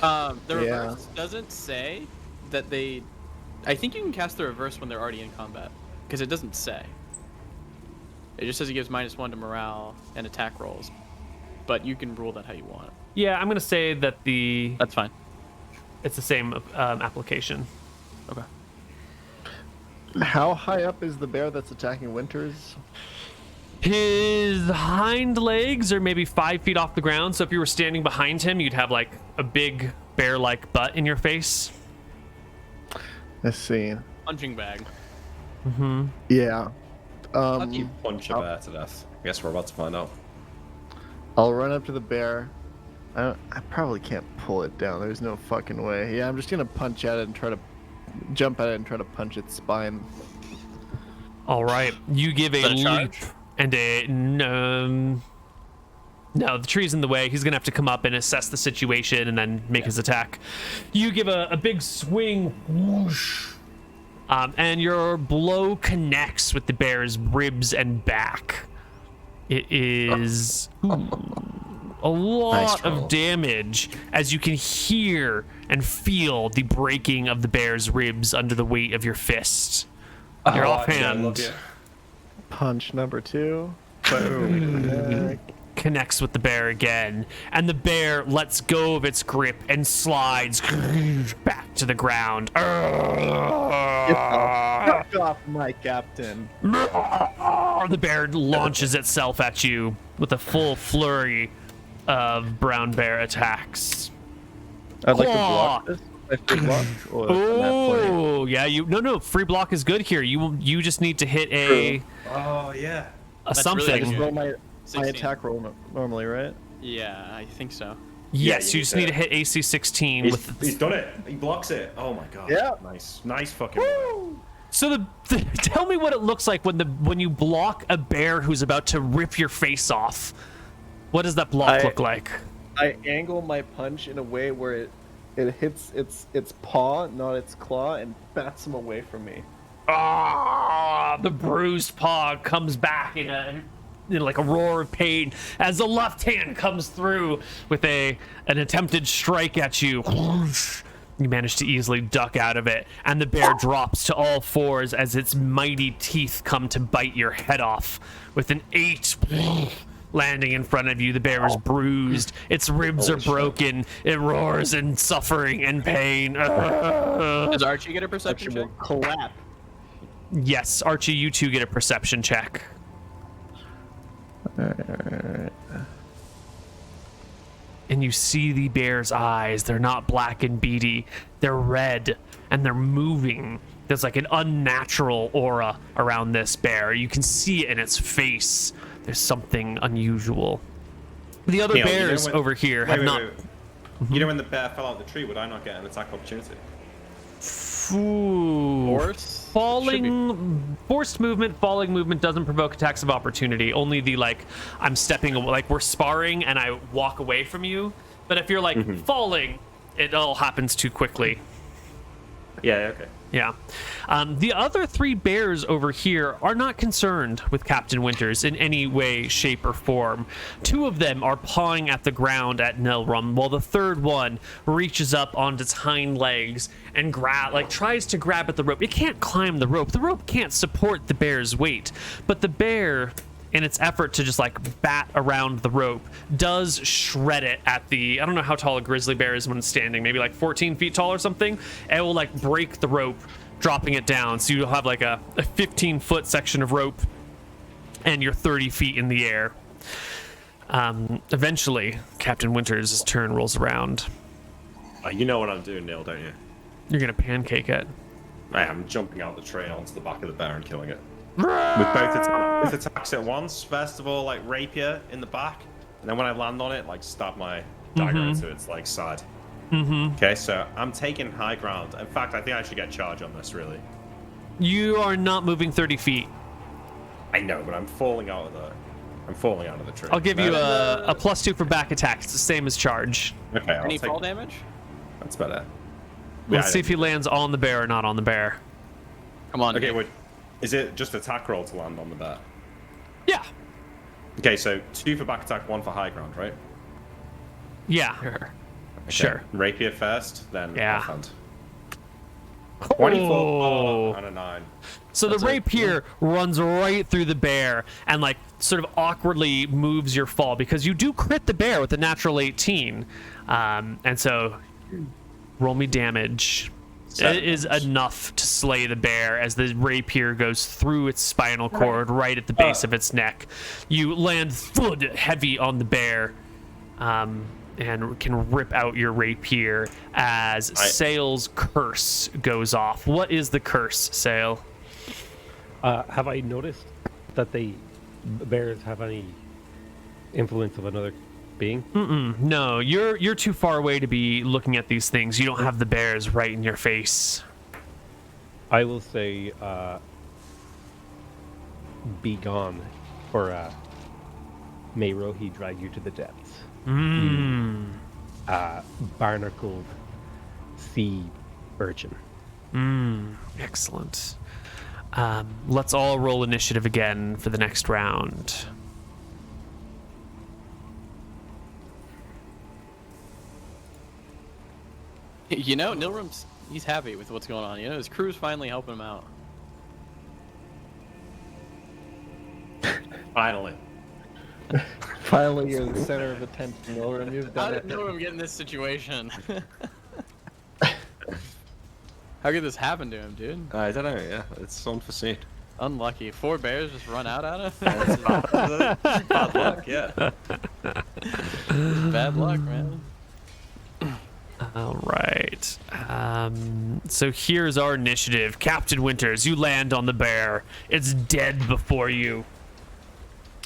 Yeah. reverse doesn't say that they. I think you can cast the reverse when they're already in combat because it doesn't say. It just says it gives -1 to morale and attack rolls, but you can rule that how you want. Yeah, I'm going to say that That's fine. it's the same application. Okay. How high up is the bear that's attacking Winters? His hind legs are maybe 5 feet off the ground, so if you were standing behind him, you'd have like a big bear-like butt in your face. Let's see. Punching bag. Yeah. How do you punch a bear to death? I guess we're about to find out. I'll run up to the bear. I probably can't pull it down. There's no fucking way. Yeah, I'm just gonna punch at it and try to jump at it and try to punch its spine. All right, you give a Is that a leap charge? and a no, the tree's in the way. He's gonna have to come up and assess the situation and then make his attack. You give a big swing, whoosh, and your blow connects with the bear's ribs and back. It is a lot roll. of damage as you can hear and feel the breaking of the bear's ribs under the weight of your fist. Your Oh, offhand. yeah, I love you. Punch number 2. Boom. connects with the bear again, and the bear lets go of its grip and slides back to the ground. Get off my captain. The bear launches itself at you with a full flurry of brown bear attacks. I'd like to Claw. block this. My free block. Or am I playing? Oh, yeah, no, free block is good here. You just need to hit a Oh yeah. That's something. really I just good. roll my 16. attack roll normally, right? Yeah, I think so. Yes, you you just need need to to- hit AC 16 with. He's done it. He blocks it. Oh my god. Yeah. Nice fucking. So tell me what it looks like when you block a bear who's about to rip your face off. What does that block look like? I angle my punch in a way where it hits its paw, not its claw, and bats him away from me. Ah, the bruised paw comes back in like a roar of pain as the left hand comes through with an attempted strike at you. You manage to easily duck out of it, and the bear drops to all fours as its mighty teeth come to bite your head off. With an 8 landing in front of you, the bear is bruised. Its ribs are broken. It roars in suffering and pain. Does Archie get a perception Actually, check? will clap. Yes, Archie, you two get a perception check. And you see the bear's eyes. They're not black and beady. They're red, and they're moving. There's like an unnatural aura around this bear. You can see it in its face. There's something unusual. The other Neil, you know bears when- over here Wait, have wait, not... wait. You know when the bear fell out the tree, would I not get an attack opportunity? Ooh. Force? Forced movement, falling movement doesn't provoke attacks of opportunity. Only the I'm stepping away, like we're sparring and I walk away from you. But if you're falling, it all happens too quickly. Yeah. Okay. Yeah. The other 3 bears over here are not concerned with Captain Winters in any way, shape, or form. 2 of them are pawing at the ground at Nilrum, while the third one reaches up onto its hind legs and tries to grab at the rope. It can't climb the rope. The rope can't support the bear's weight. But the bear, in its effort to just bat around the rope, does shred it at I don't know how tall a grizzly bear is when it's standing, maybe 14 feet tall or something. And it will break the rope, dropping it down. So you'll have a 15-foot section of rope and you're 30 feet in the air. Eventually, Captain Winters' turn rolls around. You know what I'm doing, Neil, don't you? You're going to pancake it. I am jumping out the tree onto the back of the bear and killing it. With both attacks at once. First of all, rapier in the back, and then when I land on it, stab my dagger into its side. Okay, so I'm taking high ground. In fact, I think I should get charge on this. Really, You are not moving 30 feet. I know, but I'm falling out of the tree. I'll give you a +2 for back attacks. It's the same as charge. Okay, I'll Any take. fall damage? That's better. Let's see if he lands on the bear or not on the bear. Come on. Okay, Nick. wait. Is it just attack roll to land on the bear? Yeah. Okay, so 2 for back attack, 1 for high ground, right? Yeah. Okay. Sure. Rapier first, then Yeah. offhand. 24 Oh. and a 9. So the rapier runs right through the bear and sort of awkwardly moves your fall because you do crit the bear with a natural 18. And so roll me damage. It is enough to slay the bear as the rapier goes through its spinal cord right at the base of its neck. You land thud heavy on the bear and can rip out your rapier as Sail's curse goes off. What is the curse, Sail? Have I noticed that bears have any influence of another being? No, you're too far away to be looking at these things. You don't have the bears right in your face. I will say, be gone, or Mayro, he dragged you to the depths. Barnacled sea urchin. Excellent. Let's all roll initiative again for the next round. You know, Nilrum's he's happy with what's going on. You know, his crew's finally helping him out. Finally. Finally, you're the center of attention, Lauren. You've How done did it. know I'm getting this situation? How could this happen to him, dude? I don't know. Yeah, it's unforeseen. Unlucky. 4 bears just run out at him? Bad luck. Yeah. Bad luck, man. All right. So here's our initiative. Captain Winters, you land on the bear. It's dead before you.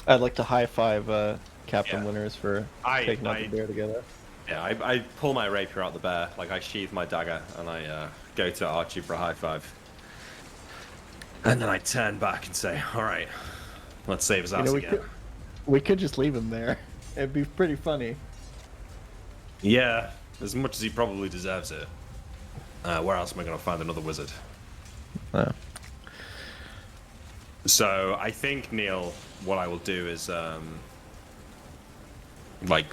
I'd like to high five Captain Yeah. Winters for taking out the bear together. Yeah, I pull my rapier out the bear, like I sheathe my dagger, and I go to Archie for a high five. And then I turn back and say, "All right, let's save his ass again." We could just leave him there. It'd be pretty funny. Yeah, as much as he probably deserves it. Where else am I going to find another wizard? So I think, Neil, what I will do is, like,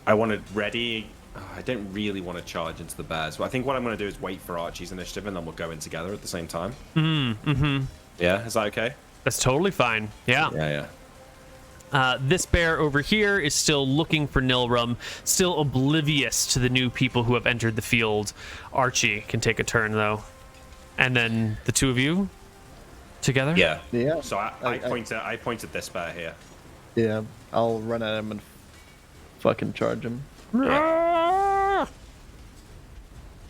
I want to ready. I don't really want to charge into the bears, but I think what I'm going to do is wait for Archie's initiative, and then we'll go in together at the same time. Yeah, is that okay? That's totally fine. Yeah. Yeah. This bear over here is still looking for Nilrum, still oblivious to the new people who have entered the field. Archie can take a turn, though. And then the two of you together? Yeah. Yeah. So I point at this bear here. Yeah, I'll run at him and fucking charge him. The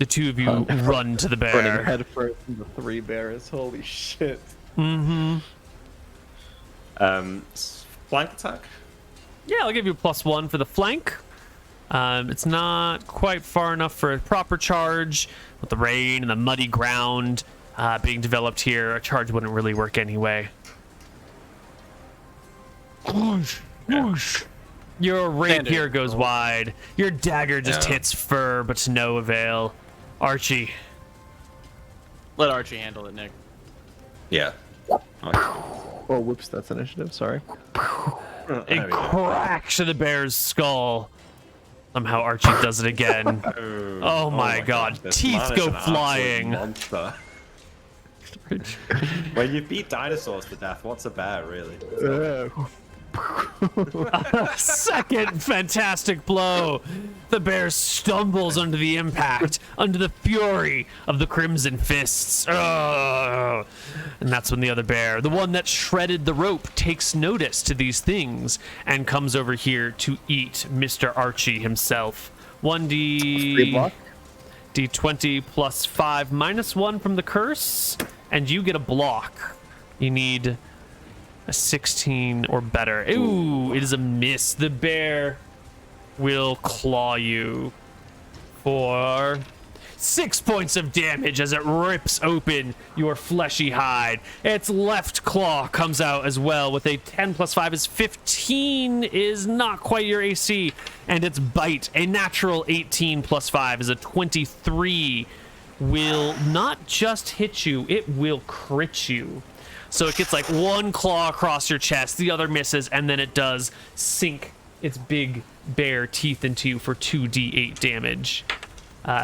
two of you run to the Running bear. head first into 3 bears. Holy shit. Flank attack? Yeah, I'll give you a +1 for the flank. It's not quite far enough for a proper charge. With the rain and the muddy ground being developed here, a charge wouldn't really work anyway. Whoosh, whoosh. Your rapier goes wide. Your dagger just hits fur, but to no avail. Archie. Let Archie handle it, Nick. Yeah. Oh, whoops, that's initiative. Sorry. It cracks to the bear's skull. Somehow Archie does it again. Oh my god. This Teeth man is go an absolute flying. monster. When you beat dinosaurs to death, what's a bear, really? Second fantastic blow. The bear stumbles under the impact, under the fury of the crimson fists. Ugh. And that's when the other bear, the one that shredded the rope, takes notice to these things and comes over here to eat Mr. Archie himself. 1d d20 plus 5 -1 from the curse, and you get a block. You need a 16 or better. Ooh, it is a miss. The bear will claw you for 6 points of damage as it rips open your fleshy hide. Its left claw comes out as well with a 10 plus 5 is 15, is not quite your AC. And its bite, a natural 18 plus 5 is a 23, will not just hit you, it will crit you. So it gets like one claw across your chest, the other misses, and then it does sink its big bear teeth into you for 2d8 damage.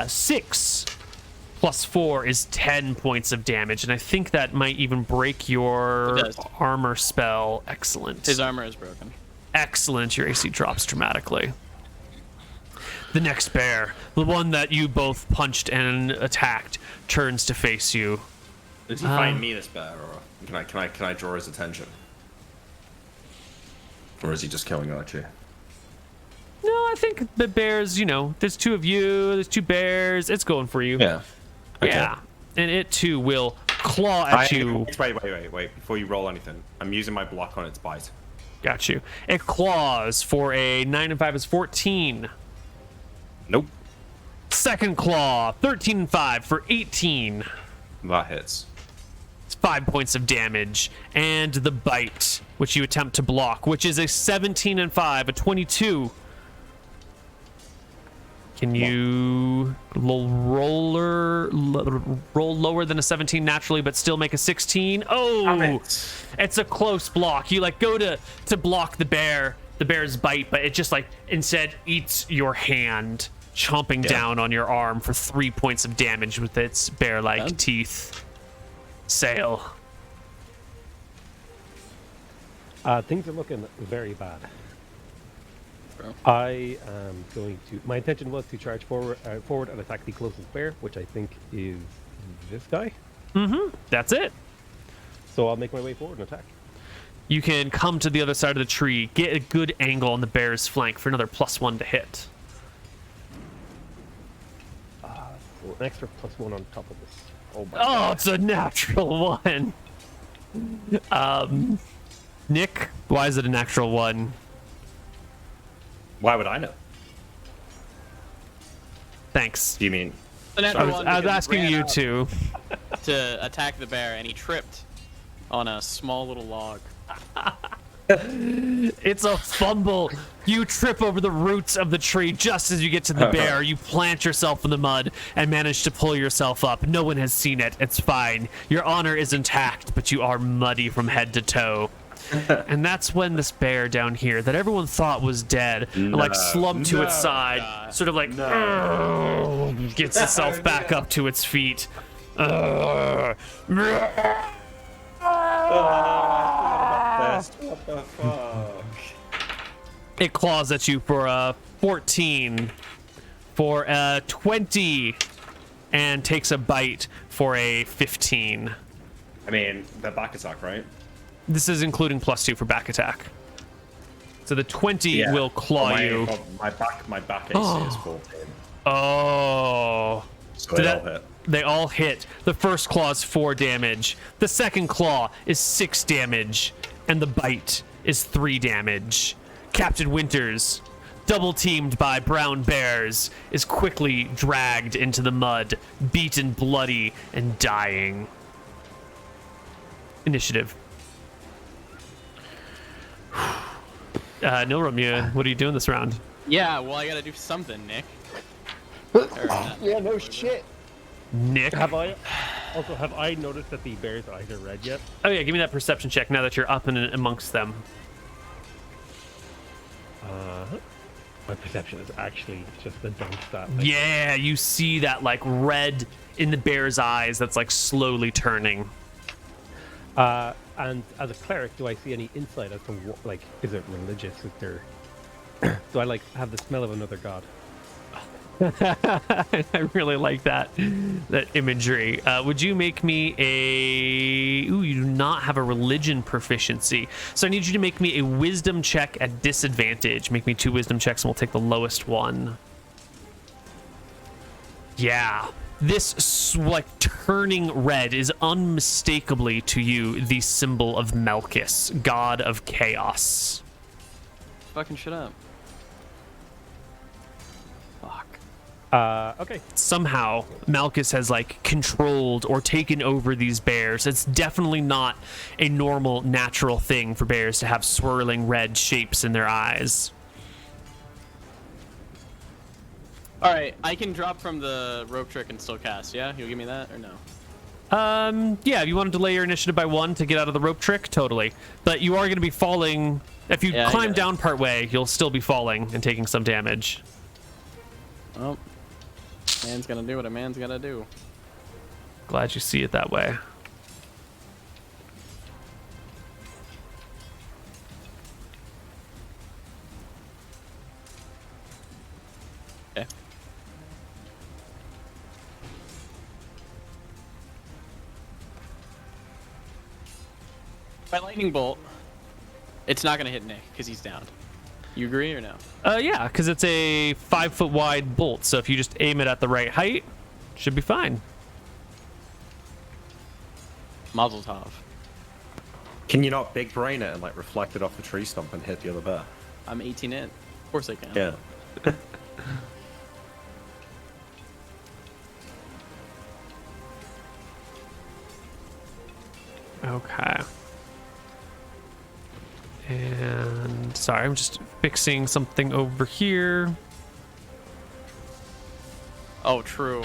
6 plus 4 is 10 points of damage, and I think that might even break your armor spell. Excellent. His armor is broken. Excellent. Your AC drops dramatically. The next bear, the one that you both punched and attacked, turns to face you. Did he find me, this bear, or can I draw his attention? Or is he just killing Archie? No, I think the bears, you know, there's two of you, there's 2 bears, it's going for you. Yeah. Okay. Yeah. And it too will claw at you. Wait. Before you roll anything, I'm using my block on its bite. Got you. It claws for a 9 and 5 is 14. Nope. Second claw, 13 and 5 for 18. That hits. It's 5 points of damage. And the bite, which you attempt to block, which is a 17 and 5, a 22. Can you roll lower than a 17 naturally, but still make a 16? Oh, it's a close block. You like go to block the bear's bite, but it just like instead eats your hand, chomping down on your arm for 3 points of damage with its bear-like teeth. Sail. Things are looking very bad. bro. I am going to. My intention was to charge forward and attack the closest bear, which I think is this guy. That's it. So I'll make my way forward and attack. You can come to the other side of the tree, get a good angle on the bear's flank for another +1 to hit. So an extra +1 on top of this. Oh my Oh, god. it's a natural 1. Nick, why is it a natural 1? Why would I know? Thanks. Do you mean? The I natural was, one I was because he asking ran you out too. to attack the bear, and he tripped on a small little log. It's a fumble. You trip over the roots of the tree just as you get to the bear. You plant yourself in the mud and manage to pull yourself up. No one has seen it. It's fine. Your honor is intact, but you are muddy from head to toe. And that's when this bear down here that everyone thought was dead, like slumped to its side, sort of like gets itself back up to its feet. What the fuck? It claws at you for a 14, for a 20, and takes a bite for a 15. I mean, the back attack, right? This is including +2 for back attack. So the 20 Yeah. will claw you. My back AC is 14. Oh. So they all that- hit. They all hit. The first claw is 4 damage. The second claw is 6 damage. And the bite is 3 damage. Captain Winters, double teamed by brown bears, is quickly dragged into the mud, beaten bloody and dying. Initiative. Nilram, what are you doing this round? Yeah, well, I gotta do something, Nick. Or, Yeah, no shit. Nick? Have I noticed that the bear's eyes are red yet? Oh yeah, give me that perception check now that you're up and amongst them. My perception is actually just a dumb stat. Like, Yeah, you see that like red in the bear's eyes that's like slowly turning. and as a cleric, do I see any insight as to what, like, is it religious? Is there? Do I like have the smell of another god? I really like that imagery. Would you make me a... Ooh, you do not have a religion proficiency. So I need you to make me a wisdom check at disadvantage. Make me 2 wisdom checks and we'll take the lowest one. Yeah. This, like, turning red is unmistakably to you the symbol of Malchus, god of chaos. fucking shit up. Okay. Somehow Malchus has like controlled or taken over these bears. It's definitely not a normal natural thing for bears to have swirling red shapes in their eyes. All right, I can drop from the rope trick and still cast. Yeah, you'll give me that or no? Yeah, if you want to delay your initiative by 1 to get out of the rope trick, totally. But you are going to be falling. If you Yeah, I climb get it. down part way, you'll still be falling and taking some damage. Oh, man's gonna do what a man's gotta do. Glad you see it that way. Okay. By lightning bolt, it's not gonna hit Nick because he's down. You agree or no? Yeah, because it's a 5-foot wide bolt. So if you just aim it at the right height, should be fine. Mazel tov. Can you not big brain it and like reflect it off the tree stump and hit the other bear? I'm 18 in. Of course I can. Yeah. Okay. And sorry, I'm just fixing something over here. Oh, true.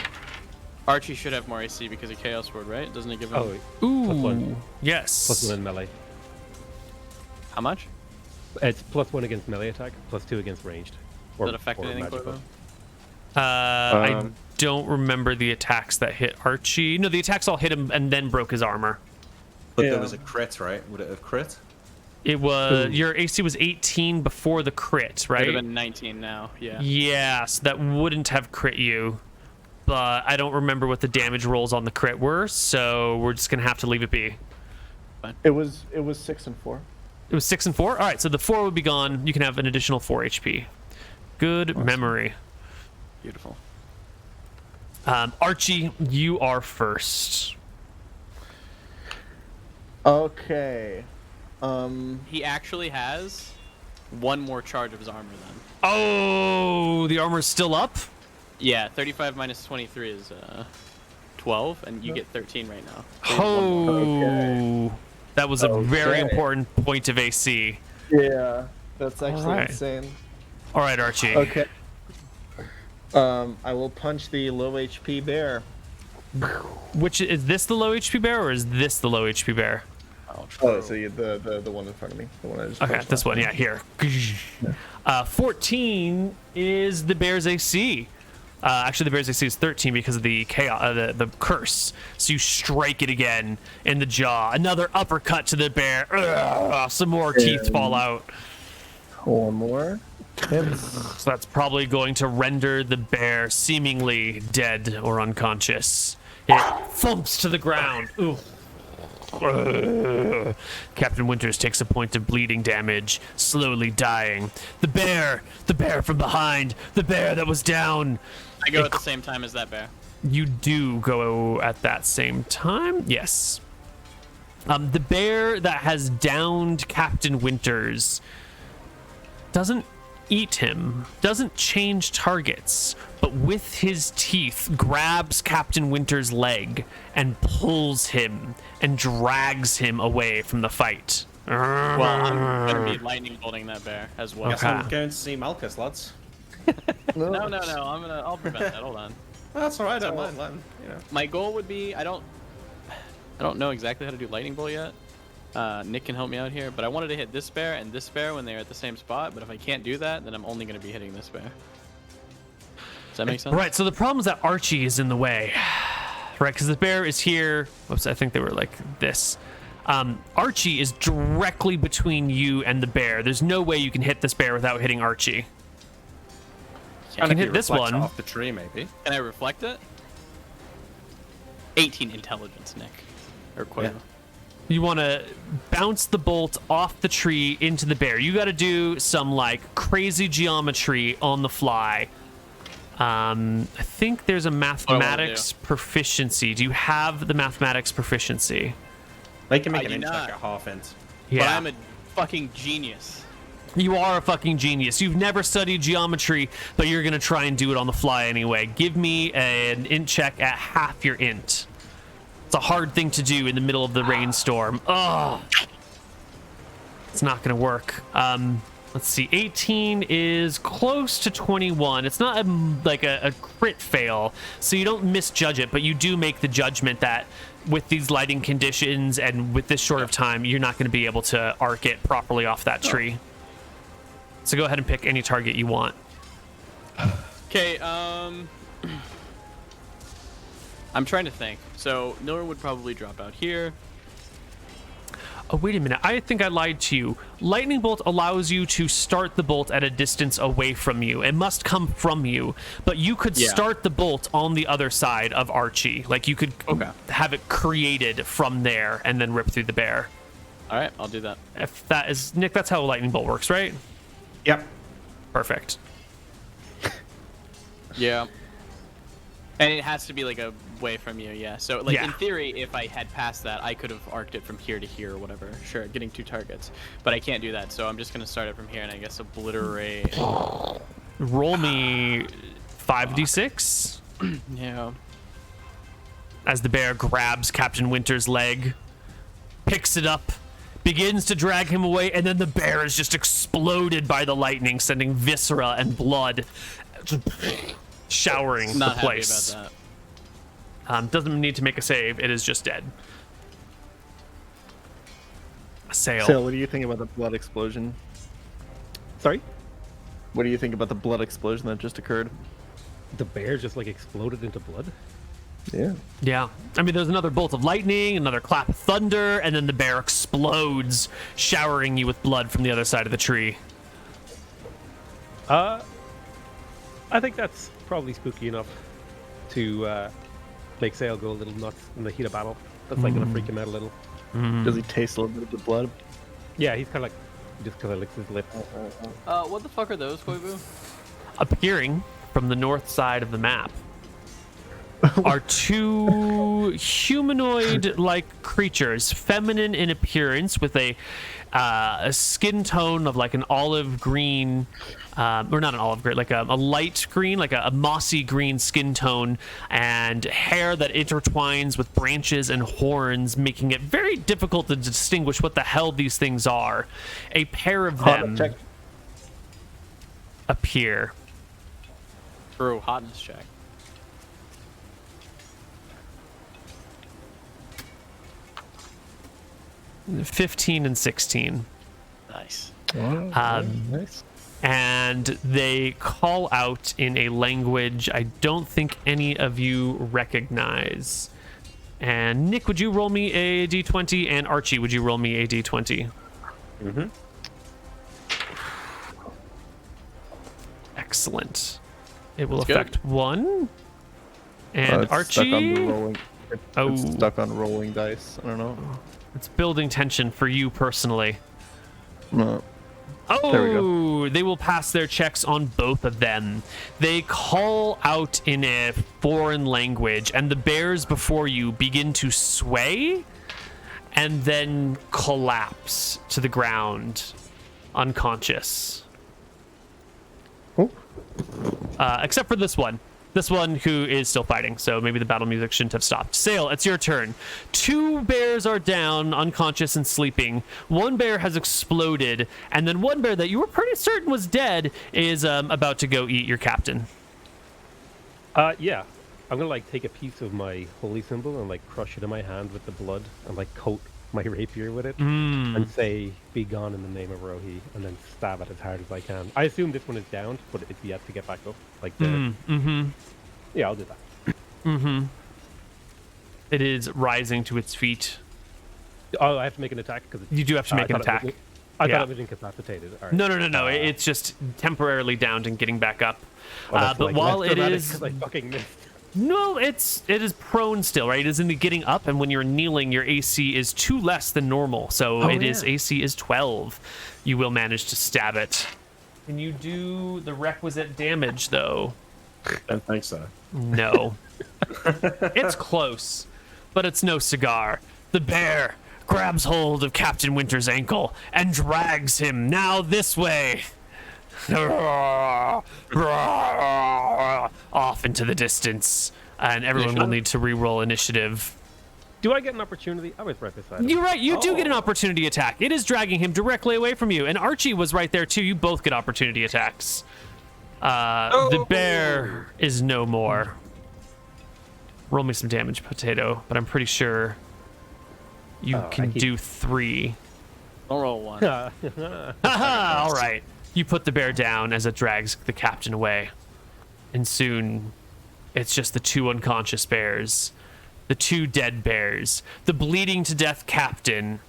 Archie should have more AC because of Chaos Word, right? Doesn't it give him... Oh, Ooh, +1. yes. +1 in melee. How much? It's +1 against melee attack, +2 against ranged. Does it affect or anything, magical. Koibu? I don't remember the attacks that hit Archie. No, the attacks all hit him and then broke his armor. But there was a crit, right? Would it have crit? It was Ooh. your AC was 18 before the crit, right? Would have been 19 now. Yeah. Yeah, so that wouldn't have crit you. But I don't remember what the damage rolls on the crit were, so we're just gonna have to leave it be. It was 6 and 4. It was 6 and 4. All right, so the 4 would be gone. You can have an additional 4 HP. Good memory. Beautiful. Archie, you are first. Okay. He actually has one more charge of his armor then. Oh, the armor's still up. Yeah, 35 minus 23 is 12, and you get 13 right now. So he has one more. Oh, that was a very Okay. important point of AC. Yeah, that's actually Alright. insane. All right, Archie. Okay. I will punch the low HP bear. Which is this the low HP bear or is this the low HP bear? Oh, so the one in front of me, the one I just. Okay, punched this last one, time. yeah, here. 14 is the bear's AC. Actually, the bear's AC is 13 because of the chaos, the curse. So you strike it again in the jaw. Another uppercut to the bear. Ugh, some more teeth fall out. One more. Hits. So that's probably going to render the bear seemingly dead or unconscious. It thumps to the ground. Ooh. Captain Winters takes a point of bleeding damage, slowly dying. The bear from behind, the bear that was down. I go at the same time as that bear. You do go at that same time? Yes. The bear that has downed Captain Winters doesn't eat him, doesn't change targets, but with his teeth grabs Captain Winter's leg and pulls him and drags him away from the fight. Well, I'm gonna be lightning bolting that bear as well. Guess Okay. I'm going to see Malchus, lads. No, I'll prevent that. Hold on. That's alright, I don't mind letting, you know. My goal would be I don't know exactly how to do lightning bolt yet. Nick can help me out here, but I wanted to hit this bear and this bear when they're at the same spot. But if I can't do that, then I'm only going to be hitting this bear. Does that make sense? Right, so the problem is that Archie is in the way. Right, because the bear is here. Whoops, I think they were like this. Archie is directly between you and the bear. There's no way you can hit this bear without hitting Archie. Can, I can hit this one. Off the tree, maybe. I reflect it? 18 intelligence, Nick. Or Koibu. Yeah. You want to bounce the bolt off the tree into the bear. You got to do some like crazy geometry on the fly. I think there's a mathematics proficiency. Do you have the mathematics proficiency? They can make I an do inch not. check at half inch. But Yeah. I'm a fucking genius. You are a fucking genius. You've never studied geometry, but you're going to try and do it on the fly anyway. Give me an int check at half your int. It's a hard thing to do in the middle of the rainstorm. Oh, it's not going to work. Let's see. 18 is close to 21. It's not like a crit fail, so you don't misjudge it, but you do make the judgment that with these lighting conditions and with this short of time, you're not going to be able to arc it properly off that tree. So go ahead and pick any target you want. Okay, I'm trying to think. So Nora would probably drop out here. Oh, wait a minute. I think I lied to you. Lightning bolt allows you to start the bolt at a distance away from you. It must come from you, but you could start the bolt on the other side of Archie. Like you could have it created from there and then rip through the bear. All right, I'll do that. If that is, Nick, that's how a lightning bolt works, right? Yep. Perfect. Yeah. And it has to be like a way from you, yeah. So like Yeah. in theory, if I had passed that, I could have arced it from here to here or whatever. Sure, getting 2 targets. But I can't do that, so I'm just gonna start it from here and I guess obliterate. Roll me 5d6 Yeah. as the bear grabs Captain Winter's leg, picks it up, begins to drag him away, and then the bear is just exploded by the lightning, sending viscera and blood showering Not the happy place. about that. Doesn't need to make a save. It is just dead. Sail. So, what do you think about the blood explosion? Sorry? What do you think about the blood explosion that just occurred? The bear just like exploded into blood. Yeah. Yeah. I mean, there's another bolt of lightning, another clap of thunder, and then the bear explodes, showering you with blood from the other side of the tree. I think that's probably spooky enough to make Sale go a little nuts in the heat of battle. That's like gonna freak him out a little. Does he taste a little bit of the blood? Yeah, he's kind of like just kind of licks his lips. What the fuck are those, Koibu? Appearing from the north side of the map are two humanoid-like creatures, feminine in appearance, with a skin tone of like an olive green, or not an olive green, like a light green, like a mossy green skin tone, and hair that intertwines with branches and horns, making it very difficult to distinguish what the hell these things are. A pair of them Check. appear. True, hotness check. – 15 and 16. Nice. Nice. And they call out in a language I don't think any of you recognize. And Nick, would you roll me a d20? And Archie, would you roll me a d20? Mm-hmm. Excellent. It will That's good. affect one. And It's stuck on Archie, the rolling. Oh. It's stuck on rolling dice. I don't know. it's building tension for you personally. No. Oh, There we go. they will pass their checks on both of them. They call out in a foreign language, and the bears before you begin to sway and then collapse to the ground, unconscious. Oh. Except for this one. This one who is still fighting, so maybe the battle music shouldn't have stopped. Sail, it's your turn. Two bears are down, unconscious and sleeping. One bear has exploded, and then one bear that you were pretty certain was dead is about to go eat your captain. Yeah. I'm gonna like take a piece of my holy symbol and like crush it in my hand with the blood and like coat my rapier with it and say, "Be gone in the name of Rohi," and then stab it as hard as I can. I assume this one is downed, but it's yet to get back up. Like the... Yeah, I'll do that. It is rising to its feet. Oh, I have to make an attack because You do have to make an attack. I Yeah. thought it was incapacitated. All right. No. It's just temporarily downed and getting back up. Oh, that's, But like, while less it dramatic is... 'cause I fucking missed. No, it is prone still, right? It is in the getting up, and when you're kneeling, your AC is 2 less than normal. So AC is 12. You will manage to stab it. Can you do the requisite damage, though? Don't think so. No. It's close, but it's no cigar. The bear grabs hold of Captain Winter's ankle and drags him now this way. Off into the distance, and everyone will need to re-roll initiative. Do I get an opportunity? I was right beside him. You're right, you do get an opportunity attack. It is dragging him directly away from you, and Archie was right there too. You both get opportunity attacks. The bear is no more. Roll me some damage, Potato, but I'm pretty sure you can do 3. Don't roll one. Haha, all right. You put the bear down as it drags the captain away. And soon, it's just the 2 unconscious bears. The 2 dead bears. The bleeding to death captain.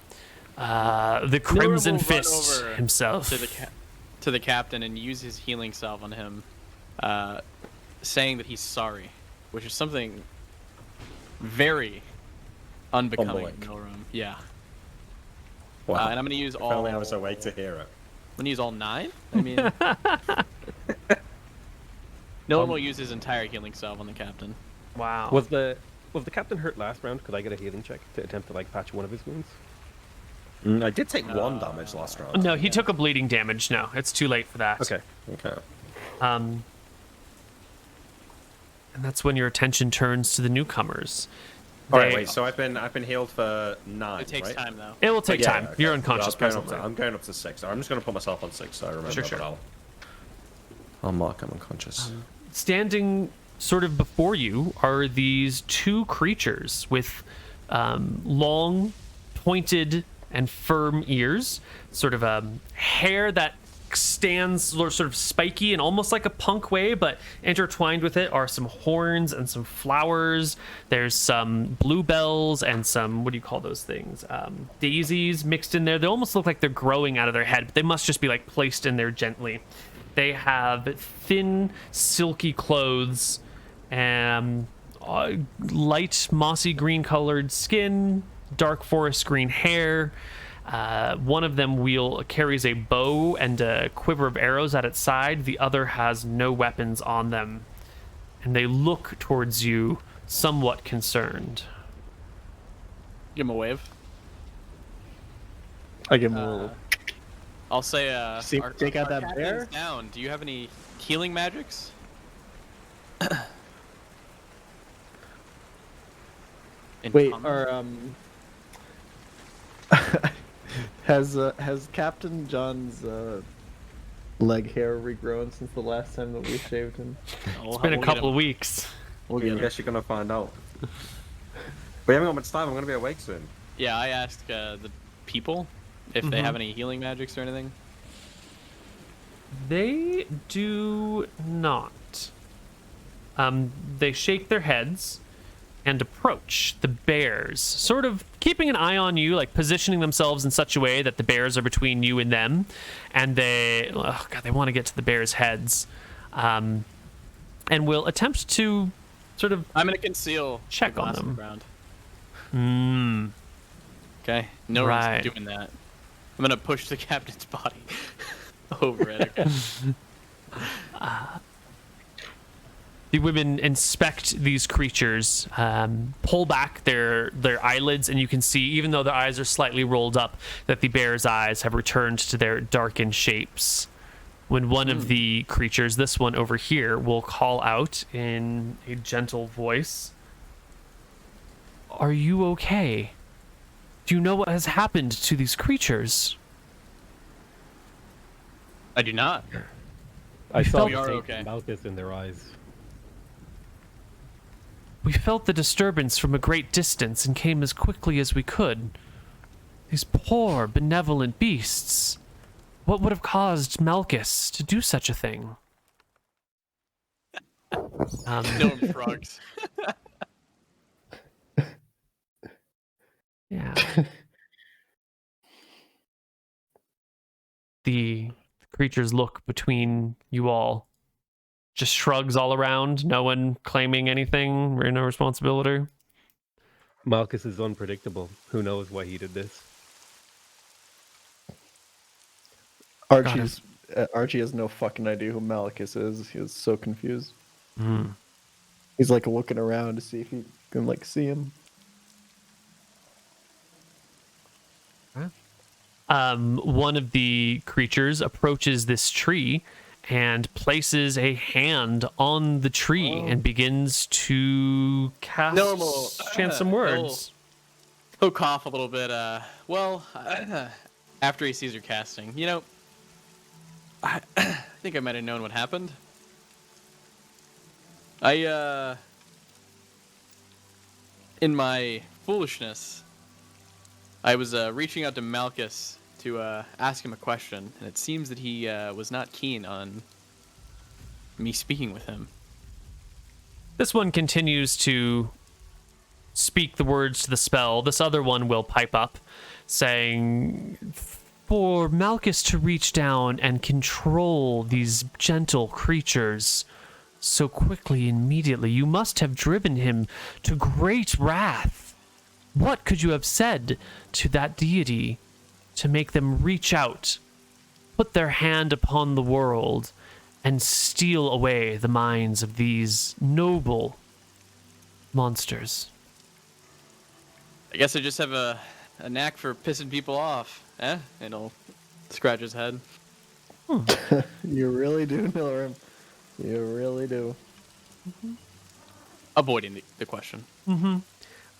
The Crimson will run Fist over himself. to the captain and use his healing salve on him, saying that he's sorry, which is something very unbecoming of Milram. Yeah. Wow. And I'm gonna use If all. only I was awake to hear it. I'm gonna use all 9. I mean, Milram will use his entire healing salve on the captain. Wow. Was the captain hurt last round? Could I get a healing check to attempt to like patch one of his wounds? I did take 1 damage last round. No, he took a bleeding damage. No, it's too late for that. Okay. Okay. And that's when your attention turns to the newcomers. All right, They- wait. So I've been healed for 9. It takes right? time though. It will take Yeah, time. okay. You're Yeah, unconscious presently. I'm going up to 6. I'm just going to put myself on 6 so I remember. Sure. But I'll mark I'm unconscious. Standing sort of before you are these 2 creatures with long, pointed, and firm ears, sort of hair that stands sort of spiky and almost like a punk way, but intertwined with it are some horns and some flowers. There's some bluebells and some, what do you call those things? Daisies mixed in there. They almost look like they're growing out of their head, but they must just be like placed in there gently. They have thin, silky clothes and light mossy green colored skin, dark forest green hair. One of them carries a bow and a quiver of arrows at its side. The other has no weapons on them, and they look towards you somewhat concerned. Give him a wave. I give him a little. I'll say, See, take out that captain's bear? down. Do you have any healing magics? In Wait, common? has Captain John's leg hair regrown since the last time that we shaved him? It's been a couple of weeks. I guess you're gonna find out. We haven't got much time. I'm gonna be awake soon. Yeah, I asked the people if they have any healing magics or anything. They do not. They shake their heads and approach the bears, sort of keeping an eye on you, like positioning themselves in such a way that the bears are between you and them, and they want to get to the bears' heads, and will attempt to sort of I'm gonna conceal. check the on glass them. the ground. Okay, no Right. one's doing that. I'm gonna push the captain's body over it. Okay. The women inspect these creatures, pull back their eyelids, and you can see, even though their eyes are slightly rolled up, that the bear's eyes have returned to their darkened shapes. When one of the creatures, this one over here, will call out in a gentle voice, "Are you okay? Do you know what has happened to these creatures?" I do not. I saw felt- the We are same okay. Malchus in their eyes. "We felt the disturbance from a great distance and came as quickly as we could. These poor, benevolent beasts. What would have caused Malchus to do such a thing?" No frogs. Yeah. The creatures look between you all. Just shrugs all around, no one claiming anything, or no responsibility. Malchus is unpredictable. Who knows why he did this? Archie has no fucking idea who Malachus is. He was so confused. He's like looking around to see if he can like see him. One of the creatures approaches this tree and places a hand on the tree and begins to cast chant some words. He'll cough a little bit. After he sees her casting, I think I might have known what happened. In my foolishness, I was reaching out to Malchus to ask him a question, and it seems that he was not keen on me speaking with him. This one continues to speak the words to the spell. This other one will pipe up, saying, "For Malchus to reach down and control these gentle creatures so quickly and immediately, you must have driven him to great wrath. What could you have said to that deity to make them reach out, put their hand upon the world, and steal away the minds of these noble monsters?" I guess I just have a knack for pissing people off. And he'll scratch his head. You really do, Nilrim. You really do. Avoiding the question.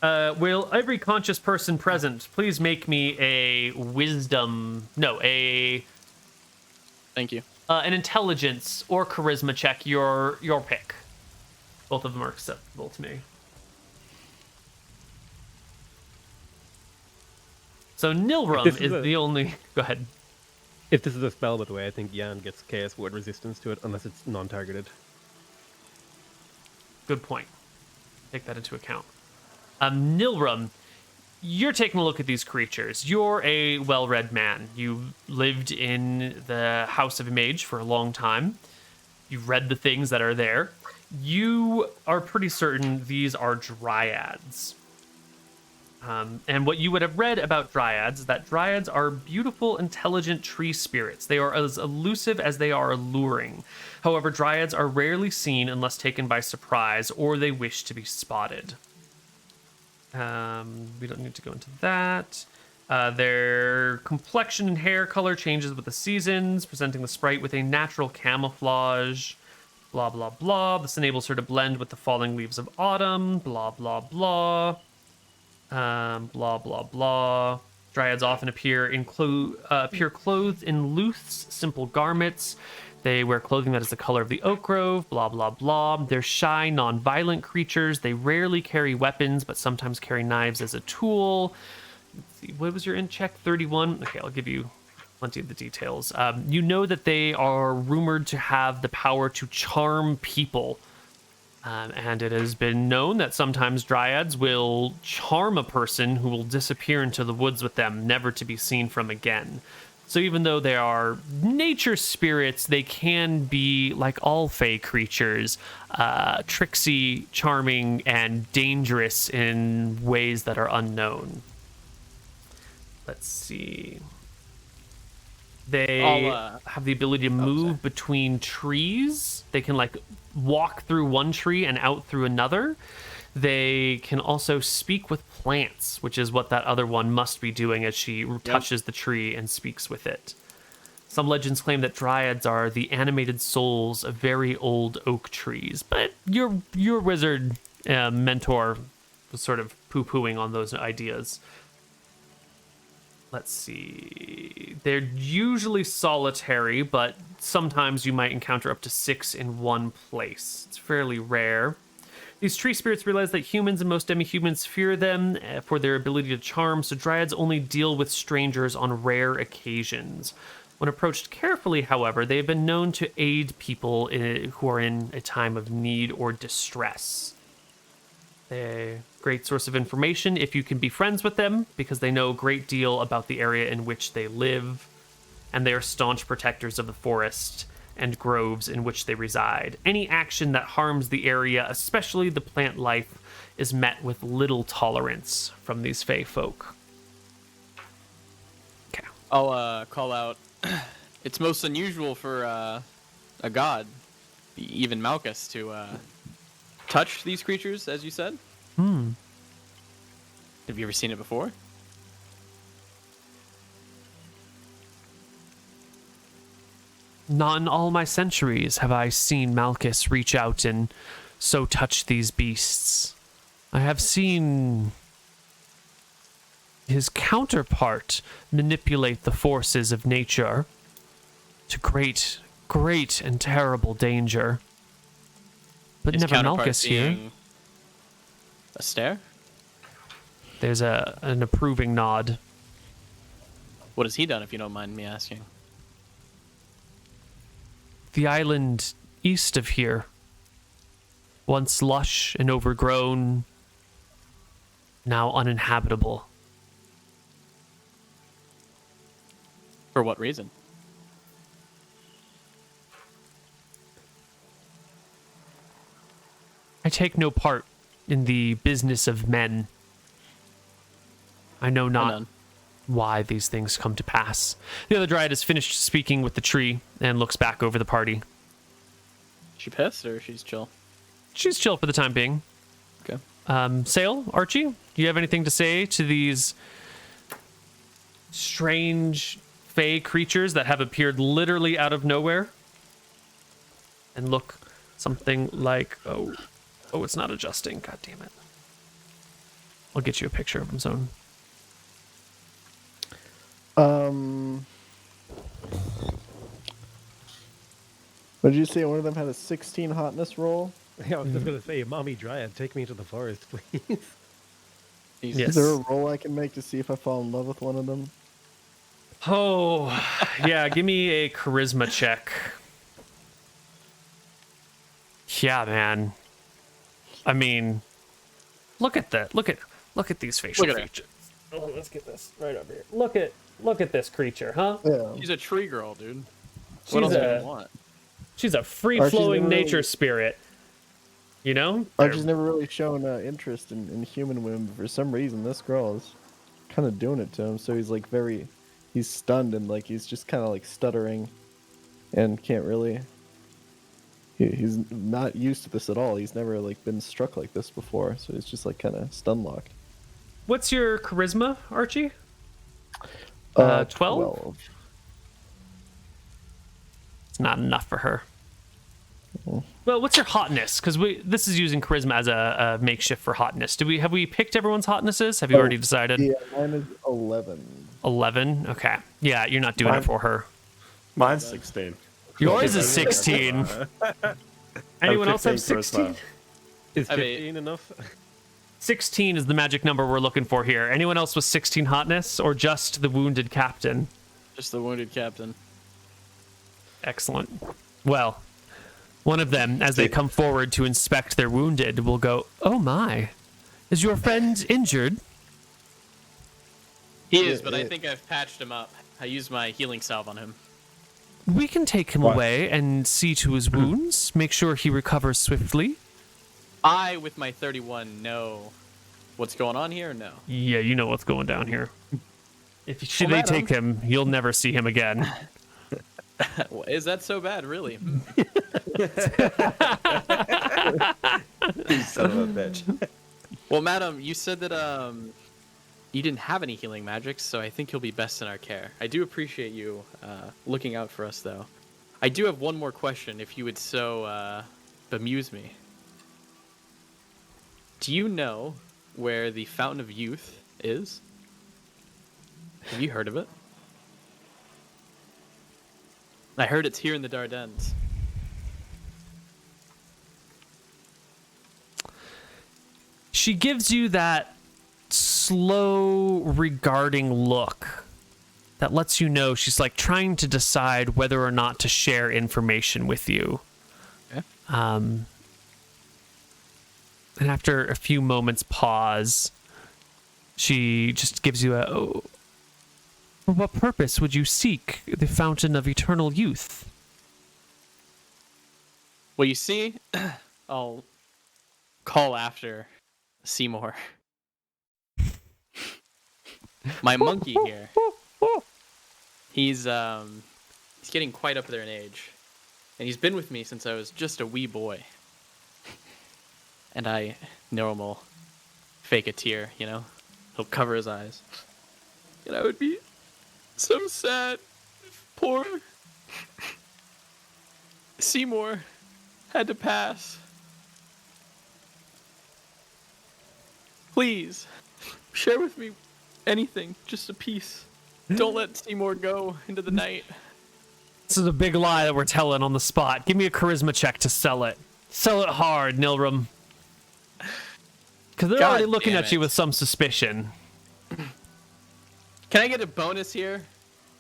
Will every conscious person present please make me Thank you. an intelligence or charisma check, your pick. Both of them are acceptable to me. So Nilrum This is is the only. Go ahead. If this is a spell, by the way, I think Yan gets Chaos Ward resistance to it unless it's non-targeted. Good point. Take that into account. Nilram, you're taking a look at these creatures. You're a well-read man. You lived in the House of a Mage for a long time. You've read the things that are there. You are pretty certain these are dryads. And what you would have read about dryads is that dryads are beautiful, intelligent tree spirits. They are as elusive as they are alluring. However, dryads are rarely seen unless taken by surprise or they wish to be spotted. We don't need to go into that. Their complexion and hair color changes with the seasons, presenting the sprite with a natural camouflage. Blah, blah, blah. This enables her to blend with the falling leaves of autumn. Blah, blah, blah. Blah, blah, blah. Dryads often appear clothed in loose, simple garments. They wear clothing that is the color of the oak grove. Blah, blah, blah. They're shy, non-violent creatures. They rarely carry weapons, but sometimes carry knives as a tool. Let's see, what was your int check? 31? Okay, I'll give you plenty of the details. You know that they are rumored to have the power to charm people. And it has been known that sometimes dryads will charm a person who will disappear into the woods with them, never to be seen from again. So even though they are nature spirits, they can be, like all fey creatures, tricksy, charming, and dangerous in ways that are unknown. Let's see. They have the ability to move between trees. They can walk through one tree and out through another. They can also speak with plants, which is what that other one must be doing as she touches the tree and speaks with it. Some legends claim that dryads are the animated souls of very old oak trees, but your wizard mentor was sort of poo-pooing on those ideas. Let's see. They're usually solitary, but sometimes you might encounter up to 6 in one place. It's fairly rare. These tree spirits realize that humans and most demi-humans fear them for their ability to charm, so dryads only deal with strangers on rare occasions. When approached carefully, however, they have been known to aid people who are in a time of need or distress. A great source of information if you can be friends with them, because they know a great deal about the area in which they live, and they are staunch protectors of the forest and groves in which they reside. Any action that harms the area, especially the plant life, is met with little tolerance from these fey folk. Okay. I'll call out. It's most unusual for a god, even Malchus, to touch these creatures, as you said. Have you ever seen it before? Not in all my centuries have I seen Malchus reach out and so touch these beasts. I have seen his counterpart manipulate the forces of nature to great, great and terrible danger. But His never counterpart Malchus here. being a stare? There's an approving nod. What has he done, if you don't mind me asking? The island east of here, once lush and overgrown, now uninhabitable. For what reason? I take no part in the business of men. I know not why these things come to pass. The other dryad has finished speaking with the tree and looks back over the party. She pissed or she's chill? She's chill for the time being. Okay. Sale, Archie, do you have anything to say to these strange fey creatures that have appeared literally out of nowhere and look something like oh, it's not adjusting. God damn it. I'll get you a picture of them, Zone. What did you say? One of them had a 16 hotness roll. Yeah, I was just gonna say, Mommy Dryad, take me into the forest, please. Yes. Is there a roll I can make to see if I fall in love with one of them? Oh, yeah. Give me a charisma check. Yeah, man. I mean, look at that. Look at these facial Look at her. features. Oh, let's get this right over here. Look at this creature, huh? Yeah. She's a tree girl, dude. She's What else do a- you want? She's a free-flowing never nature really- spirit. You know? Archie's never really shown interest in human women, but for some reason this girl is kind of doing it to him. So he's like he's stunned and like he's just kind of like stuttering, and can't really. He's not used to this at all. He's never like been struck like this before, so he's just like kind of stun locked. What's your charisma, Archie? 12? It's not enough for her. Well, what's your hotness? Because this is using charisma as a makeshift for hotness. Have we picked everyone's hotnesses? Have you already decided? Yeah, mine is 11. 11? Okay. Yeah, you're not doing it Mine- for her. Mine's 16. Yours is 16. Anyone else have 15 16? charisma. Is I mean- 15 enough? 16 is the magic number we're looking for here. Anyone else with 16 hotness or just the wounded captain? Just the wounded captain. Excellent. Well, one of them, as they come forward to inspect their wounded, will go, "Oh my, is your friend injured?" He is, but I think I've patched him up. I used my healing salve on him. We can take him away and see to his wounds, make sure he recovers swiftly. I, with my 31, know what's going on here or no? Yeah, you know what's going down here. If should Well, they take him, you'll never see him again. Is that so bad, really? You son of a bitch. Well, madam, you said that you didn't have any healing magics, so I think you'll be best in our care. I do appreciate you looking out for us, though. I do have one more question, if you would so bemuse me. Do you know where the Fountain of Youth is? Have you heard of it? I heard it's here in the Dardanelles. She gives you that slow regarding look that lets you know she's like trying to decide whether or not to share information with you. Okay. And after a few moments pause, she just gives you for what purpose would you seek the fountain of eternal youth? Well, you see, I'll call after Seymour. My monkey here. He's getting quite up there in age. And he's been with me since I was just a wee boy. And I know him will fake a tear, you know? He'll cover his eyes. And I would be so sad if poor Seymour had to pass. Please, share with me anything, just a piece. Don't let Seymour go into the night. This is a big lie that we're telling on the spot. Give me a charisma check to sell it. Sell it hard, Nilram. Because they're God already looking damn at you it. with some suspicion. Can I get a bonus here?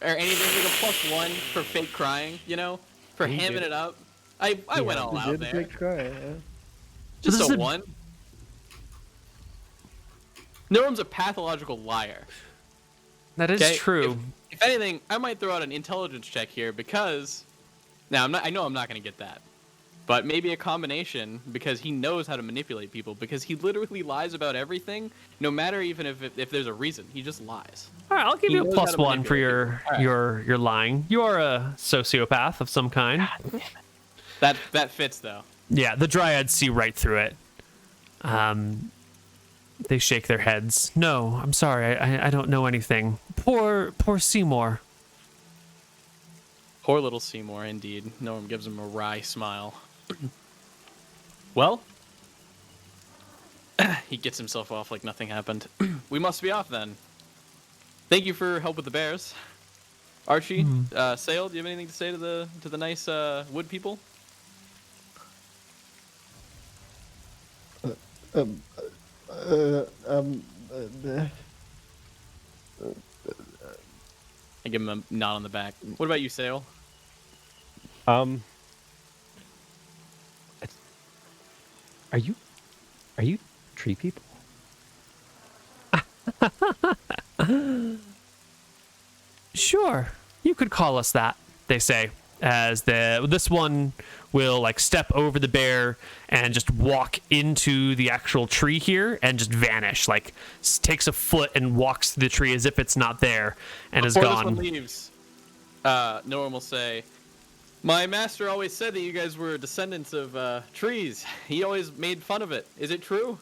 Or anything like a +1 for fake crying, you know? For You hamming did. it up? I went all You out did there. big try, yeah. Just This is a a- 1. Noram's a pathological liar. That is Okay, true. If anything, I might throw out an intelligence check here because now I know I'm not going to get that. But maybe a combination because he knows how to manipulate people because he literally lies about everything no matter even if there's a reason. He just lies. All right, I'll give He you a knows how to +1 for manipulate people. All right. your lying. You are a sociopath of some kind. That fits though. Yeah, the dryads see right through it. They shake their heads. No, I'm sorry. I don't know anything. Poor Seymour. Poor little Seymour, indeed. Noram gives him a wry smile. Well, he gets himself off like nothing happened. We must be off then. Thank you for help with the bears. Archie, Sale, do you have anything to say to the nice wood people? I give him a nod on the back. What about you, Sale? Are you tree people? Sure, you could call us that, they say, as this one will like step over the bear and just walk into the actual tree here and just vanish, like takes a foot and walks through the tree as if it's not there and is Before this gone. one leaves, Norm will say, "My master always said that you guys were descendants of trees. He always made fun of it. Is it true?"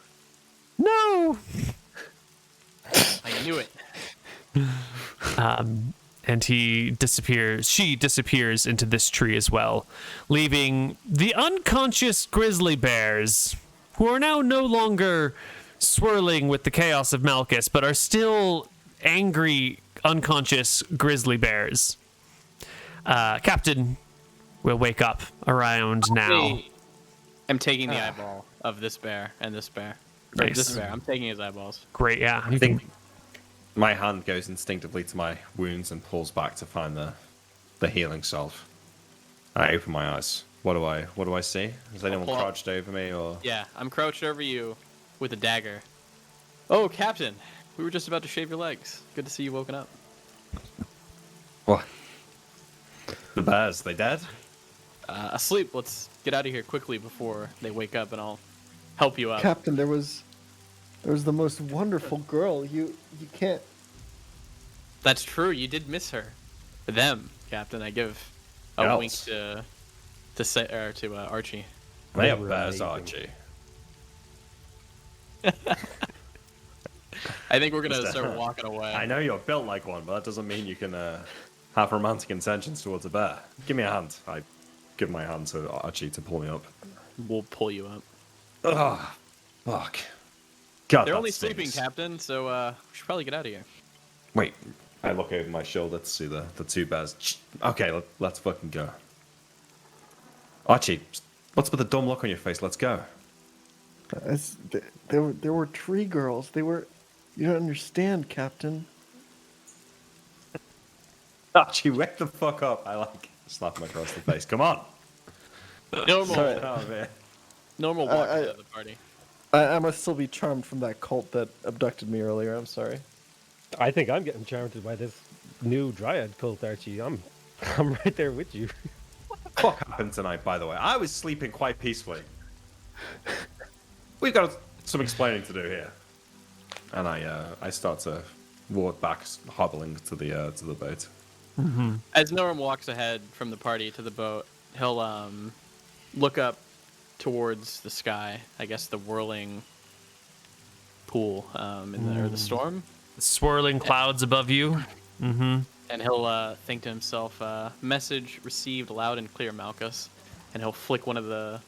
No. I knew it. And she disappears into this tree as well, leaving the unconscious grizzly bears, who are now no longer swirling with the chaos of Malchus, but are still angry, unconscious grizzly bears. Captain will wake up around now. I'm taking the eyeball of this bear and this bear. Or Nice. this bear. I'm taking his eyeballs. Great, yeah. I think my hand goes instinctively to my wounds and pulls back to find the healing salve. I open my eyes. What do I see? Has anyone pull up. crouched over me or? Yeah, I'm crouched over you with a dagger. Oh, Captain, we were just about to shave your legs. Good to see you woken up. What? The bears, they dead? Asleep. Let's get out of here quickly before they wake up, and I'll help you out. Captain, there was the most wonderful girl. You can't. That's true. You did miss her. Them, Captain. I give a Else. wink to Archie. They are Right. bears, Archie. I think we're gonna Just, start walking away. I know you're built like one, but that doesn't mean you can have romantic intentions towards a bear. Give me a hand. I give my hand to Archie to pull me up. We'll pull you up. Ugh. Fuck. God, They're that only stings. sleeping, Captain. So we should probably get out of here. Wait. I look over my shoulder to see the two bears. Okay, let's fucking go. Archie, what's with the dumb look on your face? Let's go. There were tree girls. They were. You don't understand, Captain. Archie, wake the fuck up. I slap him across the face. Come on. Normal, Sorry. Oh, man. normal walk to the party. I must still be charmed from that cult that abducted me earlier. I'm sorry. I think I'm getting charmed by this new dryad cult, Archie. I'm right there with you. What happened tonight, by the way? I was sleeping quite peacefully. We've got some explaining to do here. And I start to walk back, hobbling to the boat. As Norm walks ahead from the party to the boat, he'll look up towards the sky. I guess the whirling pool or the storm, Swirling clouds above you. Mm-hmm. and he'll think to himself, "Message received loud and clear, Malchus." And he'll flick one of the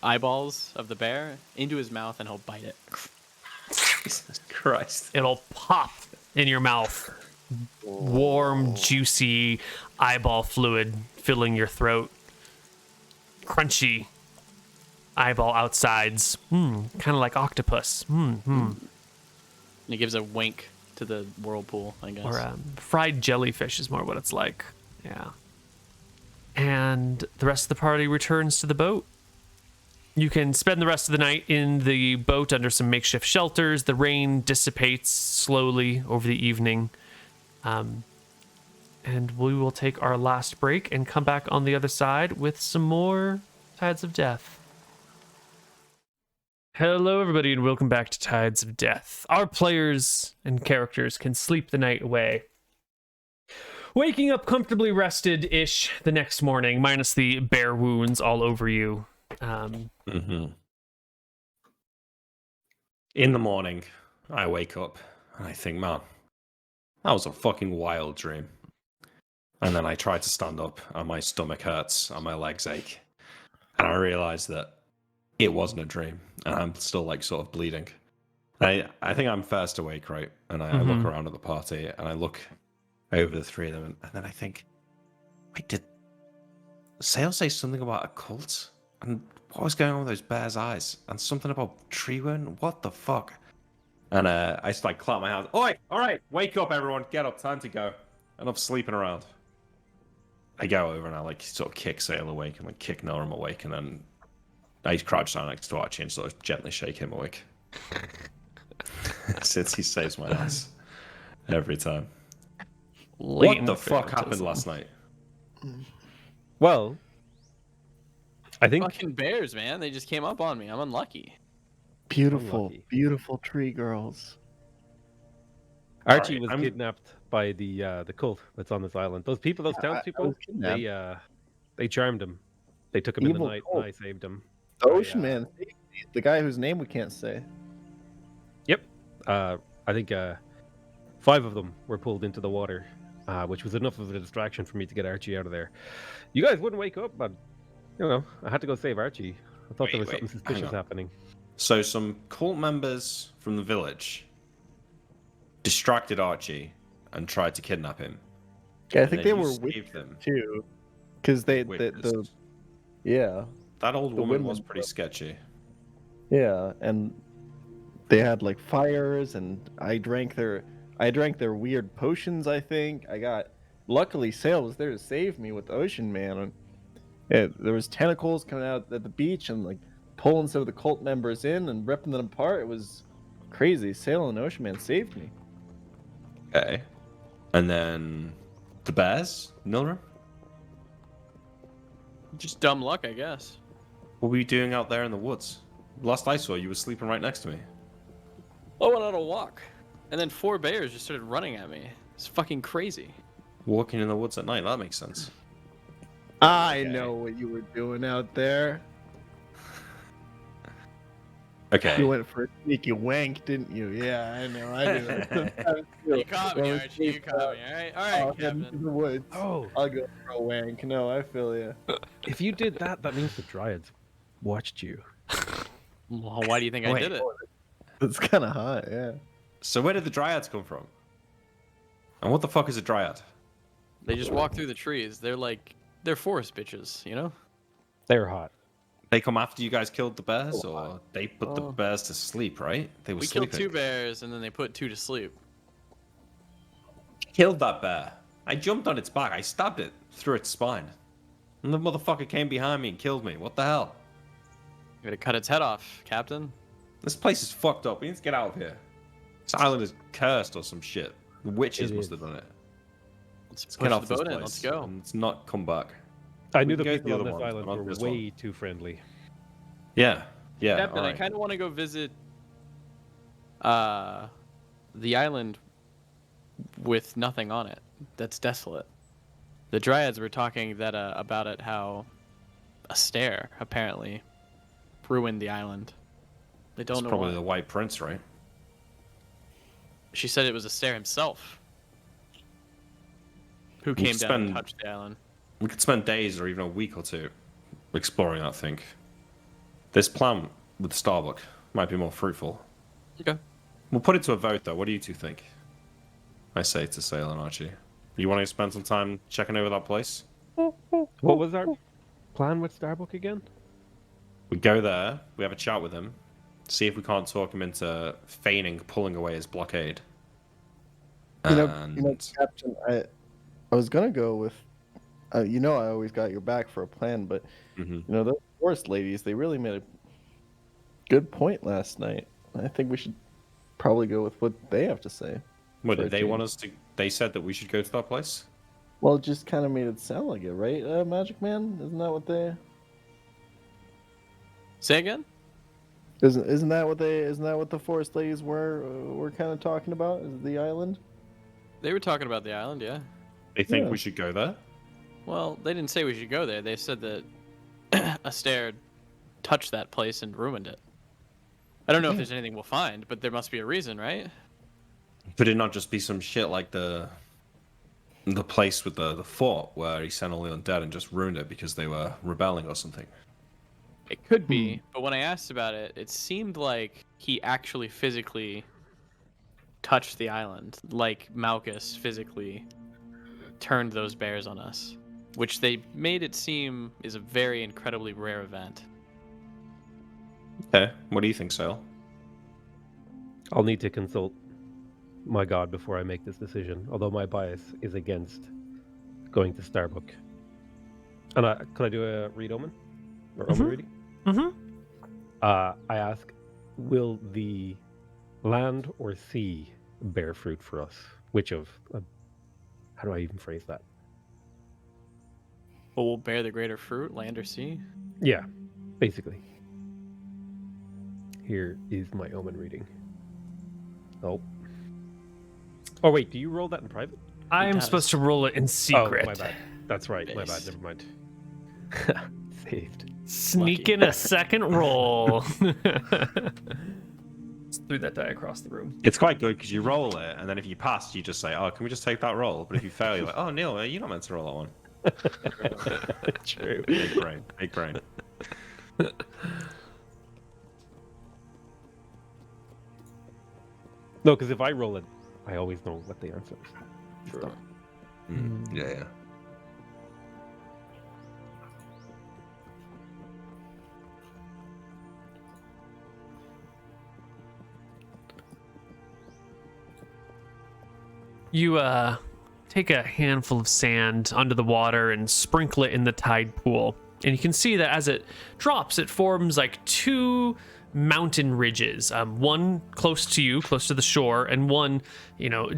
eyeballs of the bear into his mouth, and he'll bite it. Jesus Christ. It'll pop in your mouth. Warm, juicy eyeball fluid filling your throat. Crunchy eyeball outsides. Kind of like octopus. And he gives a wink to the whirlpool, I guess. Or fried jellyfish is more what it's like. Yeah. And the rest of the party returns to the boat. You can spend the rest of the night in the boat under some makeshift shelters. The rain dissipates slowly over the evening. And we will take our last break and come back on the other side with some more Tides of Death. Hello, everybody, and welcome back to Tides of Death. Our players and characters can sleep the night away, waking up comfortably rested-ish the next morning, minus the bear wounds all over you. In the morning, I wake up and I think, man, that was a fucking wild dream. And then I try to stand up and my stomach hurts and my legs ache. And I realize that it wasn't a dream and I'm still like sort of bleeding. I think I'm first awake, right? And I look around at the party and I look over the three of them and then I think, wait, did Sale say something about a cult? And what was going on with those bears' eyes? And something about tree wound? What the fuck? And I just like clap my hands. Oi! All right, wake up, everyone. Get up. Time to go. And I'm sleeping around. I go over and I like sort of kick Sail awake and like kick Norum awake, and then I crouch down next to Archie and sort of gently shake him awake. Since he saves my ass every time. What the fuck happened last night? Well, I think Fucking bears, man. They just came up on me. I'm unlucky. Beautiful, Unlucky. beautiful tree girls. Archie Alright, was kidnapped by the cult that's on this island. Those people, those I townspeople, was kidnapped. they charmed him. They took him in the Evil night, cult. and I saved him. The I, Ocean Man, the guy whose name we can't say. Yep. I think 5 of them were pulled into the water, which was enough of a distraction for me to get Archie out of there. You guys wouldn't wake up, but I had to go save Archie. I thought there was something suspicious happening. So some cult members from the village distracted Archie and tried to kidnap him. Yeah, I And think then they you were saved with them. too, because the Witnessed. yeah That old the woman women was pretty were- sketchy. yeah, and they had like fires, and I drank their weird potions. I think luckily Sail was there to save me with the Ocean Man. And there was tentacles coming out at the beach and like pulling some of the cult members in and ripping them apart. It was crazy. Sail and Ocean Man saved me. Okay. And then the bears, Nilra? Just dumb luck, I guess. What were you doing out there in the woods? Last I saw, you were sleeping right next to me. I went on a walk, and then 4 bears just started running at me. It's fucking crazy. Walking in the woods at night, that makes sense. I Okay. know what you were doing out there. Okay. You went for a sneaky wank, didn't you? Yeah, I know. I do. You caught me, Archie. You caught me. All right, I'll head Captain. into the woods. Oh, I'll go for a wank. No, I feel you. if you did that, that means the dryads watched you. Well, why do you think I Wait. did it? It's kind of hot, yeah. So where did the dryads come from? And what the fuck is a dryad? They just walk through the trees. They're forest bitches, you know? They're hot. They come after you guys killed the bears, or they put the Oh. bears to sleep, right? They were We sleeping. killed 2 bears, and then they put 2 to sleep. Killed that bear. I jumped on its back. I stabbed it through its spine. And the motherfucker came behind me and killed me. What the hell? You gotta cut its head off, Captain. This place is fucked up. We need to get out of here. This island is cursed or some shit. The witches It must is. have done it. Let's Let's push get the off this boat place. in. Let's go. And let's not come back. I We knew can the go to the people on other this ones, island but not were this way one. too friendly. Yeah. Yeah. Captain, all I right. kind of want to go visit the island with nothing on it. That's desolate. The dryads were talking about it, how a stair apparently ruined the island. They It's don't know probably why. the White Prince, right? She said it was a stair himself who We came could down and spend- touched the island. We could spend days or even a week or two exploring that thing. This plan with Starbuck might be more fruitful. Okay. We'll put it to a vote, though. What do you two think? I say to Sail and Archie. You want to spend some time checking over that place? What was our plan with Starbuck again? We go there, we have a chat with him, see if we can't talk him into feigning pulling away his blockade. You know, And Captain, I was gonna go with, I always got your back for a plan, but Mhm. those forest ladies, they really made a good point last night. I think we should probably go with what they have to say. what for did a they change. want us to? They said that we should go to that place. Well, it just kind of made it sound like it, right, Magic Man? Isn't that what they? Say again? Isn't that what the forest ladies were kind of talking about? Is the island? They were talking about the island, yeah. They think Yeah. we should go there. Well, they didn't say we should go there. They said that a stair touched that place and ruined it. I don't know if Yeah. there's anything we'll find, but there must be a reason, right? Could it not just be some shit like the place with the fort where he sent all the undead and just ruined it because they were rebelling or something? It could be, but when I asked about it, it seemed like he actually physically touched the island, like Malchus physically turned those bears on us, which they made it seem is a very incredibly rare event. Okay, what do you think, Sail? I'll need to consult my god before I make this decision, although my bias is against going to Starbuck. And could I do a read omen? Or omen reading? Mm-hmm. I ask, will the land or sea bear fruit for us? Which of... how do I even phrase that? What will bear the greater fruit, land or sea? Yeah, basically. Here is my omen reading. Oh. Oh, wait, do you roll that in private? I am supposed to roll it in secret. Oh, my bad. That's right, my bad, Based. never mind. Saved. Sneak Lucky. in a second roll. Just threw that die across the room. It's quite good because you roll it, and then if you pass, you just say, "Oh, can we just take that roll?" But if you fail, you're like, "Oh, Neil, you're not meant to roll that one." True. Big brain, big brain. No, because if I roll it, I always know what the answer is. Sure. Yeah. You take a handful of sand under the water and sprinkle it in the tide pool. And you can see that as it drops, it forms like two mountain ridges, one close to you, close to the shore, and one,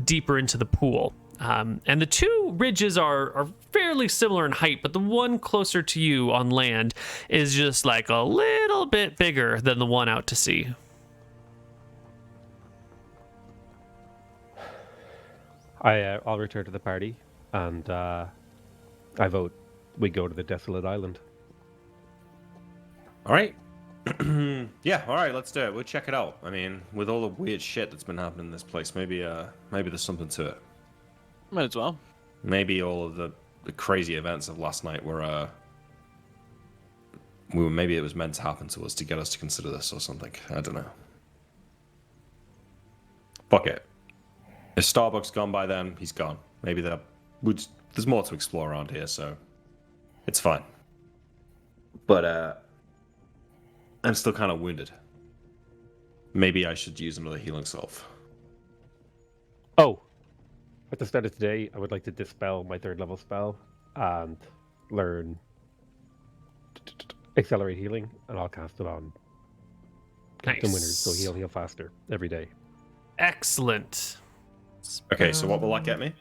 deeper into the pool. And the two ridges are fairly similar in height, but the one closer to you on land is just like a little bit bigger than the one out to sea. I'll return to the party, and I vote we go to the desolate island. All right. Yeah. All right. Let's do it. We'll check it out. I mean, with all the weird shit that's been happening in this place, maybe there's something to it. Might as well. Maybe all of the crazy events of last night were maybe it was meant to happen to us to get us to consider this or something. I don't know. Fuck it. If Starbucks gone by then, he's gone. Maybe there's more to explore around here, so it's fine. But I'm still kind of wounded. Maybe I should use another healing salve. Oh, at the start of today, I would like to dispel my 3rd level spell and learn Accelerate Healing, and I'll cast it on Captain Winners, so he'll heal faster every day. Excellent. Okay, so what will that get me?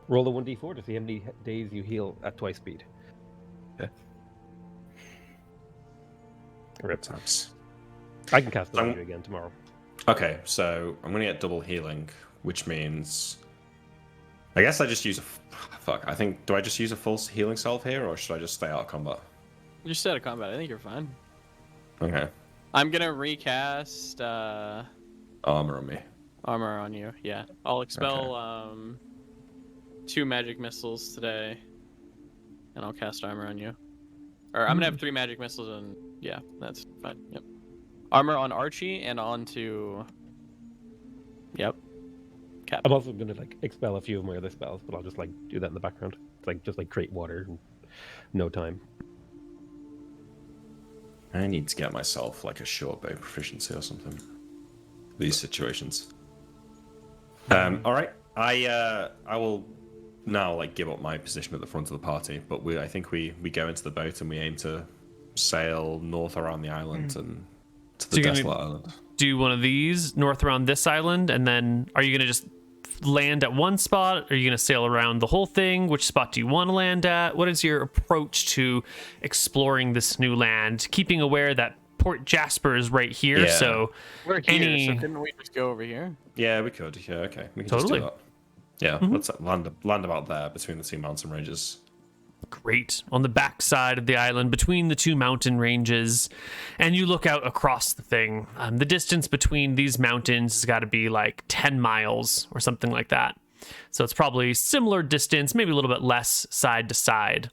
Roll a 1d4 to see how many days you heal at twice speed. Okay. Rip. Times. I can cast it on you again tomorrow. Okay, so I'm gonna get double healing, which means I guess I just use I think, do I just use a full healing salve here, or should I just stay out of combat? You're just out of combat. I think you're fine. Okay. I'm gonna recast Armor on me. armor on you. Yeah, I'll expel 2 magic missiles today, and I'll cast armor on you. Or I'm gonna have 3 magic missiles, and yeah, that's fine. Yep. Armor on Archie and onto. Yep. Cap. I'm also going to expel a few of my other spells, but I'll just do that in the background. It's just create water in no time. I need to get myself a short bow proficiency or something. These situations. All right. I will now give up my position at the front of the party, but I think we go into the boat and we aim to sail north around the island and to the desolate island. Do one of these north around this island, and then are you going to just land at one spot? Are you going to sail around the whole thing? Which spot do you want to land at? What is your approach to exploring this new land? Keeping aware that Port Jasper is right here, Yeah. We're here, so couldn't we just go over here? Yeah, we could. Yeah, okay. We can Totally. just do that. Yeah, let's land about there between the 2 mountain ranges. Great. On the back side of the island, between the 2 mountain ranges, and you look out across the thing. The distance between these mountains has got to be 10 miles or something like that. So it's probably similar distance, maybe a little bit less side to side.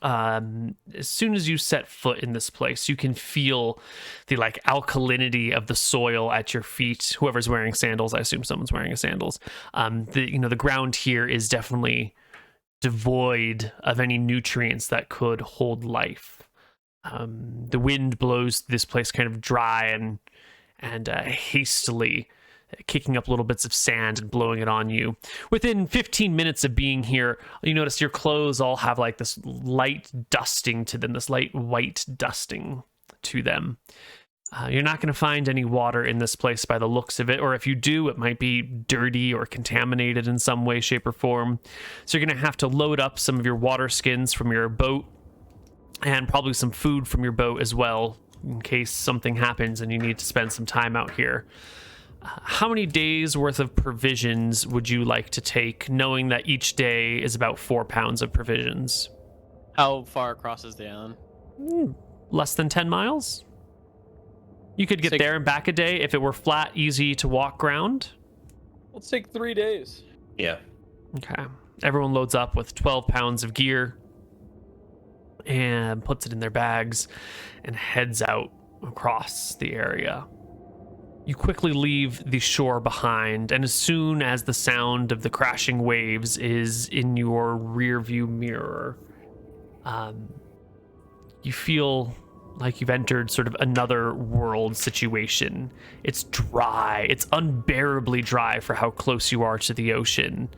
As soon as you set foot in this place, you can feel the alkalinity of the soil at your feet. Whoever's wearing sandals, I assume someone's wearing sandals. The ground here is definitely devoid of any nutrients that could hold life. The wind blows this place kind of dry and hastily kicking up little bits of sand and blowing it on you. Within 15 minutes of being here, you notice your clothes all have like this light dusting to them, this light white dusting to them. You're not going to find any water in this place by the looks of it, or if you do, it might be dirty or contaminated in some way, shape, or form. So you're going to have to load up some of your water skins from your boat and probably some food from your boat as well, in case something happens and you need to spend some time out here. How many days worth of provisions would you like to take, knowing that each day is about 4 pounds of provisions? How far across is the island? Less than 10 miles? You could get there and back a day if it were flat, easy to walk ground. Let's take 3 days. Yeah. Okay. Everyone loads up with 12 pounds of gear and puts it in their bags and heads out across the area. You quickly leave the shore behind, and as soon as the sound of the crashing waves is in your rearview mirror, you feel like you've entered sort of another world situation. It's dry. It's unbearably dry for how close you are to the ocean.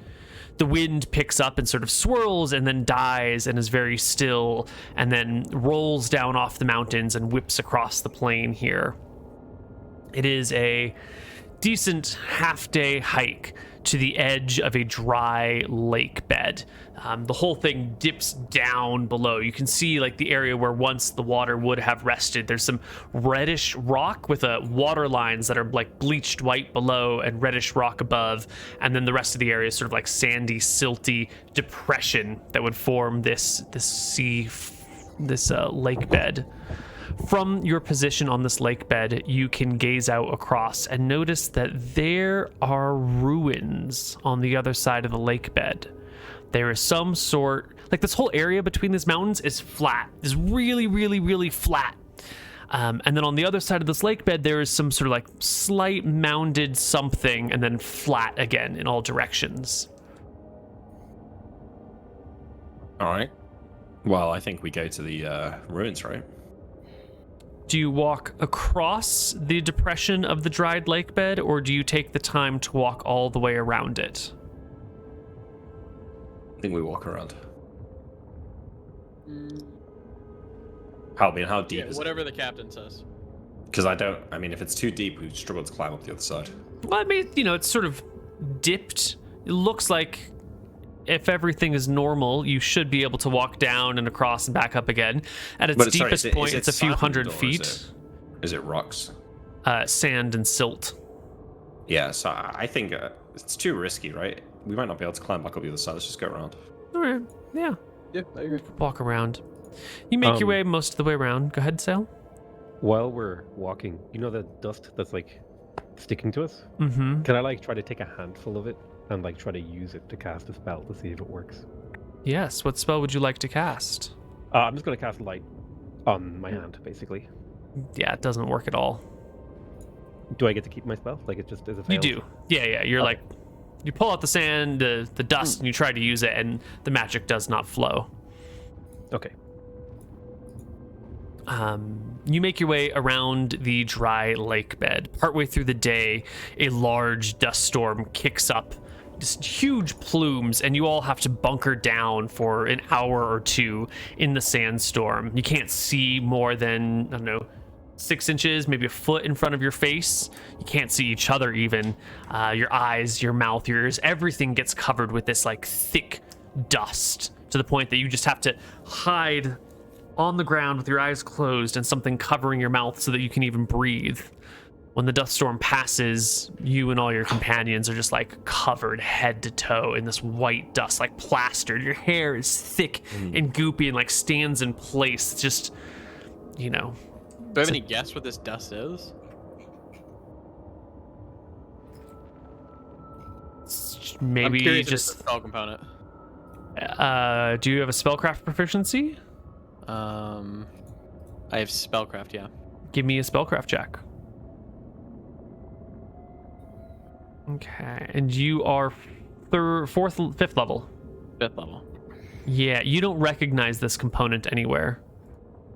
The wind picks up and sort of swirls and then dies and is very still and then rolls down off the mountains and whips across the plain here. It is a decent half-day hike to the edge of a dry lake bed. The whole thing dips down below. You can see like the area where once the water would have rested. There's some reddish rock with water lines that are like bleached white below and reddish rock above. And then the rest of the area is sort of like sandy, silty depression that would form this lake bed. From your position on this lake bed, you can gaze out across and notice that there are ruins on the other side of the lake bed. There is some sort, like this whole area between these mountains is flat, is really, really, really flat. And then on the other side of this lake bed, there is some sort of like slight mounded something and then flat again in all directions. All right. Well, I think we go to the ruins, right? Do you walk across the depression of the dried lake bed, or do you take the time to walk all the way around it? I think we walk around. How deep is whatever the captain says. it? Because if it's too deep, we struggle to climb up the other side. Well, I mean, it's sort of dipped. It looks like if everything is normal, you should be able to walk down and across and back up again. At its deepest point, it's a few hundred feet. Is it rocks? Sand and silt. Yeah, so I think it's too risky, right? We might not be able to climb back up the other side. Let's just go around. All right. Yeah. Yeah, I agree. Walk around. You make your way most of the way around. Go ahead, Sal. While we're walking, the dust that's like sticking to us? Mm-hmm. Can I try to take a handful of it and try to use it to cast a spell to see if it works? Yes. What spell would you like to cast? I'm just going to cast light on my hand, basically. Yeah, it doesn't work at all. Do I get to keep my spell? It just is a fail? You do. Yeah. You're okay. You pull out the sand, the dust, and you try to use it, and the magic does not flow. Okay. You make your way around the dry lake bed. Partway through the day, a large dust storm kicks up, just huge plumes, and you all have to bunker down for an hour or two in the sandstorm. You can't see more than, 6 inches, maybe a foot in front of your face. You can't see each other even. Your eyes, your mouth, your ears, everything gets covered with this thick dust to the point that you just have to hide on the ground with your eyes closed and something covering your mouth so that you can even breathe. When the dust storm passes, you and all your companions are just covered head to toe in this white dust, plastered. Your hair is thick and goopy and stands in place. It's just, Do I have any guess what this dust is? Maybe I'm curious just if it's a spell component. Do you have a spellcraft proficiency? I have spellcraft, yeah. Give me a spellcraft check. Okay, and you are fifth level. 5th level. Yeah, you don't recognize this component anywhere.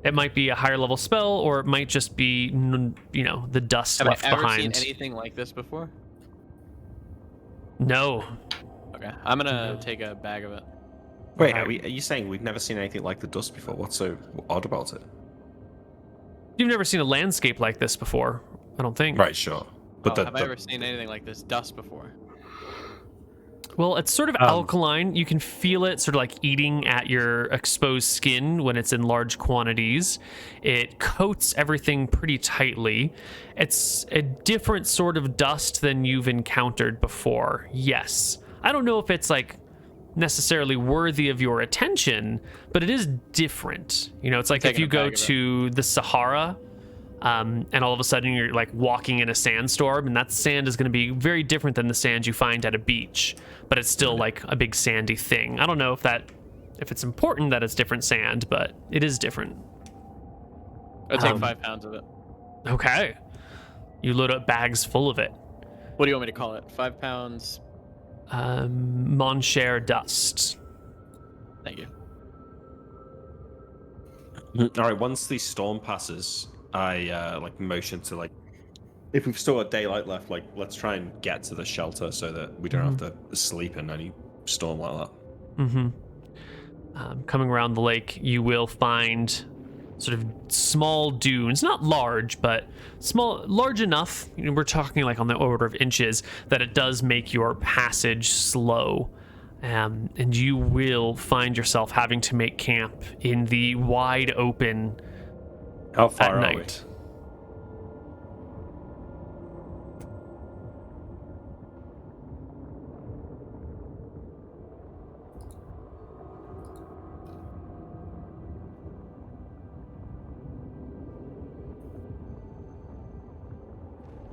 It might be a higher level spell, or it might just be, the dust Have left I ever behind. seen anything like this before? No. Okay, I'm gonna take a bag of it. Wait, Okay. are you saying we've never seen anything like the dust before? What's so odd about it? You've never seen a landscape like this before, I don't think. Right, sure. But Have I ever seen anything like this dust before? Well, it's sort of alkaline. You can feel it sort of like eating at your exposed skin when it's in large quantities. It coats everything pretty tightly. It's a different sort of dust than you've encountered before. Yes. I don't know if it's like necessarily worthy of your attention, but it is different. It's like if taking you a go bag of it. to the Sahara, and all of a sudden you're like walking in a sandstorm, and that sand is going to be very different than the sand you find at a beach, but it's still like a big sandy thing. I don't know if it's important that it's different sand, but it is different. I'll take 5 pounds of it. Okay. You load up bags full of it. What do you want me to call it? 5 pounds. Monshare dust. Thank you. All right. Once the storm passes, I motion to if we've still got daylight left, let's try and get to the shelter so that we don't have to sleep in any storm like that. Mm-hmm. Coming around the lake, you will find sort of small dunes, not large, but large enough. We're talking like on the order of inches that it does make your passage slow. And you will find yourself having to make camp in the wide open How at far are night.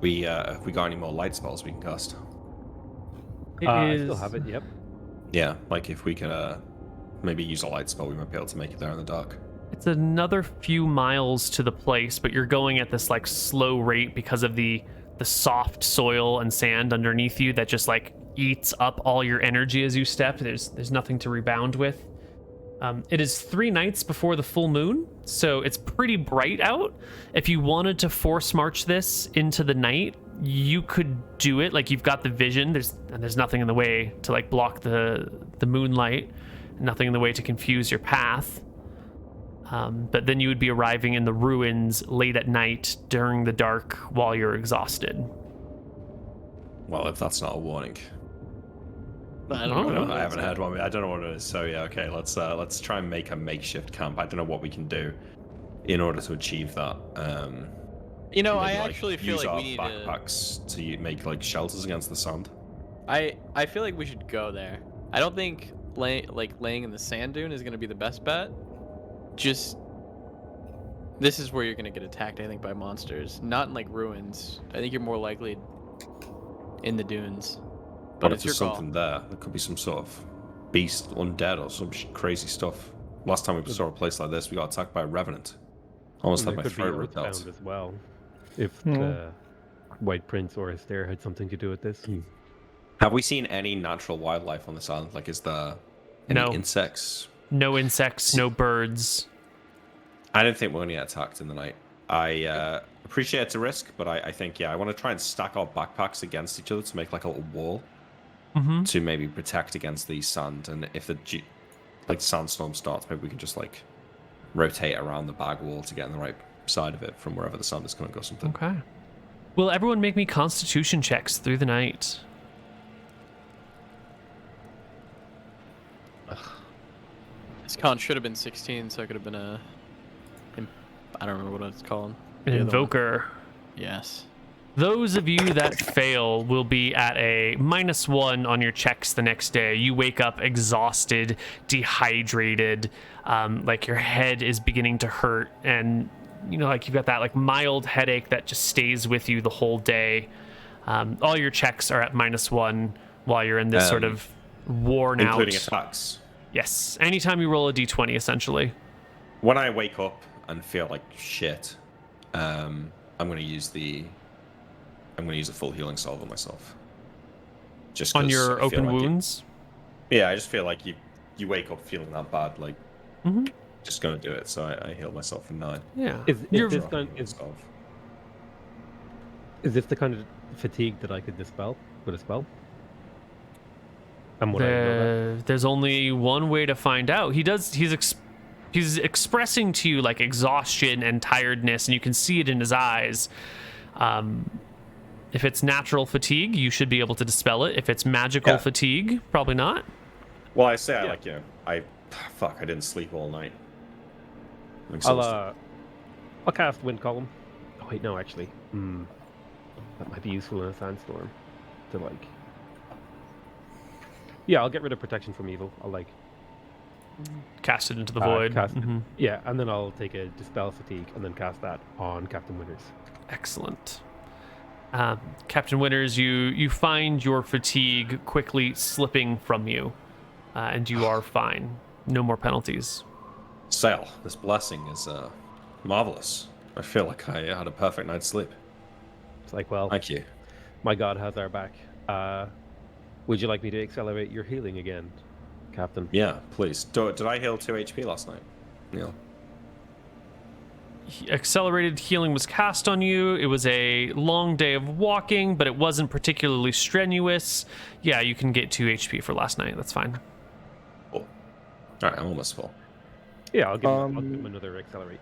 we? Have we got any more light spells we can cast? I still have it. Yep. Yeah, if we can maybe use a light spell, we might be able to make it there in the dark. It's another few miles to the place, but you're going at this slow rate because of the soft soil and sand underneath you that just eats up all your energy as you step. There's nothing to rebound with. It is 3 nights before the full moon, so it's pretty bright out. If you wanted to force march this into the night, you could do it. You've got the vision. There's nothing in the way to block the moonlight, nothing in the way to confuse your path. But then you would be arriving in the ruins late at night during the dark while you're exhausted. Well, if that's not a warning. I don't know. I haven't heard one. I don't know what it is. So yeah, okay. Let's try and make a makeshift camp. I don't know what we can do in order to achieve that. I actually feel use like our we need to. backpacks to make shelters against the sand. I feel like we should go there. I don't think laying in the sand dune is gonna be the best bet. Just this is where you're gonna get attacked, I think, by monsters. Not in ruins. I think you're more likely in the dunes. But What if it's your there's call. something there? There could be some sort of beast, undead, or some crazy stuff. Last time we saw a place like this, we got attacked by a revenant. Almost And had there my could be throat ripped out. Earthbound as well, if the White Prince or Astaire had something to do with this. Have we seen any natural wildlife on this island? Is there any No. insects? No insects, no birds. I don't think we're going to get attacked in the night. I appreciate it's a risk, but I think, I want to try and stack our backpacks against each other to make a little wall to maybe protect against the sand. And if the sandstorm starts, maybe we can just rotate around the bag wall to get on the right side of it from wherever the sand is going to go. Something. Okay. Will everyone make me constitution checks through the night? This con should have been 16, so it could have been a. I don't remember what it's called. An The other one. invoker. Yes. Those of you that fail will be at a -1 on your checks the next day. You wake up exhausted, dehydrated, your head is beginning to hurt, and you've got that mild headache that just stays with you the whole day. All your checks are at -1 while you're in this sort of worn out. Including attacks. Yes. Anytime you roll a d20, essentially. When I wake up and feel like shit, I'm going to use a full healing salve on myself. Just On 'cause your I feel open like wounds? Yeah, I just feel like you wake up feeling that bad. just going to do it. So I heal myself for 9. Yeah. Is You're- this is this the kind of fatigue that I could dispel with a spell? And would I know that? There's only one way to find out. He's expressing to you like exhaustion and tiredness, and you can see it in his eyes. If it's natural fatigue, you should be able to dispel it. If it's magical fatigue, probably not. Well, I say I didn't sleep all night. I'm exhausted. I'll cast Wind Column. Oh wait, no, actually, that might be useful in a sandstorm. To like, yeah, I'll get rid of protection from evil. I'll like Cast it into the void. Yeah, and then I'll take a dispel fatigue and then cast that on Captain Winters. Excellent. Captain Winters, you find your fatigue quickly slipping from you, and you are fine. No more penalties. Sail, this blessing is marvelous. I feel like I had a perfect night's sleep. It's like, well, Thank you. my god has our back. Would you like me to accelerate your healing again, Captain? Yeah, please. Did I heal 2 HP last night? Neil. Accelerated healing was cast on you. It was a long day of walking, but it wasn't particularly strenuous. Yeah, you can get 2 HP for last night. That's fine. Cool. All right, I'm almost full. Yeah, I'll give him another accelerate.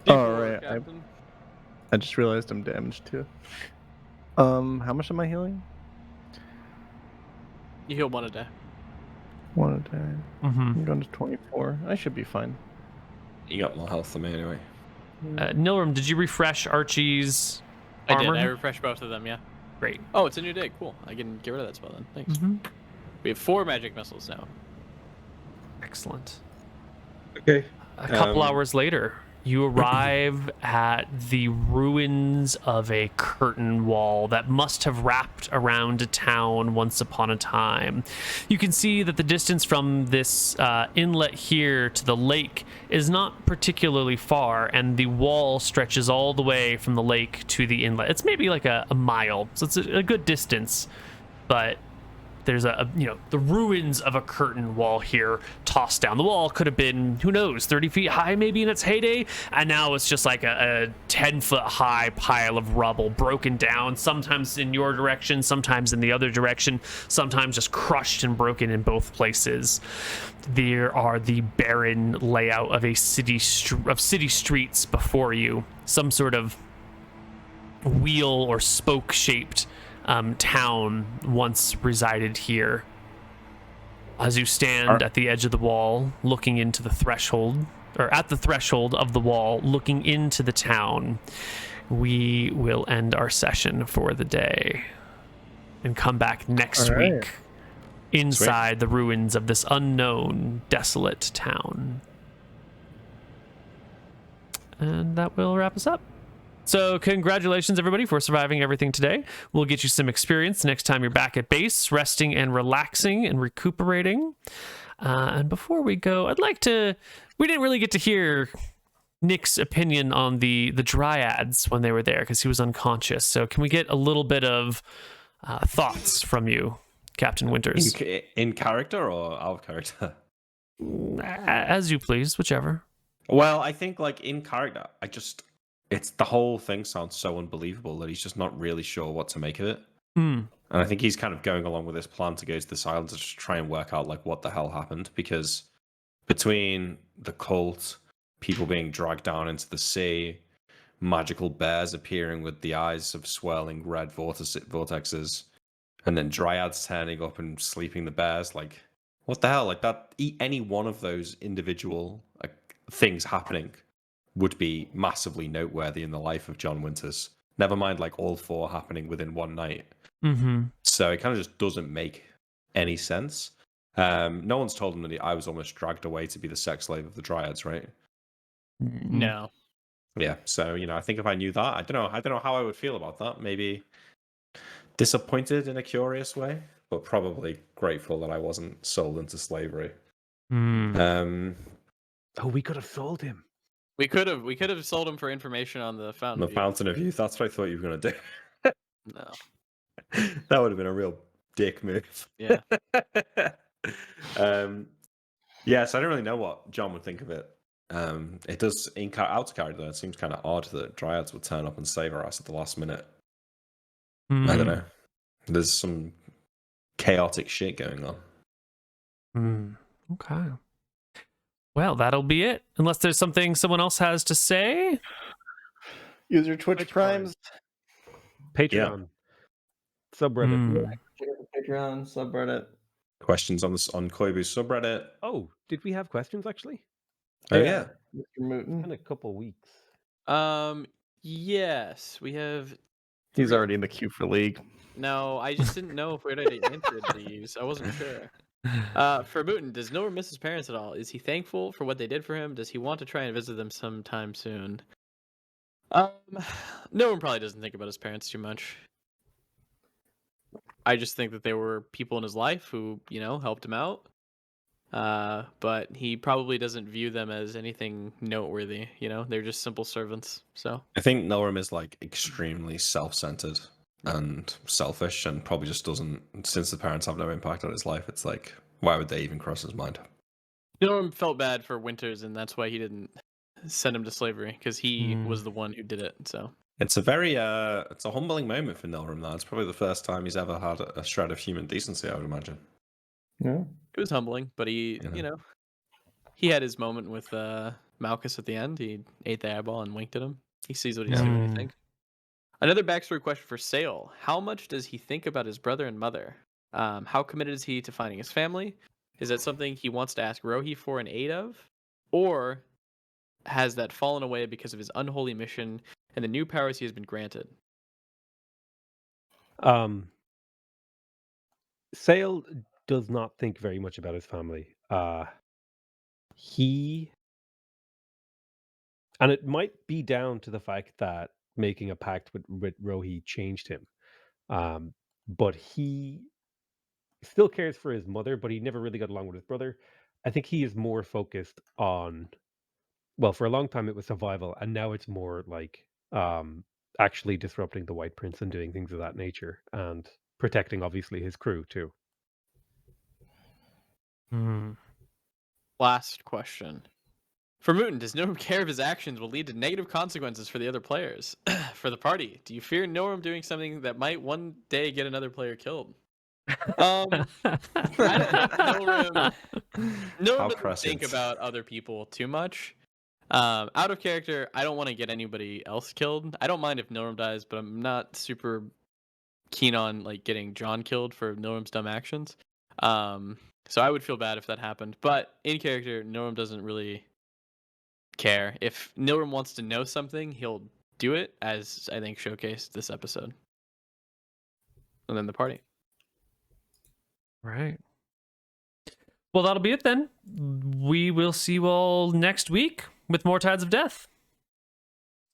All right, Captain. I just realized I'm damaged too. How much am I healing? You heal 1 a day. 1 a day. Mm-hmm. I'm going to 24. I should be fine. You got more health than me anyway. Nilram, did you refresh Archie's I armor? did. I refreshed both of them. Yeah. Great. Oh, it's a new day. Cool. I can get rid of that spell then. Thanks. Mm-hmm. We have 4 magic missiles now. Excellent. Okay. A couple hours later, you arrive at the ruins of a curtain wall that must have wrapped around a town once upon a time. You can see that the distance from this inlet here to the lake is not particularly far, and the wall stretches all the way from the lake to the inlet. It's maybe like a mile, so it's a good distance, but there's the ruins of a curtain wall here tossed down. The wall could have been, who knows, 30 feet high maybe in its heyday, and now it's just like a 10-foot high pile of rubble broken down, sometimes in your direction, sometimes in the other direction, sometimes just crushed and broken in both places. There are the barren layout of city streets before you, some sort of wheel or spoke shaped town once resided here. As you stand at the edge of the wall, looking into the threshold, or at the threshold of the wall, looking into the town, we will end our session for the day and come back next week inside the ruins of this unknown, desolate town. And that will wrap us up. So congratulations, everybody, for surviving everything today. We'll get you some experience next time you're back at base, resting and relaxing and recuperating. And before we go, we didn't really get to hear Nick's opinion on the dryads when they were there because he was unconscious. So can we get a little bit of thoughts from you, Captain Winters? In character or out of character? As you please, whichever. Well, I think like in character, it's the whole thing sounds so unbelievable that he's just not really sure what to make of it. And I think he's kind of going along with this plan to go to this island to just try and work out like what the hell happened, because between the cult, people being dragged down into the sea, magical bears appearing with the eyes of swirling red vortexes, and then dryads turning up and sleeping the bears, like what the hell? Like that, any one of those individual things happening would be massively noteworthy in the life of John Winters. Never mind like all 4 happening within one night. So it kind of just doesn't make any sense. No one's told him that I was almost dragged away to be the sex slave of the dryads, right? No. Yeah. So I think if I knew that, I don't know how I would feel about that. Maybe disappointed in a curious way, but probably grateful that I wasn't sold into slavery. Oh, we could have sold him. We could have sold him for information on the fountain. Fountain of Youth. That's what I thought you were going to do. No. That would have been a real dick move. Yeah. Yes, I don't really know what John would think of it. It does out of character. It seems kind of odd that dryads would turn up and save our ass at the last minute. I don't know. There's some chaotic shit going on. Okay. Well, that'll be it. Unless there's something someone else has to say. Use your Twitch Twitch Primes. Patreon. Subreddit. Patreon, subreddit. Questions on Koibu's subreddit. Oh, did we have questions actually? Oh yeah. MrMouton. In a couple weeks. Yes, we have. He's already in the queue for League. No, I just didn't know if we already answered these. I wasn't sure. For Muton, does Noah miss his parents at all? Is he thankful for what they did for him? Does he want to try and visit them sometime soon? No one probably doesn't think about his parents too much. I just think that there were people in his life who, helped him out. But he probably doesn't view them as anything noteworthy. They're just simple servants. So I think Norum is like extremely self-centered and selfish, and probably just doesn't. Since the parents have no impact on his life, it's like, why would they even cross his mind? Norum felt bad for Winters, and that's why he didn't send him to slavery, because he was the one who did it. So it's a very it's a humbling moment for Norum. Though it's probably the first time he's ever had a shred of human decency, I would imagine. Yeah. It was humbling, but he, he had his moment with Malchus at the end. He ate the eyeball and winked at him. He sees what he's doing, I think. Another backstory question for Sale. How much does he think about his brother and mother? How committed is he to finding his family? Is that something he wants to ask Rohi for an aid of? Or has that fallen away because of his unholy mission and the new powers he has been granted? Sale does not think very much about his family. And it might be down to the fact that making a pact with Rohi changed him. But he still cares for his mother, but he never really got along with his brother. I think he is more focused on, well, for a long time it was survival, and now it's more like actually disrupting the White Prince and doing things of that nature, and protecting, obviously, his crew, too. Last question. For Muton, does Norum care if his actions will lead to negative consequences for the other players? For the party, do you fear Norum doing something that might one day get another player killed? I don't think Norum doesn't think about other people too much. Out of character, I don't want to get anybody else killed. I don't mind if Norum dies, but I'm not super keen on getting John killed for Norum's dumb actions. So I would feel bad if that happened. But in character, Norum doesn't really care. If Norum wants to know something, he'll do it, as I think showcased this episode. And then the party. Right. Well, that'll be it then. We will see you all next week with more Tides of Death.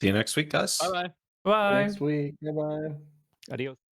See you next week, guys. Bye-bye. Bye. Next week. Goodbye. Adios.